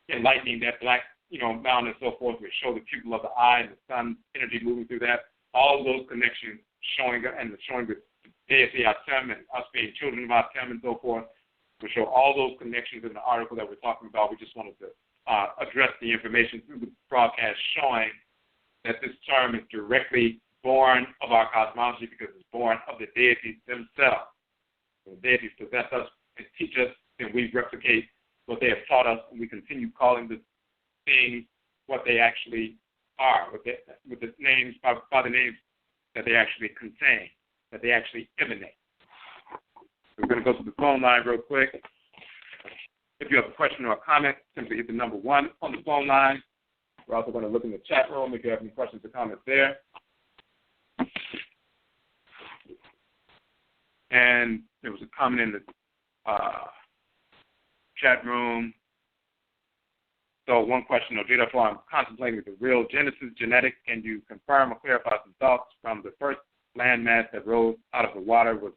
enlightening that black, mound and so forth. We'll show the pupil of the eye and the sun energy moving through that. All of those connections showing the deity Atem and us being children of Atem and so forth. We'll show all those connections in the article that we're talking about. We just wanted to address the information through the broadcast showing that this term is directly born of our cosmology because it's born of the deities themselves. The deities possess us and teach us, and we replicate what they have taught us, and we continue calling the things what they actually are, with the names, by the names that they actually contain, that they actually emanate. We're going to go to the phone line real quick. If you have a question or a comment, simply hit the number 1 on the phone line. We're also going to look in the chat room if you have any questions or comments there. And there was a comment in the chat room. So one question, therefore, I'm contemplating the real Genesis genetics. Can you confirm or clarify some thoughts from the first landmass that rose out of the water was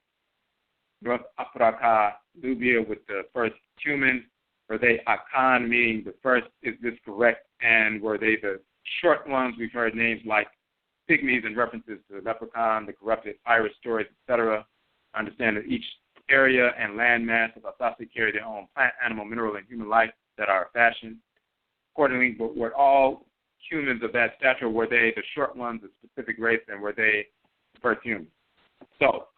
North Afurakani, Nubia, with the first humans? Were they Akan, meaning the first? Is this correct? And were they the short ones? We've heard names like pygmies and references to the leprechaun, the corrupted iris stories, etc. I understand that each area and landmass of Asasi carry their own plant, animal, mineral, and human life that are fashioned accordingly. But were all humans of that stature? Were they the short ones, the specific race, and were they the first humans? So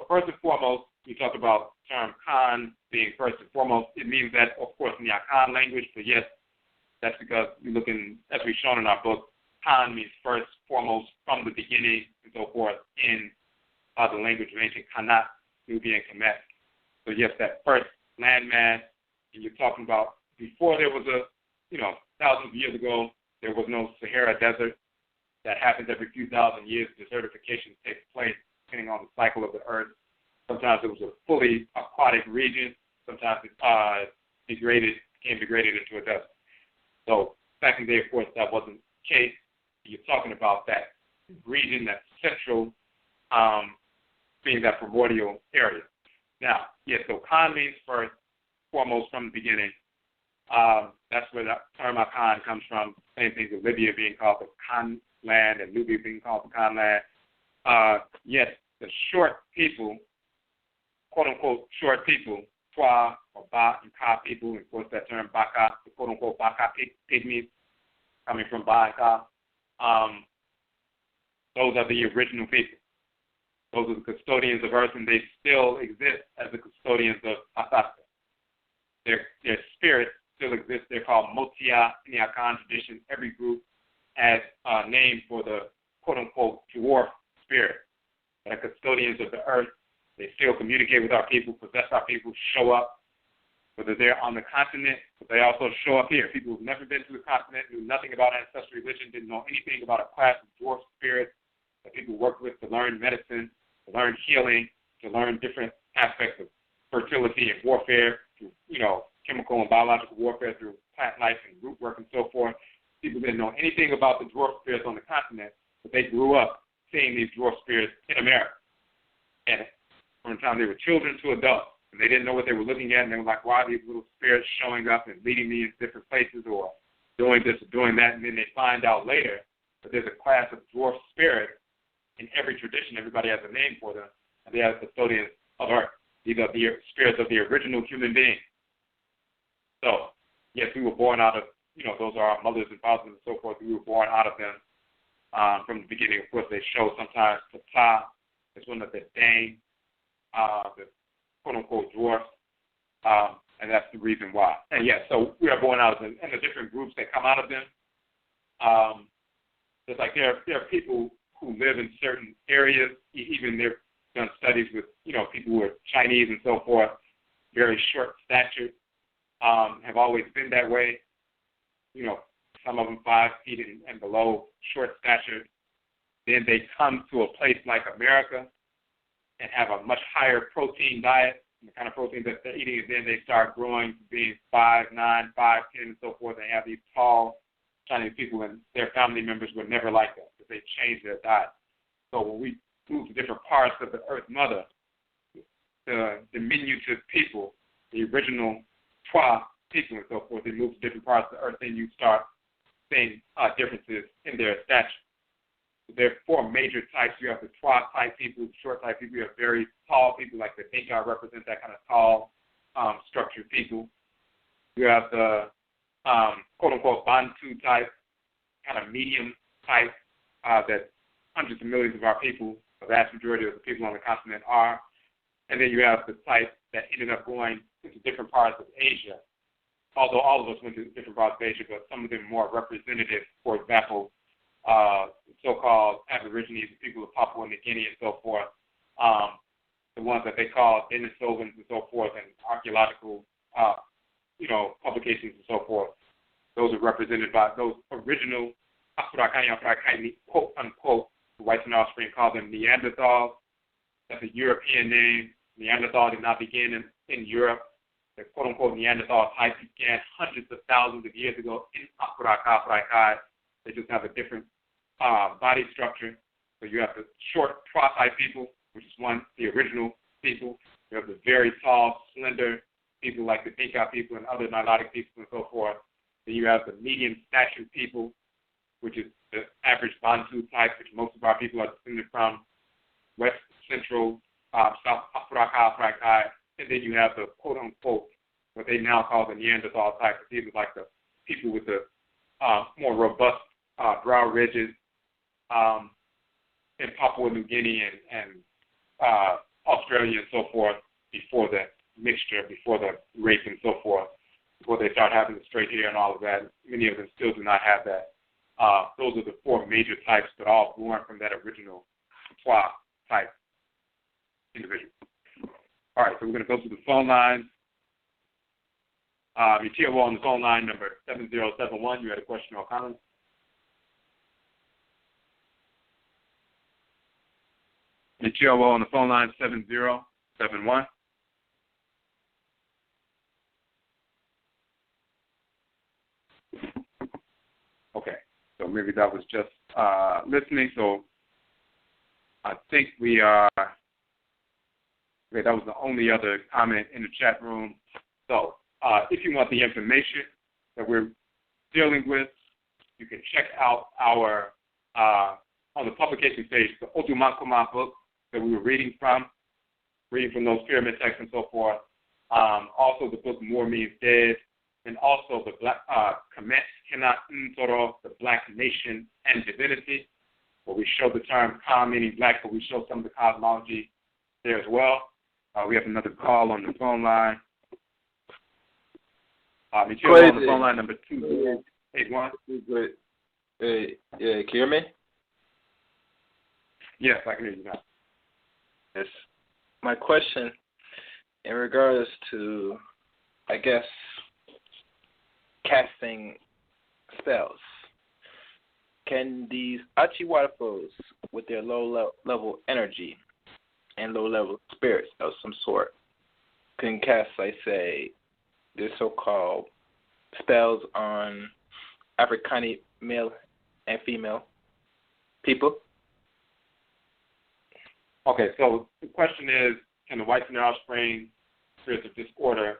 first and foremost, we talk about the term Khan being first and foremost. It means that, of course, in the Akan language, but yes, that's because we look in, as we've shown in our book, Khan means first, foremost, from the beginning, and so forth, in the language of ancient Khanit, Nubia, and Kamit. So yes, that first landmass, and you're talking about before there was thousands of years ago, there was no Sahara Desert. That happens every few thousand years. Desertification takes place depending on the cycle of the earth. Sometimes it was a fully aquatic region. Sometimes it became degraded into a desert. So back in the day, of course, that wasn't the case. You're talking about that region, that central, being that primordial area. Now, so Khan means first, foremost, from the beginning. That's where the term Akan comes from. Same thing with Libya being called the Khan land and Nubia being called the Khan land. The short people, quote-unquote short people, Twa or Ba and Ka people, and of course that term Baka, the quote-unquote Baka pygmies, coming from Ba and Ka, those are the original people. Those are the custodians of Earth, and they still exist as the custodians of Asasa. Their spirits still exist. They're called Motia in the Akan tradition. Every group has a name for the quote-unquote dwarf spirit. They're custodians of the Earth. They still communicate with our people, possess our people, show up, whether they're on the continent, but they also show up here. People who've never been to the continent, knew nothing about ancestral religion, didn't know anything about a class of dwarf spirits that people work with to learn medicine, to learn healing, to learn different aspects of fertility and warfare, through, chemical and biological warfare, through plant life and root work and so forth. People didn't know anything about the dwarf spirits on the continent, but they grew up seeing these dwarf spirits in America. And from the time they were children to adults, and they didn't know what they were looking at, and they were like, why are these little spirits showing up and leading me in different places or doing this or doing that? And then they find out later that there's a class of dwarf spirits in every tradition. Everybody has a name for them, and they are custodians of Earth. These are the spirits of the original human beings. So, yes, we were born out of, those are our mothers and fathers and so forth. We were born out of them from the beginning. Of course, they show sometimes Ptah is one of the Dang, the quote-unquote dwarfs, and that's the reason why. And, yes, so we are born out of them, and the different groups that come out of them. It's like there are people who live in certain areas, even they've done studies with, people who are Chinese and so forth, very short-statured, have always been that way. Some of them 5 feet and below, short-statured. Then they come to a place like America and have a much higher protein diet, the kind of protein that they're eating, and then they start growing to being 5'9", 5'10", and so forth. They have these tall Chinese people, and their family members were never like that because they changed their diet. So when we move to different parts of the Earth Mother, the diminutive people, the original Twa people and so forth, they move to different parts of the Earth, then you start seeing differences in their stature. So there are 4 major types. You have the Twa type people, short type people. You have very tall people, like the Dinka represent that kind of tall, structured people. You have the quote-unquote Bantu type, kind of medium type, that hundreds of millions of our people, the vast majority of the people on the continent are. And then you have the type that ended up going into different parts of Asia, although all of us went to different parts of Asia, but some of them more representative. For example, so-called Aborigines, the people of Papua New Guinea and so forth, the ones that they call Denisovans and so forth, and archaeological, publications and so forth. Those are represented by those original Afurakani, Afuraitkaitnit, quote unquote, the whites and offspring call them Neanderthals. That's a European name. Neanderthal did not begin in Europe. The quote unquote Neanderthal type began hundreds of thousands of years ago in Afuraitkaitnit. They just have a different body structure. So you have the short Twa-type people, which is the original people. You have the very tall, slender people like the Dinka people and other Nilotic people and so forth. Then you have the medium-statured people, which is the average Bantu type, which most of our people are descended from, West Central, South Afuraitkaitnit. And then you have the quote-unquote, what they now call the Neanderthal type. These are like the people with the more robust brow ridges in Papua New Guinea and Australia and so forth before the mixture, before the race and so forth, before they start having the straight hair and all of that. Many of them still do not have that. Those are the 4 major types, but all born from that original Twa type individual. All right, so we're going to go to the phone lines. Yachiro on the phone line, number 7071. You had a question or comment? Yachiro on the phone line, 7071. Okay, so maybe that was just listening. So I think we are. Okay, that was the only other comment in the chat room. So if you want the information that we're dealing with, you can check out our, on the publication page, the ODWIRA book that we were reading from those pyramid texts and so forth. Also the book More Means Dead, and also the Kamit, Khanit, the Black Nation and Divinity. where we show the term Ka meaning black, but we show some of the cosmology there as well. We have another call on the phone line. Material on the phone line number 281. Yeah, can you hear me? Yes, I can hear you now. Yes. My question in regards to, I guess, casting spells. Can these Achiwatifos, with their low-level energy and low-level spirits of some sort, can cast, like, say, the so-called spells on Afurakani male and female people? Okay, so the question is, can the whites and their offspring, spirits of disorder,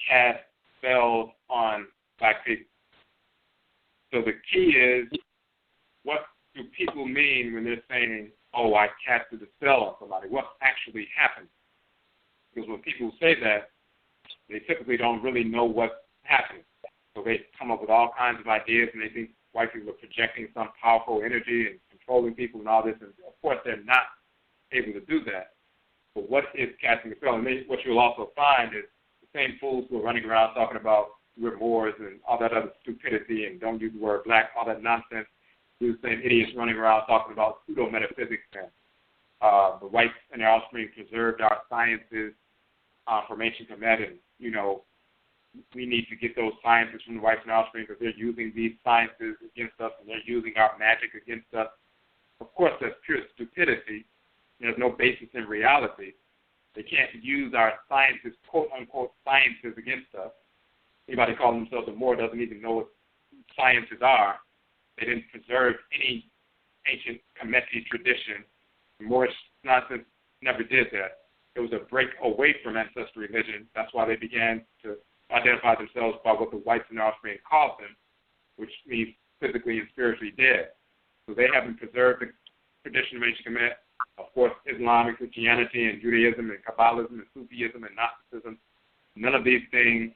cast spells on black people? So the key is, what do people mean when they're saying, oh, I casted a spell on somebody? What actually happened? Because when people say that, they typically don't really know what's happening. So they come up with all kinds of ideas, and they think white people are projecting some powerful energy and controlling people and all this. And, of course, they're not able to do that. But what is casting a spell? And what you'll also find is the same fools who are running around talking about we're Moors and all that other stupidity and don't use the word black, all that nonsense. The same idiots running around talking about pseudo-metaphysics and the whites and their offspring preserved our sciences from ancient Amet, and, you know, we need to get those sciences from the whites and offspring because they're using these sciences against us and they're using our magic against us. Of course, that's pure stupidity. There's no basis in reality. They can't use our sciences, quote-unquote sciences, against us. Anybody calling themselves a Moor doesn't even know what sciences are. They didn't preserve any ancient Kamiti tradition. Moorish nonsense never did that. It was a break away from ancestral religion. That's why they began to identify themselves by what the whites and their offspring called them, which means physically and spiritually dead. So they haven't preserved the tradition of ancient Kemet. Of course, Islamic Christianity and Judaism and Kabbalism and Sufism and Gnosticism, none of these things,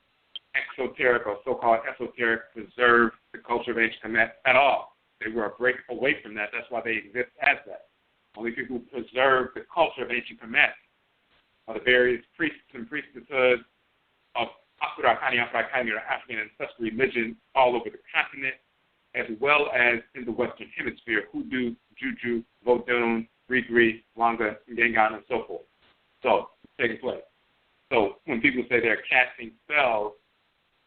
exoteric or so-called esoteric, preserve the culture of ancient Kemet at all. They were a break away from that. That's why they exist as that. Only people who preserve the culture of ancient Kemet are the various priests and priestesses of Afurakani, Afuraitkaitnit, or African ancestral religion all over the continent, as well as in the Western Hemisphere, Hoodoo, Juju, Vodun, Grigri, Wanga, Gengan, and so forth. So, it's taking place. So, when people say they're casting spells,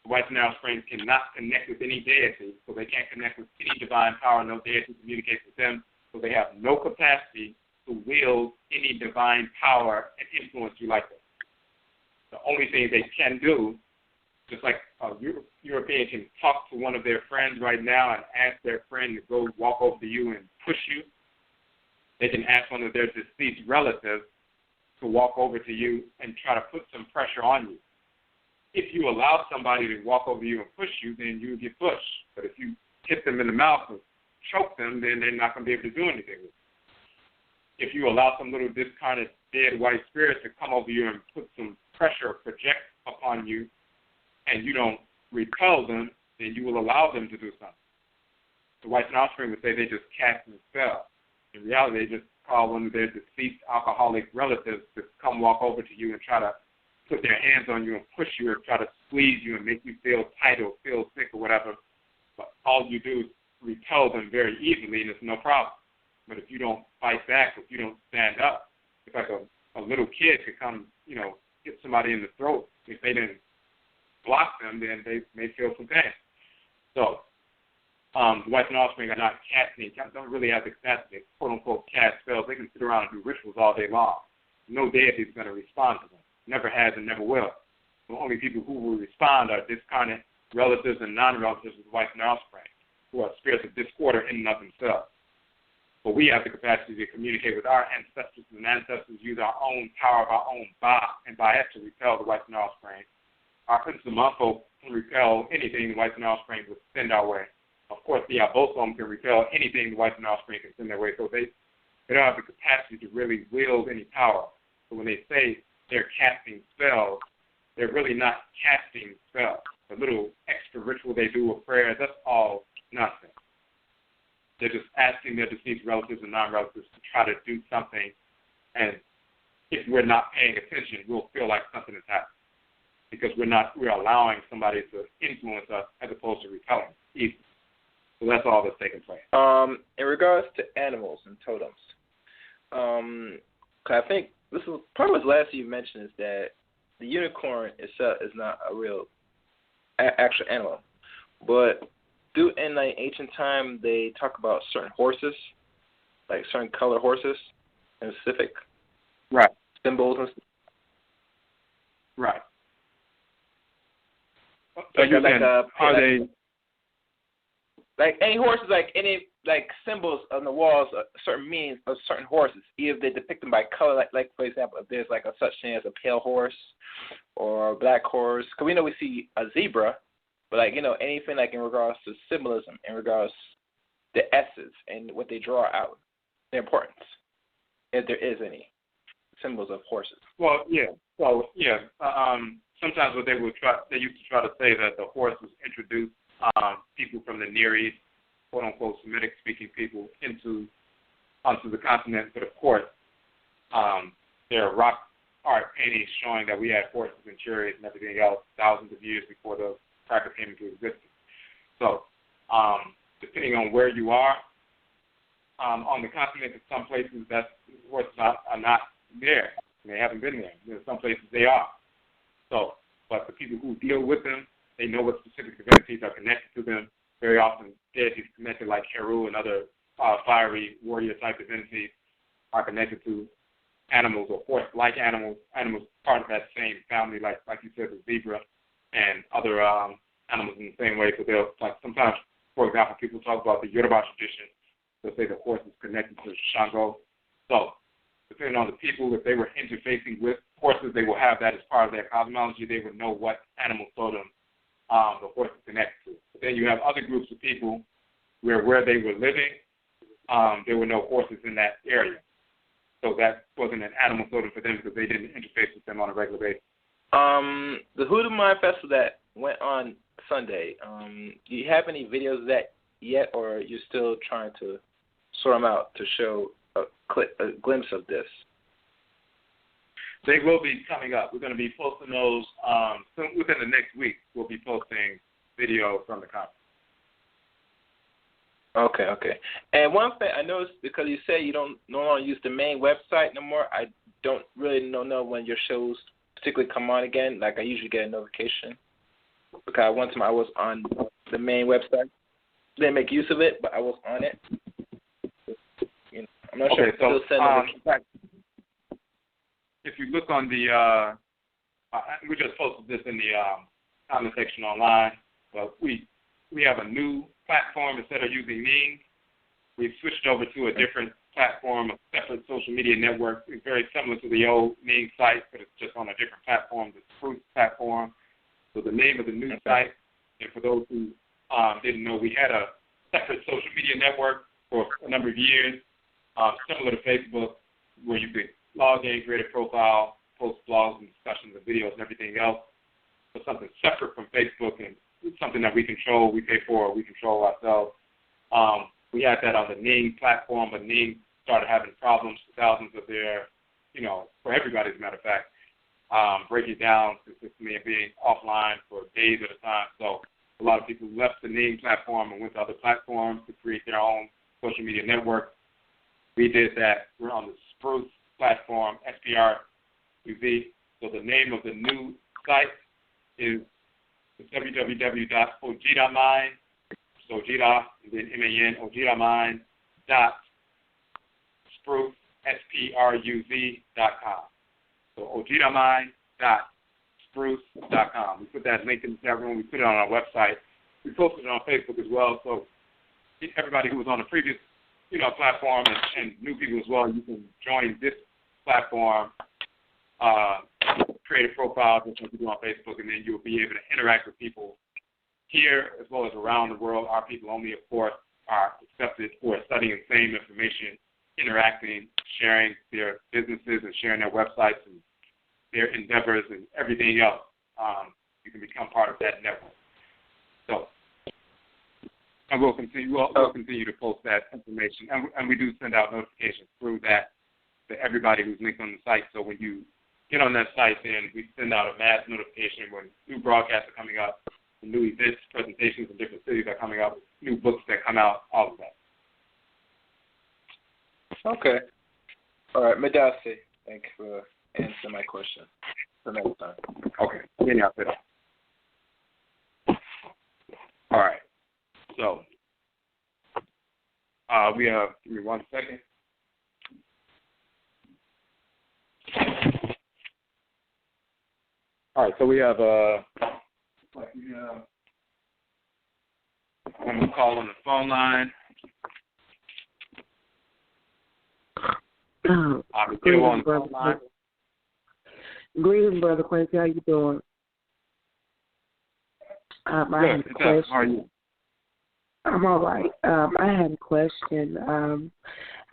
the whites and their offspring cannot connect with any deity, so they can't connect with any divine power. No deity communicates with them, so they have no capacity to wield any divine power and influence you like that. The only thing they can do, just like a European can talk to one of their friends right now and ask their friend to go walk over to you and push you, they can ask one of their deceased relatives to walk over to you and try to put some pressure on you. If you allow somebody to walk over you and push you, then you get pushed. But if you hit them in the mouth and choke them, then they're not going to be able to do anything with it. If you allow some little discarnate dead white spirit to come over you and put some pressure, project upon you, and you don't repel them, then you will allow them to do something. The whites and offspring would say they just cast and spell. In reality, they just call one of their deceased alcoholic relatives to come walk over to you and try to put their hands on you and push you or try to squeeze you and make you feel tight or feel sick or whatever. But all you do is repel them very easily, and it's no problem. But if you don't fight back, if you don't stand up, it's like a little kid could come, hit somebody in the throat. If they didn't block them, then they may feel some pain. So the whites and offspring are not casting, don't really have the capacity to quote-unquote cast spells. They can sit around and do rituals all day long. No deity is going to respond to them. Never has and never will. The only people who will respond are discarnate relatives and non-relatives of the whites and offspring, who are spirits of disorder in and of themselves. But we have the capacity to communicate with our ancestors, and ancestors use our own power of our own ba and bayet to repel the whites and offspring. Our Nsumanfo can repel anything the whites and offspring would send our way. Of course, the Abosom can repel anything the whites and offspring can send their way. So they don't have the capacity to really wield any power. So when they say they're casting spells, they're really not casting spells. The little extra ritual they do with prayer, that's all nonsense. They're just asking their deceased relatives and non-relatives to try to do something, and if we're not paying attention, we'll feel like something has happened because we're allowing somebody to influence us as opposed to repelling easily. So that's all that's taking place. In regards to animals and totems, 'cause I think this is probably the last thing you mentioned is that the unicorn itself is not a real actual animal, but in like ancient time they talk about certain horses, like certain color horses, in specific symbols and stuff. Right. So are they like any horses, like any like symbols on the walls, certain meanings of certain horses, either they depict them by color, like for example, if there's like a such thing as a pale horse or a black horse, because we know we see a zebra, but like anything like in regards to symbolism, in regards to the essence and what they draw out, their importance, if there is any symbols of horses. Well, yeah. Sometimes what they used to try to say that the horse was introduced people from the Near East, quote unquote Semitic speaking people onto the continent, but of course there are rock art paintings showing that we had horses and chariots and everything else thousands of years before the cracker came into existence. So depending on where you are on the continent, in some places that horses are not there. They haven't been there. In some places they are. So, but the people who deal with them, they know what specific divinities are connected to them. Very often, deities connected like Heru and other fiery warrior-type divinities are connected to animals or horse-like animals, animals part of that same family, like you said, the zebra and other animals in the same way. So they'll, like sometimes, for example, people talk about the Yoruba tradition. They'll say the horse is connected to Shango. So, depending on the people, if they were interfacing with horses, they will have that as part of their cosmology. They would know what animal totem the horse is connected to. But then you have other groups of people where they were living, there were no horses in that area. So that wasn't an animal totem for them because they didn't interface with them on a regular basis. The Hoodoo Mind Festival that went on Sunday, do you have any videos of that yet, or are you still trying to sort them out to show a glimpse of this? They will be coming up. We're going to be posting those within the next week. We'll be posting video from the conference. Okay. And one thing I noticed, because you say you don't no longer use the main website no more, I don't really know when your shows particularly come on again. Like I usually get a notification because one time I was on the main website. Didn't make use of it, but I was on it. I'm not sure if so, still if you look on the, we just posted this in the comment section online, but we have a new platform. Instead of using Ning, we've switched over to a different platform, a separate social media network. It's very similar to the old Ning site, but it's just on a different platform, the Spruce platform. So the name of the new site, and for those who didn't know, we had a separate social media network for a number of years, similar to Facebook, where you could log in, create a profile, post blogs and discussions and videos and everything else. So something separate from Facebook and something that we control, we pay for, we control ourselves. We had that on the Ning platform, but Ning started having problems, thousands of their, for everybody as a matter of fact, breaking down consistently and being offline for days at a time. So a lot of people left the Ning platform and went to other platforms to create their own social media network. We did that. We're on the Spruce platform, SPRUV. So the name of the new site is www.ojita.mind, so Ojita, and then M-A-N, ojitamind.spruce, SPRUV.com. So ojitamind.spruce.com. We put that link in the chat room. We put it on our website. We posted it on Facebook as well. So everybody who was on the previous platform and new people as well, you can join this platform, create a profile, just like you do on Facebook, and then you'll be able to interact with people here as well as around the world. Our people only, of course, are accepted who are studying the same information, interacting, sharing their businesses and sharing their websites and their endeavors and everything else. You can become part of that network. So And we'll continue to post that information, and we do send out notifications through that to everybody who's linked on the site. So when you get on that site, then we send out a mass notification when new broadcasts are coming up, new events, presentations in different cities are coming up, new books that come out, all of that. Okay. All right, Medase, thanks for answering my question. The next time. Okay. All right. So, we have, give me 1 second. All right, so we have one call on the phone line. Greetings, Brother Quincy. How you doing? I had a question. How are you? I'm all right. I had a question.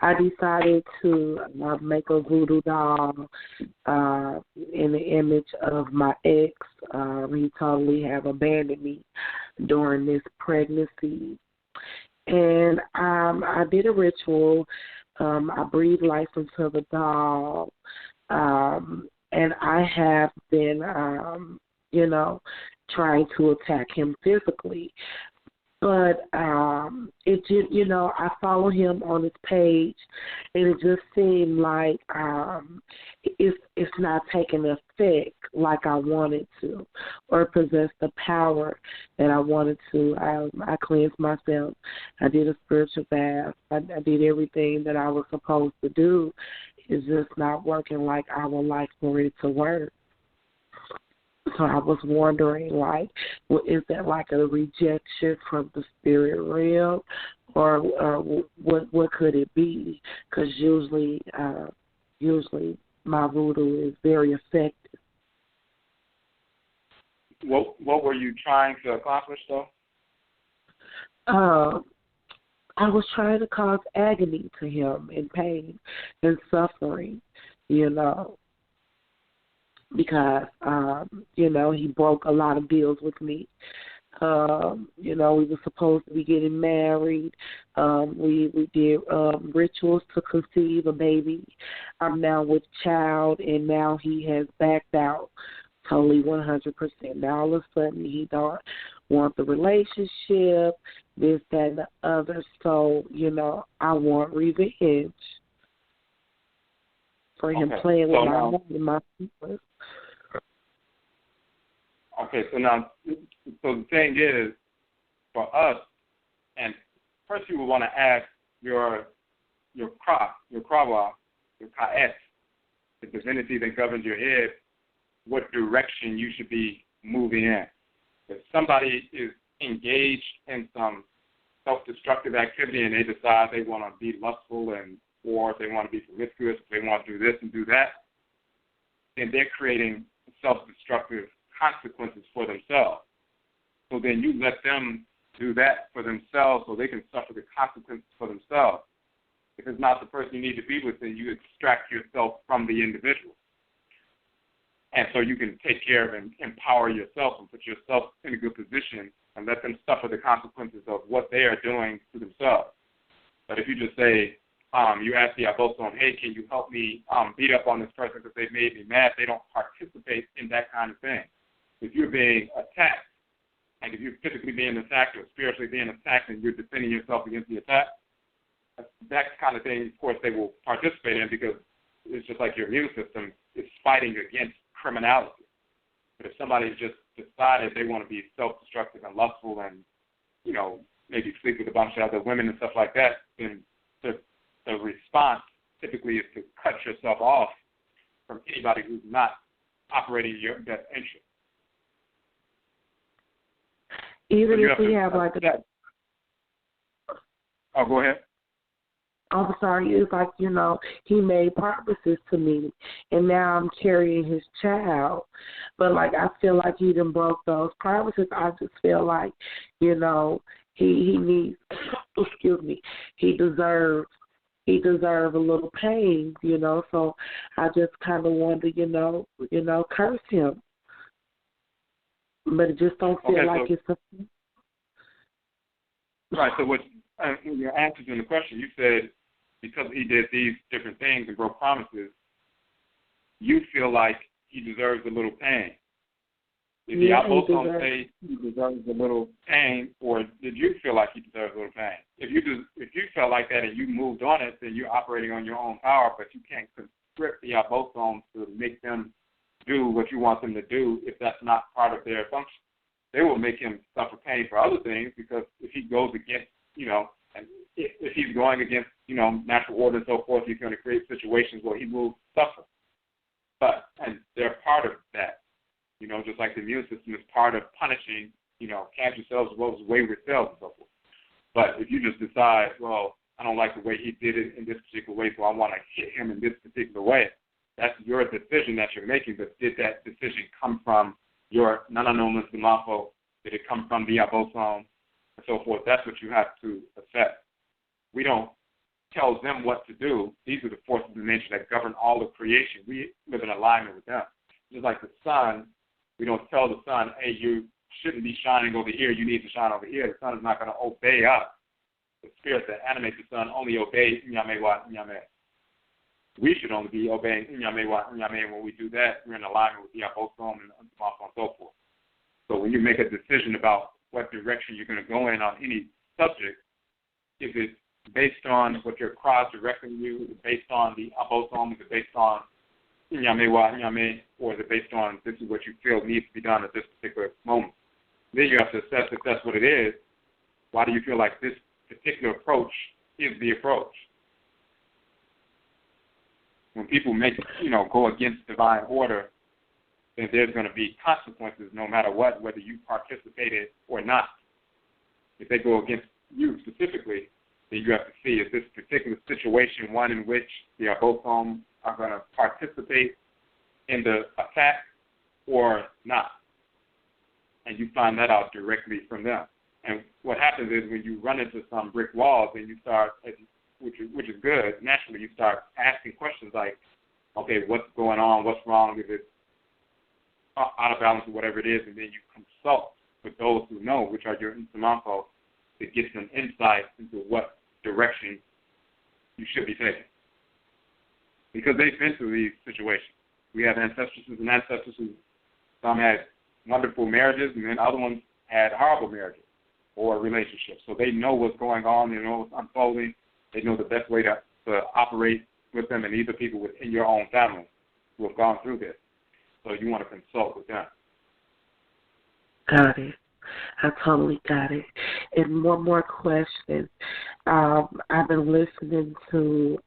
I decided to make a voodoo doll in the image of my ex. He totally have abandoned me during this pregnancy. And I did a ritual. I breathed life into the doll. And I have been, trying to attack him physically. But it just, I follow him on his page, and it just seemed like it's not taking effect like I wanted to, or possess the power that I wanted to. I cleansed myself. I did a spiritual bath. I did everything that I was supposed to do. It's just not working like I would like for it to work. So I was wondering, is that like a rejection from the spirit realm, or what could it be? Because usually my voodoo is very effective. What were you trying to accomplish, though? I was trying to cause agony to him and pain and suffering, because, he broke a lot of deals with me. We were supposed to be getting married. We did rituals to conceive a baby. I'm now with child, and now he has backed out totally 100%. Now all of a sudden he don't want the relationship, this, that, and the other. So, I want revenge for him playing with my money and my people. Okay, so the thing is, for us, and first you would want to ask your krawa, your ka'et, the divinity that governs your head, what direction you should be moving in. If somebody is engaged in some self-destructive activity and they decide they want to be lustful, or if they want to be promiscuous, if they want to do this and do that, then they're creating self-destructive consequences for themselves. So then you let them do that for themselves so they can suffer the consequences for themselves. If it's not the person you need to be with, then you extract yourself from the individual. And so you can take care of and empower yourself and put yourself in a good position and let them suffer the consequences of what they are doing to themselves. But if you just say, you ask the Aboson, hey, can you help me beat up on this person because they made me mad, they don't participate in that kind of thing. If you're being attacked, like if you're physically being attacked or spiritually being attacked and you're defending yourself against the attack, that kind of thing, of course, they will participate in, because it's just like your immune system is fighting against criminality. But if somebody just decided they want to be self-destructive and lustful and, maybe sleep with a bunch of other women and stuff like that, then the response typically is to cut yourself off from anybody who's not operating in your best interest. Even if we have like a... Oh, go ahead. I'm sorry. It's like, he made promises to me, and now I'm carrying his child. But, I feel like he done broke those promises. I just feel like, he needs, excuse me, he deserves a little pain, so I just kind of wanted to, curse him. But it just don't feel like it's a... Right. So when you're answering the question, you said because he did these different things and broke promises, you feel like he deserves a little pain. Did the Abosom say he deserves a little pain, or did you feel like he deserves a little pain? If you felt like that and you moved on it, then you're operating on your own power, but you can't conscript the Abosom to make them do what you want them to do if that's not part of their function. They will make him suffer pain for other things, because if he goes against, and if he's going against, natural order and so forth, he's going to create situations where he will suffer. And they're part of that. Just like the immune system is part of punishing, cancer cells as well as wayward cells and so forth. But if you just decide, well, I don't like the way he did it in this particular way, so I want to hit him in this particular way, that's your decision that you're making. But did that decision come from your nananomas demafo? Did it come from the abosom and so forth? That's what you have to assess. We don't tell them what to do. These are the forces of nature that govern all of creation. We live in alignment with them. Just like the sun, we don't tell the sun, hey, you shouldn't be shining over here, you need to shine over here. The sun is not going to obey us. The spirit that animates the sun only obeys Nyamewa Nyame. We should only be obeying Nyamewa Nyame, and when we do that, we're in alignment with the Abosom and so forth. So when you make a decision about what direction you're going to go in on any subject, is it based on what your cross directing you? Is it based on the Abosom? Is it based on Nyamewa Nyame? Or is it based on this is what you feel needs to be done at this particular moment? Then you have to assess if that's what it is. Why do you feel like this particular approach is the approach? When people go against divine order, then there's going to be consequences no matter what, whether you participated or not. If they go against you specifically, then you have to see, is this particular situation one in which the Abosom are going to participate in the attack or not? And you find that out directly from them. And what happens is when you run into some brick walls and you start, which is good, naturally you start asking questions like, okay, what's going on, what's wrong, is it out of balance or whatever it is, and then you consult with those who know, which are your insumanfo, to get some insight into what direction you should be taking. Because they've been through these situations. We have ancestresses and ancestors who, some had wonderful marriages, and then other ones had horrible marriages or relationships. So they know what's going on, they know what's unfolding, they know the best way to operate with them, and these are people within your own family who have gone through this. So you want to consult with them. Got it. I totally got it. And one more question. I've been listening to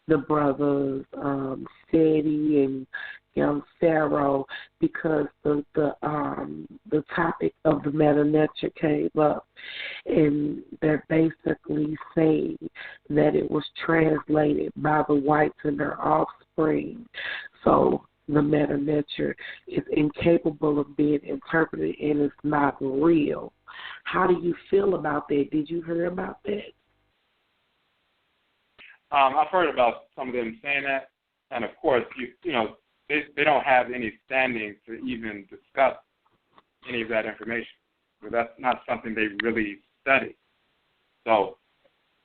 the brothers Sadie and Young Pharaoh because the topic of the meta nature came up, and they're basically saying that it was translated by the whites and their offspring. So the meta nature is incapable of being interpreted and it's not real. How do you feel about that? Did you hear about that? I've heard about some of them saying that, and of course, they don't have any standing to even discuss any of that information. So that's not something they really study. So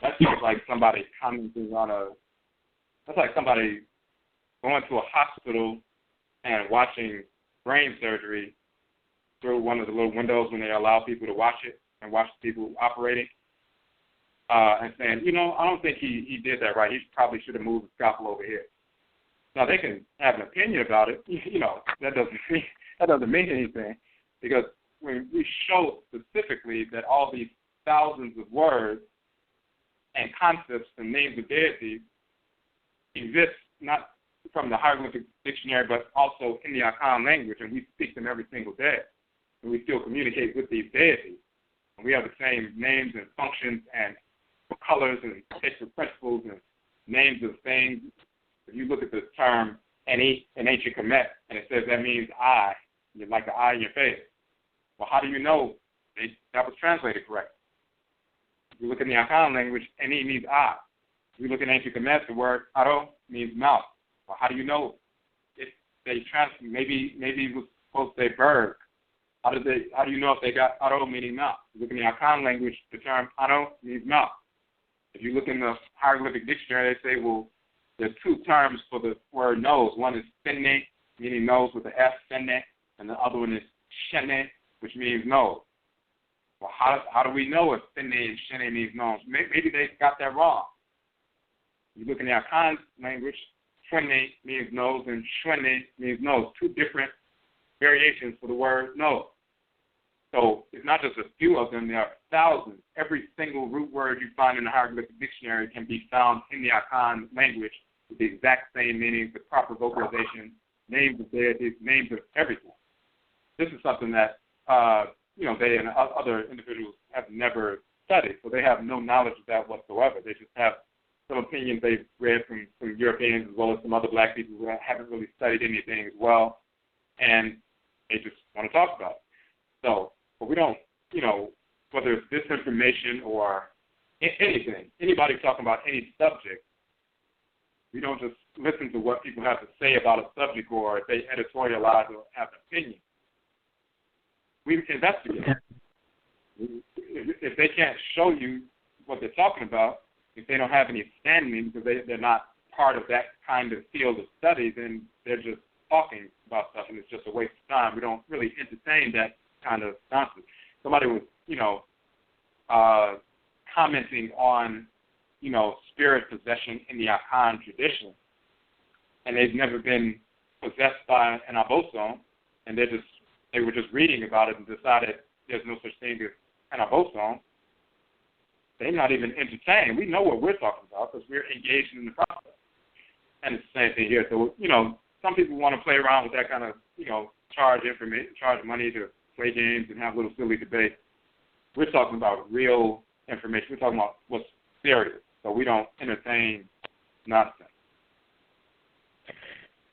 that's just like somebody commenting on that's like somebody going to a hospital and watching brain surgery through one of the little windows when they allow people to watch it and watch people operating, and saying, I don't think he did that right. He probably should have moved the scalpel over here. Now, they can have an opinion about it. That doesn't mean anything, because when we show specifically that all these thousands of words and concepts and names of deities exist not from the hieroglyphic dictionary, but also in the Akan language, and we speak them every single day, and we still communicate with these deities. And we have the same names and functions and colors and basic principles and names of things. If you look at the term Eni in ancient Kamit, and it says that means eye, like the eye in your face. Well, how do you know that was translated correctly? If you look in the Akan language, Eni means eye. If you look in ancient Kamit, the word aro means mouth. Well, how do you know? Maybe it was supposed to say bird, How do you know if they got aro meaning mouth? You look in the Akan language, the term aro means mouth. If you look in the hieroglyphic dictionary, they say, well, there's two terms for the word nose. One is fenne, meaning nose with the F, fenne, and the other one is shene, which means nose. Well, how do we know if fenne and shene means nose? Maybe they got that wrong. You look in the Akan language, fenne means nose and shene means nose. Two different variations for the word nose. So it's not just a few of them, there are thousands. Every single root word you find in the hieroglyphic dictionary can be found in the Akan language with the exact same meanings, the proper vocalization, names of deities, names of everything. This is something that, they and other individuals have never studied, so they have no knowledge of that whatsoever. They just have some opinions they've read from Europeans as well as some other black people who haven't really studied anything as well, and they just want to talk about it. So, but we don't, whether it's disinformation or anything, anybody talking about any subject, we don't just listen to what people have to say about a subject or if they editorialize or have an opinion. We investigate. If they can't show you what they're talking about, if they don't have any standing because they're not part of that kind of field of study, then they're just talking about stuff and it's just a waste of time. We don't really entertain that kind of nonsense. Somebody was, commenting on, spirit possession in the Akan tradition, and they've never been possessed by an abosom, and they were just reading about it and decided there's no such thing as an abosom. They're not even entertained. We know what we're talking about because we're engaged in the process. And it's the same thing here. So, some people want to play around with that kind of, charge money to play games and have little silly debates. We're talking about real information. We're talking about what's serious. So we don't entertain nonsense.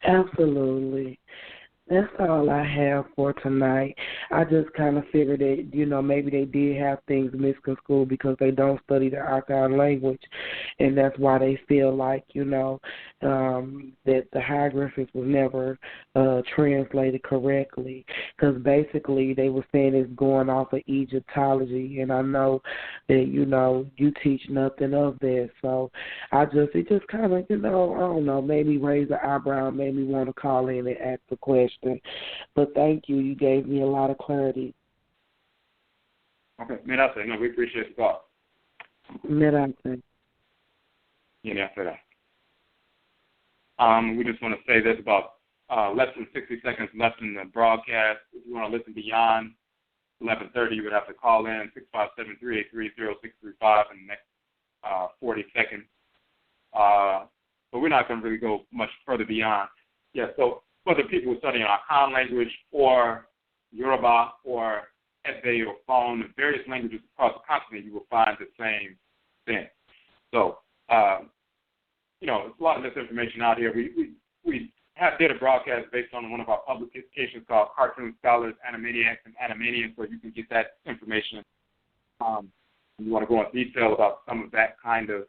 Absolutely. That's all I have for tonight. I just kind of figured that, maybe they did have things misconstrued because they don't study the Akan language, and that's why they feel like, that the hieroglyphics was never translated correctly, because basically they were saying it's going off of Egyptology, and I know that, you teach nothing of that. So it just kind of, I don't know, made me raise an eyebrow, made me want to call in and ask the question. But thank you. You gave me a lot of clarity. Okay. Mirase. No, we appreciate the call. Mirase. Yeah, after that. We just want to say there's about less than 60 seconds left in the broadcast. If you want to listen beyond 11:30, you would have to call in 657-383-0635 in the next 40 seconds. But we're not going to really go much further beyond. Yeah, so whether people are studying Akan language or Yoruba or Ebe or Fon, and various languages across the continent, you will find the same thing. So, there's a lot of misinformation out here. We did a broadcast based on one of our publications called Cartoon Scholars, Animaniacs, and Animanians, where you can get that information. You want to go into detail about some of that kind of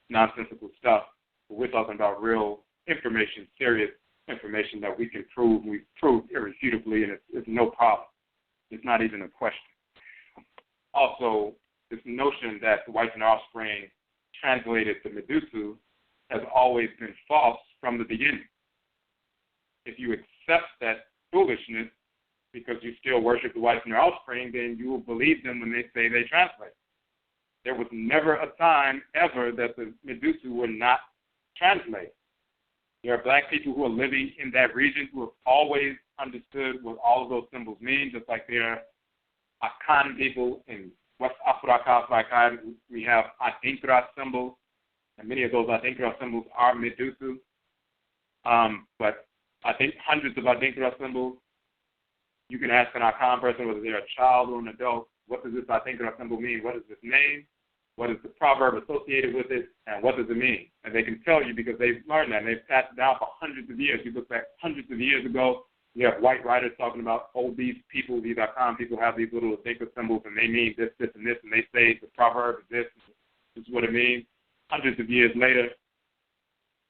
nonsensical stuff. But we're talking about real information, serious information that we can prove. We've proved irrefutably, and it's no problem. It's not even a question. Also, this notion that the whites and offspring translated to Medusa has always been false from the beginning. If you accept that foolishness because you still worship the whites and their offspring, then you will believe them when they say they translate. There was never a time ever that the Medusa would not translate. There are black people who are living in that region who have always understood what all of those symbols mean, just like there are Akan people in West Afuraitkaitnit. We have Adinkra symbols, and many of those Adinkra symbols are Medusa. But I think hundreds of Adinkra symbols, you can ask an Akan person whether they're a child or an adult, what does this Adinkra symbol mean? What is this name? What is the proverb associated with it? And what does it mean? And they can tell you because they've learned that. And they've passed it down for hundreds of years. You look back hundreds of years ago, you have white writers talking about, these people, these Akan people have these little Adinkra symbols, and they mean this, this, and this, and they say the proverb is this is what it means. Hundreds of years later,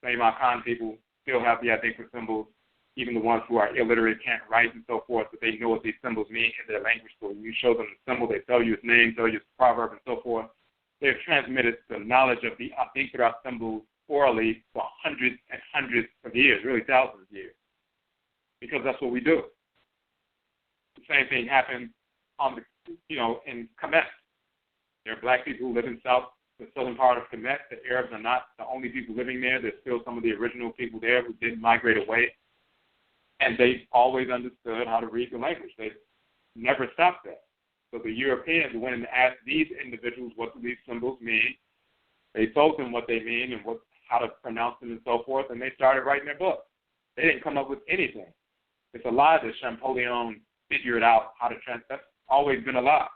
same Akan people still have the Adinkra symbols. even the ones who are illiterate, can't write and so forth, but they know what these symbols mean in their language. So when you show them the symbol, they tell you its name, tell you its proverb, and so forth. They've transmitted the knowledge of the ODWIRA symbols orally for hundreds and hundreds of years, really thousands of years, because that's what we do. The same thing happened in Kamit. There are black people who live in the southern part of Kamit. The Arabs are not the only people living there. There's still some of the original people there who didn't migrate away. And they always understood how to read the language. They never stopped that. So the Europeans went and asked these individuals what do these symbols mean. They told them what they mean and how to pronounce them and so forth, and they started writing their books. They didn't come up with anything. It's a lie that Champollion figured out how to translate. That's always been a lie.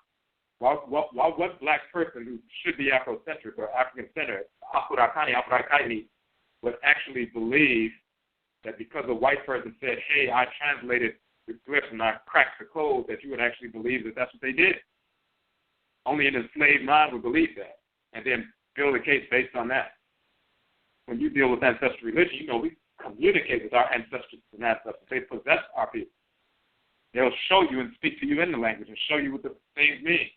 What black person who should be Afrocentric or African-centered, Afurakani, Afuraitkaitnit, would actually believe that because a white person said, hey, I translated the glyphs and I cracked the code, that you would actually believe that that's what they did? Only an enslaved mind would believe that and then build a case based on that. When you deal with ancestral religion, we communicate with our ancestors and ancestors. They possess our people. They'll show you and speak to you in the language and show you what the things mean.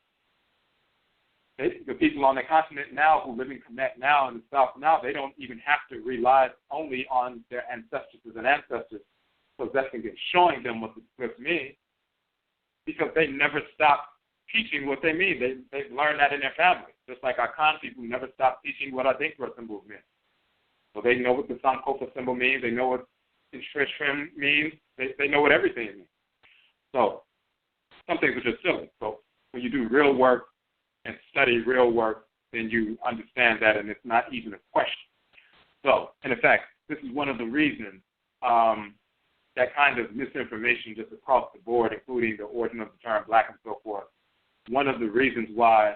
The people on the continent now who live in Connect now in the South now, they don't even have to rely only on their ancestors and ancestors possessing and showing them what the scripts mean, because they never stop teaching what they mean. They've learned that in their family. Just like our Khan people never stop teaching what our ODWIRA symbols mean. So they know what the Sankofa symbol means. They know what Intrishrim means. They know what everything means. So some things are just silly. So when you do real work and study real work, then you understand that, and it's not even a question. So, and in fact, this is one of the reasons that kind of misinformation just across the board, including the origin of the term black and so forth, one of the reasons why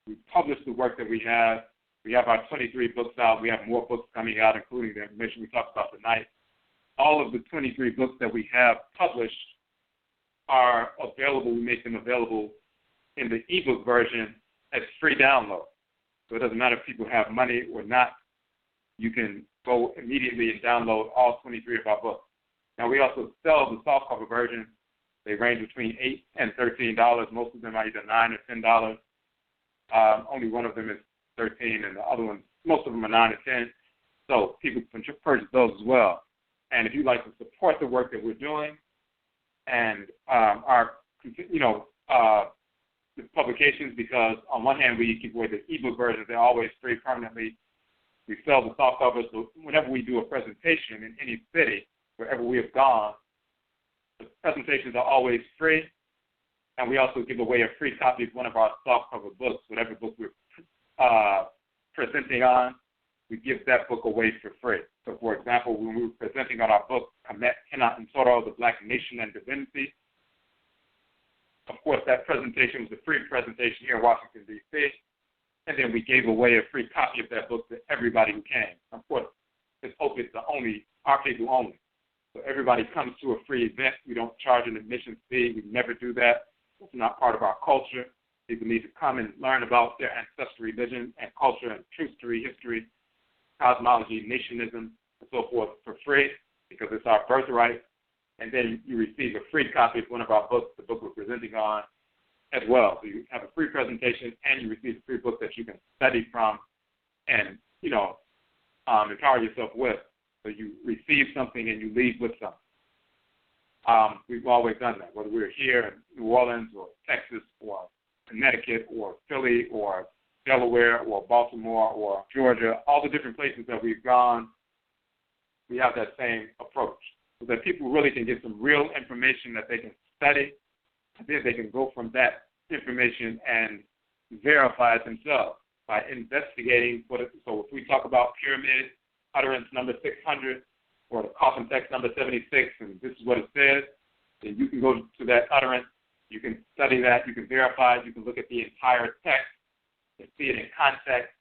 we publish the work that we have. We have our 23 books out. We have more books coming out, including the information we talked about tonight. All of the 23 books that we have published are available. We make them available in the ebook version as free download. So it doesn't matter if people have money or not. You can go immediately and download all 23 of our books. Now, we also sell the softcover version. They range between $8 and $13. Most of them are either $9 or $10. Only one of them is $13, and the other ones, most of them are $9 or $10. So people can purchase those as well. And if you'd like to support the work that we're doing and our, the publications, because on one hand we keep away the ebook versions, they're always free permanently. We sell the soft covers, so whenever we do a presentation in any city, wherever we have gone, the presentations are always free, and we also give away a free copy of one of our soft cover books, whatever book we're presenting on, we give that book away for free. So, for example, when we were presenting on our book, Amet, Khanit, and Toro, the Black Nation and Divinity, of course, that presentation was a free presentation here in Washington, D.C., and then we gave away a free copy of that book to everybody who came. Of course, it's open to our people only. So everybody comes to a free event. We don't charge an admission fee. We never do that. It's not part of our culture. People need to come and learn about their ancestral religion and culture and true history, cosmology, nationism, and so forth for free, because it's our birthright. And then you receive a free copy of one of our books, the book we're presenting on, as well. So you have a free presentation and you receive a free book that you can study from and, empower yourself with. So you receive something and you leave with something. We've always done that, whether we're here in New Orleans or Texas or Connecticut or Philly or Delaware or Baltimore or Georgia, all the different places that we've gone, we have that same approach, so that people really can get some real information that they can study, and then they can go from that information and verify it themselves by investigating so if we talk about pyramid utterance number 600 or the coffin text number 76, and this is what it says, then you can go to that utterance, you can study that, you can verify it, you can look at the entire text and see it in context.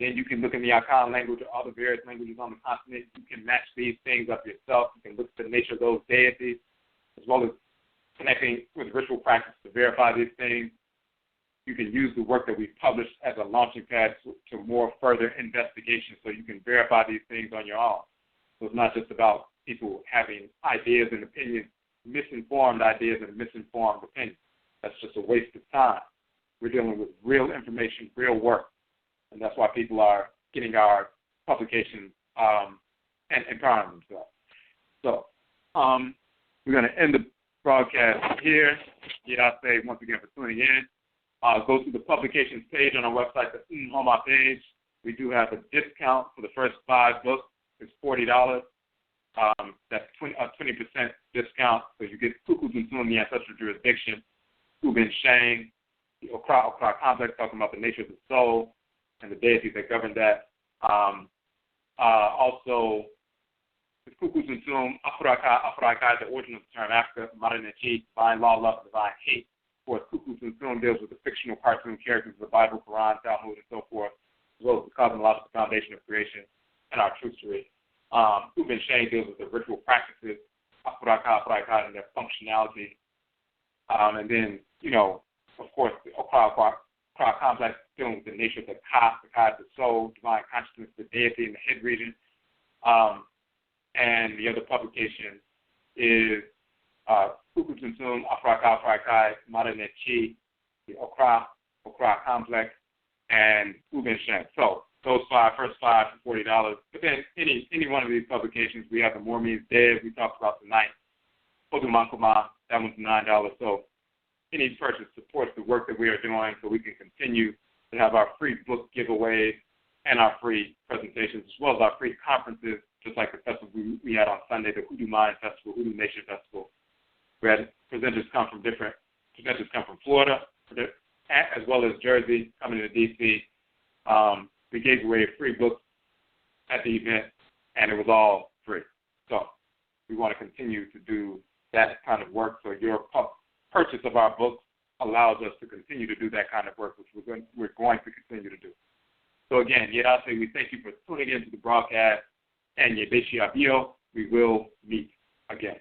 Then you can look in the Akan language or other various languages on the continent. You can match these things up yourself. You can look at the nature of those deities, as well as connecting with ritual practice to verify these things. You can use the work that we've published as a launching pad to more further investigation, so you can verify these things on your own. So it's not just about people having ideas and opinions, misinformed ideas and misinformed opinions. That's just a waste of time. We're dealing with real information, real work, and that's why people are getting our publications and empowering themselves. So we're going to end the broadcast here. I say once again for tuning in. Go to the publications page on our website, the Homa page. We do have a discount for the first 5 books. It's $40. That's a 20% discount. So you get Kuku Zunsun, the Ancestral Jurisdiction, Ubin Shang, the Okra Complex, talking about the nature of the soul and the deities that govern that. Also, the Kuku Zunsun, Afurakai, the origin of the term Africa, Maranechi, divine law, love, divine hate. Of course, Kuku Zunsun deals with the fictional cartoon characters of the Bible, Quran, Talmud, and so forth, as well as the cosmological foundation of creation and our truthsery. Ubin Shang deals with the ritual practices, Afurakai, and their functionality. And then, of course, the Okra Complex dealing with the nature of the Ka is the soul, divine consciousness, the deity in the head region. And the other publication is Kuku Zunsun, Afurakai, Maranechi, the Okra Complex, and Ubin Shang. So those first 5 for $40. But then any one of these publications, we have the Mormons Dead we talked about tonight. Odumakuma, that one's $9. So any purchase supports the work that we are doing so we can continue to have our free book giveaways and our free presentations, as well as our free conferences, just like the festival we had on Sunday, the Hoodoo Mind Festival, Hoodoo Nation Festival. We had presenters come from Florida, as well as Jersey, coming to D.C. We gave away free books at the event, and it was all free. So we want to continue to do that kind of work. So your purchase of our books allows us to continue to do that kind of work, which we're going to continue to do. So again, Yedase, we thank you for tuning in to the broadcast, and Yebeshi Abio, we will meet again.